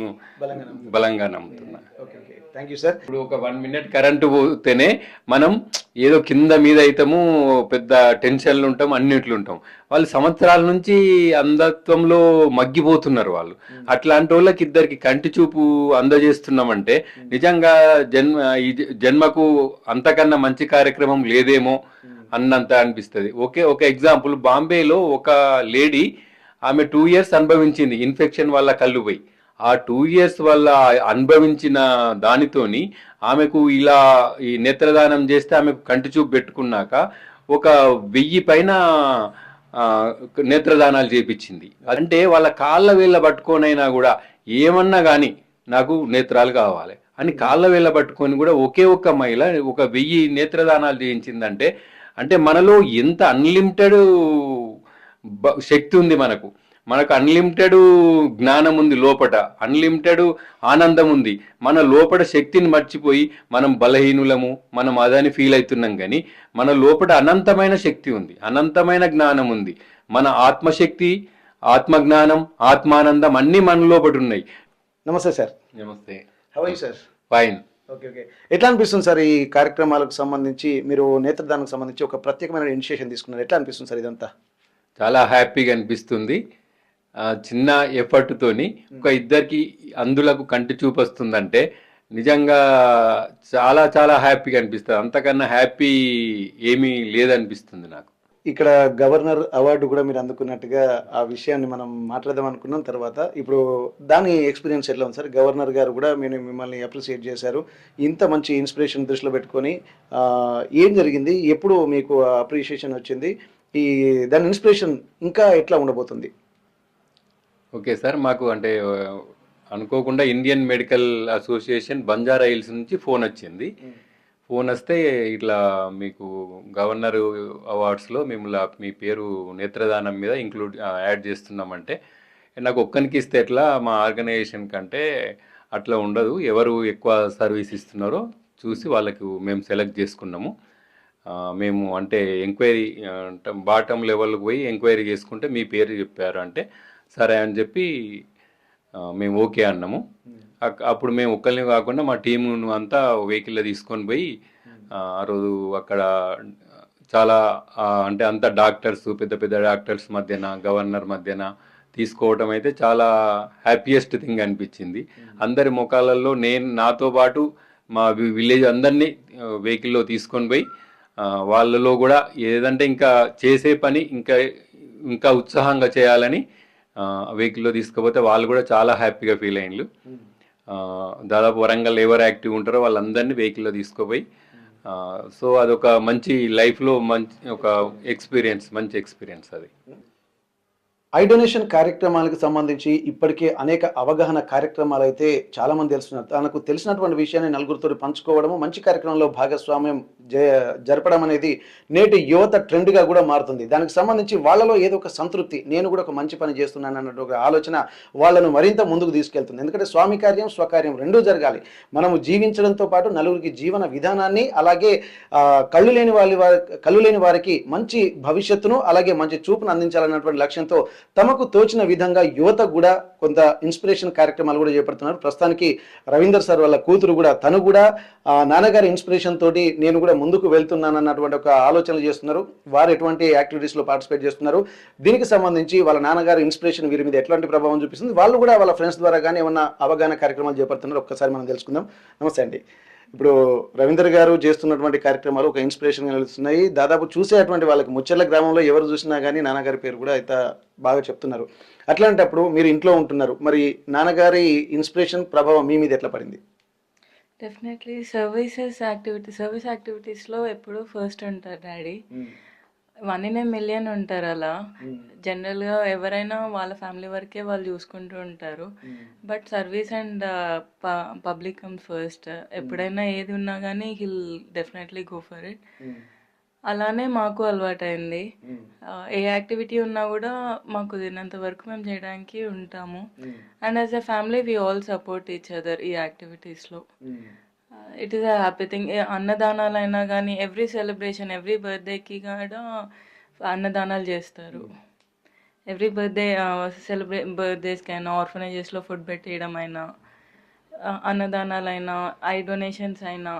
బలంగా నమ్ముతున్నా. Thank you sir. ఇప్పుడు ఒక 1 minute కరెంటు పోతేనే మనం ఏదో కింద మీద అవుతాము, పెద్ద టెన్షన్లు ఉంటాం, అన్నిట్లు ఉంటాం. వాళ్ళు సంవత్సరాల నుంచి అంధత్వంలో మగ్గిపోతున్నారు వాళ్ళు. అట్లాంటి వాళ్ళకి ఇద్దరికి కంటి చూపు అందజేస్తున్నామంటే నిజంగా ఈ జన్మకు అంతకన్నా మంచి కార్యక్రమం లేదేమో అన్నంత అనిపిస్తుంది. ఒక ఎగ్జాంపుల్, బాంబేలో ఒక లేడీ, ఆమె 2 years అనుభవించింది ఇన్ఫెక్షన్ వల్ల కళ్ళు పోయి. ఆ 2 years వల్ల అనుభవించిన దానితోని ఆమెకు ఇలా ఈ నేత్రదానం చేస్తే ఆమెకు కంటి చూపు పెట్టుకున్నాక ఒక 1000 పైన నేత్రదానాలు చేపించింది. అంటే వాళ్ళ కాళ్ళ వేళ్ళ పట్టుకొనైనా కూడా ఏమన్నా కానీ నాకు నేత్రాలు కావాలి అని కాళ్ళ వేళ్ళ పట్టుకొని కూడా ఒకే ఒక్క మహిళ ఒక 1000 నేత్రదానాలు చేయించిందంటే అంటే మనలో ఎంత అన్లిమిటెడ్ శక్తి ఉంది. మనకు అన్లిమిటెడ్ జ్ఞానం ఉంది, లోపట అన్లిమిటెడ్ ఆనందం ఉంది. మన లోపల శక్తిని మర్చిపోయి మనం బలహీనులము, మనం అదని ఫీల్ అవుతున్నాం. కానీ మన లోపల అనంతమైన శక్తి ఉంది, అనంతమైన జ్ఞానం ఉంది. మన ఆత్మశక్తి, ఆత్మజ్ఞానం, ఆత్మానందం అన్నీ మన లోపల ఉన్నాయి. నమస్తే సార్. నమస్తే. How are you sir? Fine. Okay. ఎట్లా అనిపిస్తుంది సార్ ఈ కార్యక్రమాలకు సంబంధించి? మీరు నేత్రదానానికి సంబంధించి ఒక ప్రత్యేకమైన ఇనిషియేషన్ తీసుకున్నారు, ఎట్లా అనిపిస్తుంది సార్ ఇదంతా? చాలా హ్యాపీగా అనిపిస్తుంది. చిన్న ఎఫర్ట్తోని ఒక ఇద్దరికి అందులకు కంటి చూపు వస్తుందంటే నిజంగా చాలా చాలా హ్యాపీగా అనిపిస్తుంది. అంతకన్నా హ్యాపీ ఏమీ లేదనిపిస్తుంది నాకు. ఇక్కడ గవర్నర్ అవార్డు కూడా మీరు అందుకున్నట్టుగా ఆ విషయాన్ని మనం మాట్లాడదాం అనుకున్నాం. తర్వాత ఇప్పుడు దాని ఎక్స్పీరియన్స్ ఎట్లా ఉంది సార్? గవర్నర్ గారు కూడా మిమ్మల్ని అప్రిషియేట్ చేశారు. ఇంత మంచి ఇన్స్పిరేషన్ దృష్టిలో పెట్టుకొని ఏం జరిగింది, ఎప్పుడు మీకు అప్రిషియేషన్ వచ్చింది, దాని ఇన్స్పిరేషన్ ఇంకా ఎట్లా ఉండబోతుంది? ఓకే సార్, మాకు అంటే అనుకోకుండా Indian medical association Banjara hills నుంచి ఫోన్ వచ్చింది. ఫోన్ వస్తే ఇట్లా మీకు గవర్నర్ అవార్డ్స్లో మీ పేరు నేత్రదానం మీద యాడ్ చేస్తున్నామంటే నాకు ఒక్కరికి ఇస్తే ఎట్లా, మా ఆర్గనైజేషన్ కంటే అట్లా ఉండదు, ఎవరు ఎక్కువ సర్వీస్ ఇస్తున్నారో చూసి వాళ్ళకు మేము సెలెక్ట్ చేసుకున్నాము. మేము అంటే ఎంక్వైరీ బాటమ్ లెవెల్కి పోయి ఎంక్వైరీ చేసుకుంటే మీ పేరు చెప్పారు అంటే సరే అని చెప్పి మేము ఓకే అన్నాము. అప్పుడు మేము ఒక్కరిని కాకుండా మా టీమును అంతా వెహికల్లో తీసుకొని పోయి ఆ రోజు అక్కడ చాలా అంటే అంత డాక్టర్స్, పెద్ద పెద్ద డాక్టర్స్ మధ్యన, గవర్నర్ మధ్యన తీసుకోవటం అయితే చాలా హ్యాపీయెస్ట్ థింగ్ అనిపించింది. అందరి ముఖాలలో నాతో పాటు మా విలేజ్ అందరినీ వెహికల్లో తీసుకొని పోయి వాళ్ళలో కూడా ఏదంటే ఇంకా చేసే పని ఇంకా ఉత్సాహంగా చేయాలని వెహికల్లో తీసుకుపోతే వాళ్ళు కూడా చాలా హ్యాపీగా ఫీల్ అయ్యిండ్రు. దాదాపు వరంగల్ ఎవరు యాక్టివ్ ఉంటారో వాళ్ళందరినీ వెహికల్లో తీసుకుపోయి సో అదొక మంచి లైఫ్లో ఒక మంచి ఎక్స్పీరియన్స్ అది. ఐ డొనేషన్ కార్యక్రమాలకు సంబంధించి ఇప్పటికే అనేక అవగాహన కార్యక్రమాలు అయితే చాలామంది తెలుస్తున్నారు. తనకు తెలిసినటువంటి విషయాన్ని నలుగురితో పంచుకోవడము, మంచి కార్యక్రమంలో భాగస్వామ్యం జరపడం అనేది నేటి యువత ట్రెండ్గా కూడా మారుతుంది. దానికి సంబంధించి వాళ్ళలో ఏదో ఒక సంతృప్తి, నేను కూడా ఒక మంచి పని చేస్తున్నాను అన్నట్టు ఒక ఆలోచన వాళ్ళను మరింత ముందుకు తీసుకెళ్తుంది. ఎందుకంటే స్వామి కార్యం స్వకార్యం రెండూ జరగాలి. మనము జీవించడంతో పాటు నలుగురికి జీవన విధానాన్ని, అలాగే కళ్ళు లేని వారికి మంచి భవిష్యత్తును, అలాగే మంచి చూపును అందించాలన్నటువంటి లక్ష్యంతో తమకు తోచిన విధంగా యువత కూడా కొంత ఇన్స్పిరేషన్ కార్యక్రమాలు కూడా చేపడుతున్నారు. ప్రస్తుతానికి రవీందర్ సార్ వాళ్ళ కూతురు కూడా, తను కూడా నాన్నగారి ఇన్స్పిరేషన్ తోటి నేను కూడా ముందుకు వెళ్తున్నాను అన్నటువంటి ఒక ఆలోచనలు చేస్తున్నారు. వారు ఎటువంటి యాక్టివిటీస్లో పార్టిసిపేట్ చేస్తున్నారు, దీనికి సంబంధించి వాళ్ళ నాన్నగారి ఇన్స్పిరేషన్ వీరి మీద ఎట్లాంటి ప్రభావం చూపిస్తుంది, వాళ్ళు కూడా వాళ్ళ ఫ్రెండ్స్ ద్వారా కానీ ఏమన్నా అవగాహన కార్యక్రమాలు చేపడుతున్నారు, ఒక్కసారి మనం తెలుసుకుందాం. నమస్తే అండి. ఇప్పుడు రవీందర్ గారు చేస్తున్నటువంటి కార్యక్రమాలు ఒక ఇన్స్పిరేషన్గా నిలుస్తున్నాయి. దాదాపు చూసేటువంటి వాళ్ళకి ముచ్చర్ల గ్రామంలో ఎవరు చూసినా కానీ నాన్నగారి పేరు కూడా అయితే బాగా చెప్తున్నారు. అట్లాంటప్పుడు మీరు ఇంట్లో ఉంటున్నారు, మరి నాన్నగారి ఇన్స్పిరేషన్ ప్రభావం మీ మీద ఎట్లా పడింది? డెఫినెట్లీ సర్వీస్ యాక్టివిటీస్లో ఎప్పుడూ ఫస్ట్ ఉంటారు డాడీ. 1 in a million ఉంటారు అలా. జనరల్గా ఎవరైనా వాళ్ళ ఫ్యామిలీ వరకే వాళ్ళు చూసుకుంటూ ఉంటారు. But service and public comes first. ఎప్పుడైనా ఏది ఉన్నా కానీ hill definitely go for it. అలానే మాకు అలవాటైంది. ఏ యాక్టివిటీ ఉన్నా కూడా మాకు కుదిరినంత వరకు మేము చేయడానికి ఉంటాము. And as a family we all support each other ఈ యాక్టివిటీస్లో. It is a happy thing. అన్నదానాలైనా కానీ ఎవ్రీ సెలబ్రేషన్, ఎవ్రీ బర్త్డేకి కూడా అన్నదానాలు చేస్తారు. ఎవ్రీ బర్త్డేస్కి అయినా, ఆర్ఫనేజెస్లో ఫుడ్ పెట్టేయడం అయినా, అన్నదానాలైనా, ఐ డొనేషన్స్ అయినా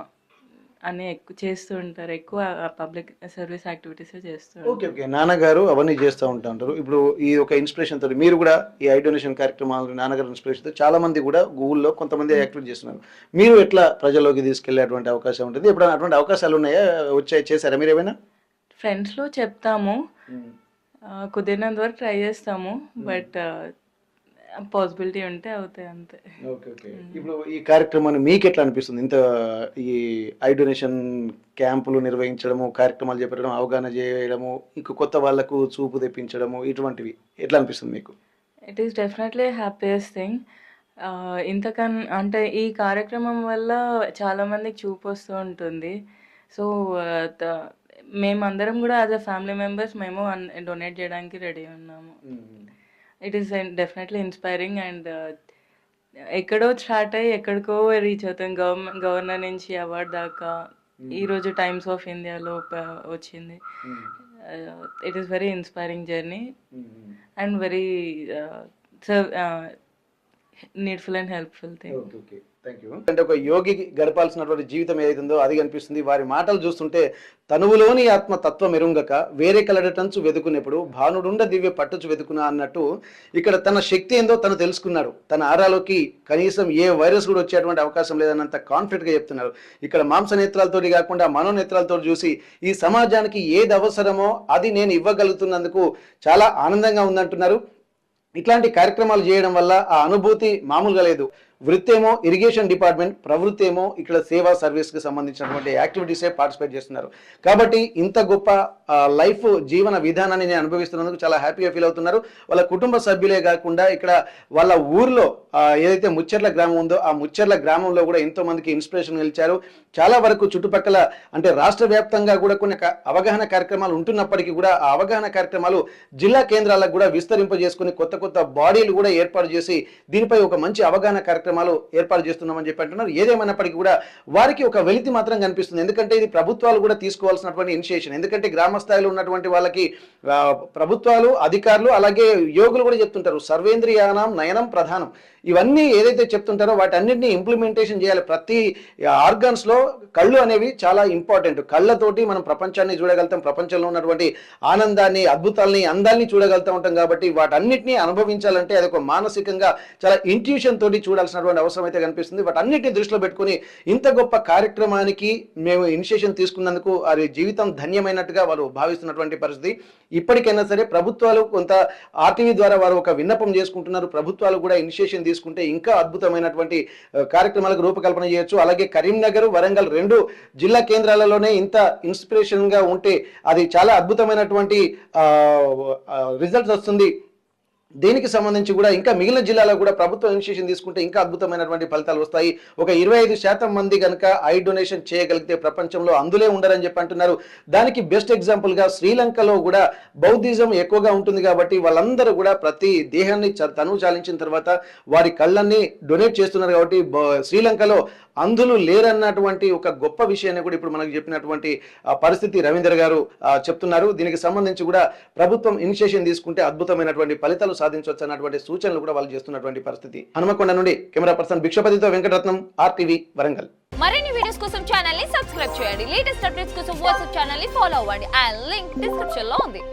అన్నీ ఎక్కువ చేస్తూ ఉంటారు. ఎక్కువ పబ్లిక్ సర్వీస్ యాక్టివిటీస్ చేస్తూ ఓకే ఓకే నాన్నగారు అవన్నీ చేస్తూ ఉంటారు. ఇప్పుడు ఈ ఒక ఇన్స్పిరేషన్ తోటి మీరు కూడా ఈ ఐ డొనేషన్ కార్యక్రమాలు నాన్నగారు ఇన్స్పిరేషన్తో చాలా మంది కూడా గూగుల్లో కొంతమంది యాక్టివిటీ చేస్తున్నారు. మీరు ఎట్లా ప్రజల్లోకి తీసుకెళ్లేటువంటి అవకాశం ఉంటుంది? ఎప్పుడైనా అటువంటి అవకాశాలు ఉన్నాయా? చేశారా మీరు ఏమైనా? ఫ్రెండ్స్లో చెప్తాము, కుదిరినంత వరకు ట్రై చేస్తాము. బట్ పాసిబిలిటీ ఉంటే అవుతాయి అంతే. Okay okay. ఇప్పుడు ఈ కార్యక్రమాన్ని మీకు ఎట్లా అనిపిస్తుంది? ఇంత ఈ ఐ డొనేషన్ క్యాంపులు నిర్వహించడము, కార్యక్రమాలు చేపట్టడం, అవగాహన చేయడము, ఇంక కొత్త వాళ్ళకు చూపు తెప్పించడము, ఇటువంటివి ఎట్లా అనిపిస్తుంది మీకు? It is definitely happiest thing. అంటే ఈ కార్యక్రమం వల్ల చాలామందికి చూపు వస్తూ ఉంటుంది. సో మేమందరం కూడా యాజ్ అ ఫ్యామిలీ మెంబర్స్ మేము డొనేట్ చేయడానికి రెడీ ఉన్నాము. It is definitely inspiring. And ఎక్కడో స్టార్ట్ అయ్యి ఎక్కడికో రీచ్ అవుతాం. గవర్నర్ నుంచి అవార్డు దాకా ఈరోజు టైమ్స్ ఆఫ్ ఇండియాలో వచ్చింది. It is very inspiring journey and very needful and helpful thing. Thank you. అంటే ఒక యోగికి గడపాల్సినటువంటి జీవితం ఏదైతుందో అది కనిపిస్తుంది. వారి మాటలు చూస్తుంటే తనువులోని ఆత్మ తత్వం ఎరుంగక వేరే కలడటంచు వెతుకునేప్పుడు భానుడుండ దివ్య పట్టుచు వెతుకున్నా అన్నట్టు ఇక్కడ తన శక్తి ఏందో తను తెలుసుకున్నాడు. తన ఆరాలోకి కనీసం ఏ వైరస్ కూడా వచ్చేటువంటి అవకాశం లేదన్నంత కాన్ఫిడెంట్గా చెప్తున్నారు. ఇక్కడ మాంస నేత్రాలతో కాకుండా మనోనేత్రాలతో చూసి ఈ సమాజానికి ఏది అవసరమో అది నేను ఇవ్వగలుగుతున్నందుకు చాలా ఆనందంగా ఉందంటున్నారు. ఇట్లాంటి కార్యక్రమాలు చేయడం వల్ల ఆ అనుభూతి మామూలుగా లేదు. వృత్తేమో ఇరిగేషన్ డిపార్ట్మెంట్, ప్రవృత్తి ఏమో ఇక్కడ సేవా సర్వీస్కి సంబంధించినటువంటి యాక్టివిటీసే పార్టిసిపేట్ చేస్తున్నారు. కాబట్టి ఇంత గొప్ప లైఫ్ జీవన విధానాన్ని నేను అనుభవిస్తున్నందుకు చాలా హ్యాపీగా ఫీల్ అవుతున్నారు. వాళ్ళ కుటుంబ సభ్యులే కాకుండా ఇక్కడ వాళ్ళ ఊర్లో ఏదైతే ముచ్చెర్ల గ్రామం ఉందో ఆ ముచ్చెర్ల గ్రామంలో కూడా ఎంతో మందికి ఇన్స్పిరేషన్ నిలిచారు. చాలా వరకు చుట్టుపక్కల అంటే రాష్ట్ర వ్యాప్తంగా కూడా కొన్ని అవగాహన కార్యక్రమాలు ఉంటున్నప్పటికీ కూడా ఆ అవగాహన కార్యక్రమాలు జిల్లా కేంద్రాలకు కూడా విస్తరింపజేసుకుని కొత్త కొత్త బాడీలు కూడా ఏర్పాటు చేసి దీనిపై ఒక మంచి అవగాహన కార్యక్రమాలు ఏర్పాటు చేస్తున్నామని చెప్పి అంటున్నారు. ఏదేమైనప్పటికీ కూడా వారికి ఒక వెలితి మాత్రం కనిపిస్తుంది. ఎందుకంటే ఇది ప్రభుత్వాలు కూడా తీసుకోవాల్సినటువంటి ఇనిషియేషన్. ఎందుకంటే గ్రామ స్థాయిలో ఉన్నటువంటి వాళ్ళకి ప్రభుత్వాలు, అధికారులు, అలాగే యోగులు కూడా చెప్తుంటారు సర్వేంద్రియానం నయనం ప్రధానం. ఇవన్నీ ఏదైతే చెప్తుంటారో వాటన్నిటిని ఇంప్లిమెంటేషన్ చేయాలి. ప్రతి ఆర్గాన్స్లో కళ్ళు అనేవి చాలా ఇంపార్టెంట్. కళ్ళతోటి మనం ప్రపంచాన్ని చూడగలుగుతాం, ప్రపంచంలో ఉన్నటువంటి ఆనందాన్ని, అద్భుతాలని, అందాన్ని చూడగలుగుతూ ఉంటాం. కాబట్టి వాటన్నిటిని అనుభవించాలంటే అది ఒక మానసికంగా చాలా ఇంట్యూషన్ తోటి చూడాల్సినటువంటి అవసరం అయితే కనిపిస్తుంది. వాటన్నిటిని దృష్టిలో పెట్టుకుని ఇంత గొప్ప కార్యక్రమానికి మేము ఇనిషియేషన్ తీసుకున్నందుకు వారి జీవితం ధన్యమైనట్టుగా వారు భావిస్తున్నటువంటి పరిస్థితి. ఇప్పటికైనా సరే ప్రభుత్వాలు కొంత ఆర్టీవీ ద్వారా వారు ఒక విన్నపం చేసుకుంటున్నారు. ప్రభుత్వాలు కూడా ఇనిషియేషన్ తీసుకుంటే ఇంకా అద్భుతమైనటువంటి కార్యక్రమాలకు రూపకల్పన చేయొచ్చు. అలాగే కరీంనగర్, వరంగల్ 2 జిల్లా కేంద్రాలలోనే ఇంత ఇన్స్పిరేషన్ గా ఉంటే అది చాలా అద్భుతమైనటువంటి రిజల్ట్స్ వస్తుంది. దీనికి సంబంధించి కూడా ఇంకా మిగిలిన జిల్లాలో కూడా ప్రభుత్వం ఇనిషియేషన్ తీసుకుంటే ఇంకా అద్భుతమైనటువంటి ఫలితాలు వస్తాయి. ఒక 25% మంది కనుక ఐ డొనేషన్ చేయగలిగితే ప్రపంచంలో అందులే ఉండరని చెప్పి అంటున్నారు. దానికి బెస్ట్ ఎగ్జాంపుల్గా శ్రీలంకలో కూడా బౌద్ధిజం ఎక్కువగా ఉంటుంది కాబట్టి వాళ్ళందరూ కూడా ప్రతి దేహాన్ని తనువు చాలించిన తర్వాత వారి కళ్ళన్ని డొనేట్ చేస్తున్నారు. కాబట్టి శ్రీలంకలో అంధులు లేరన్నటువంటి ఒక గొప్ప విషయాన్ని కూడా ఇప్పుడు మనకు చెప్పినటువంటి పరిస్థితి రవీందర్ గారు చెప్తున్నారు. దీనికి సంబంధించి కూడా ప్రభుత్వం ఇనిషియేషన్ తీసుకుంటే అద్భుతమైనటువంటి ఫలితాలు సాధించవచ్చు అన్నటువంటి సూచనలు కూడా వాళ్ళు చేస్తున్నటువంటి పరిస్థితి. హనుమకొండ నుండి కెమెరా పర్సన్ భిక్షపతితో వెంకటరత్నం, RTV వరంగల్. మరిన్ని వీడియోస్ కోసం ఛానల్ ని సబ్స్క్రైబ్ చేయండి. లేటెస్ట్ అప్డేట్స్ కోసం వాట్సాప్ ఛానల్ ని ఫాలో అవ్వండి. ఆ లింక్ డిస్క్రిప్షన్ లో ఉంది.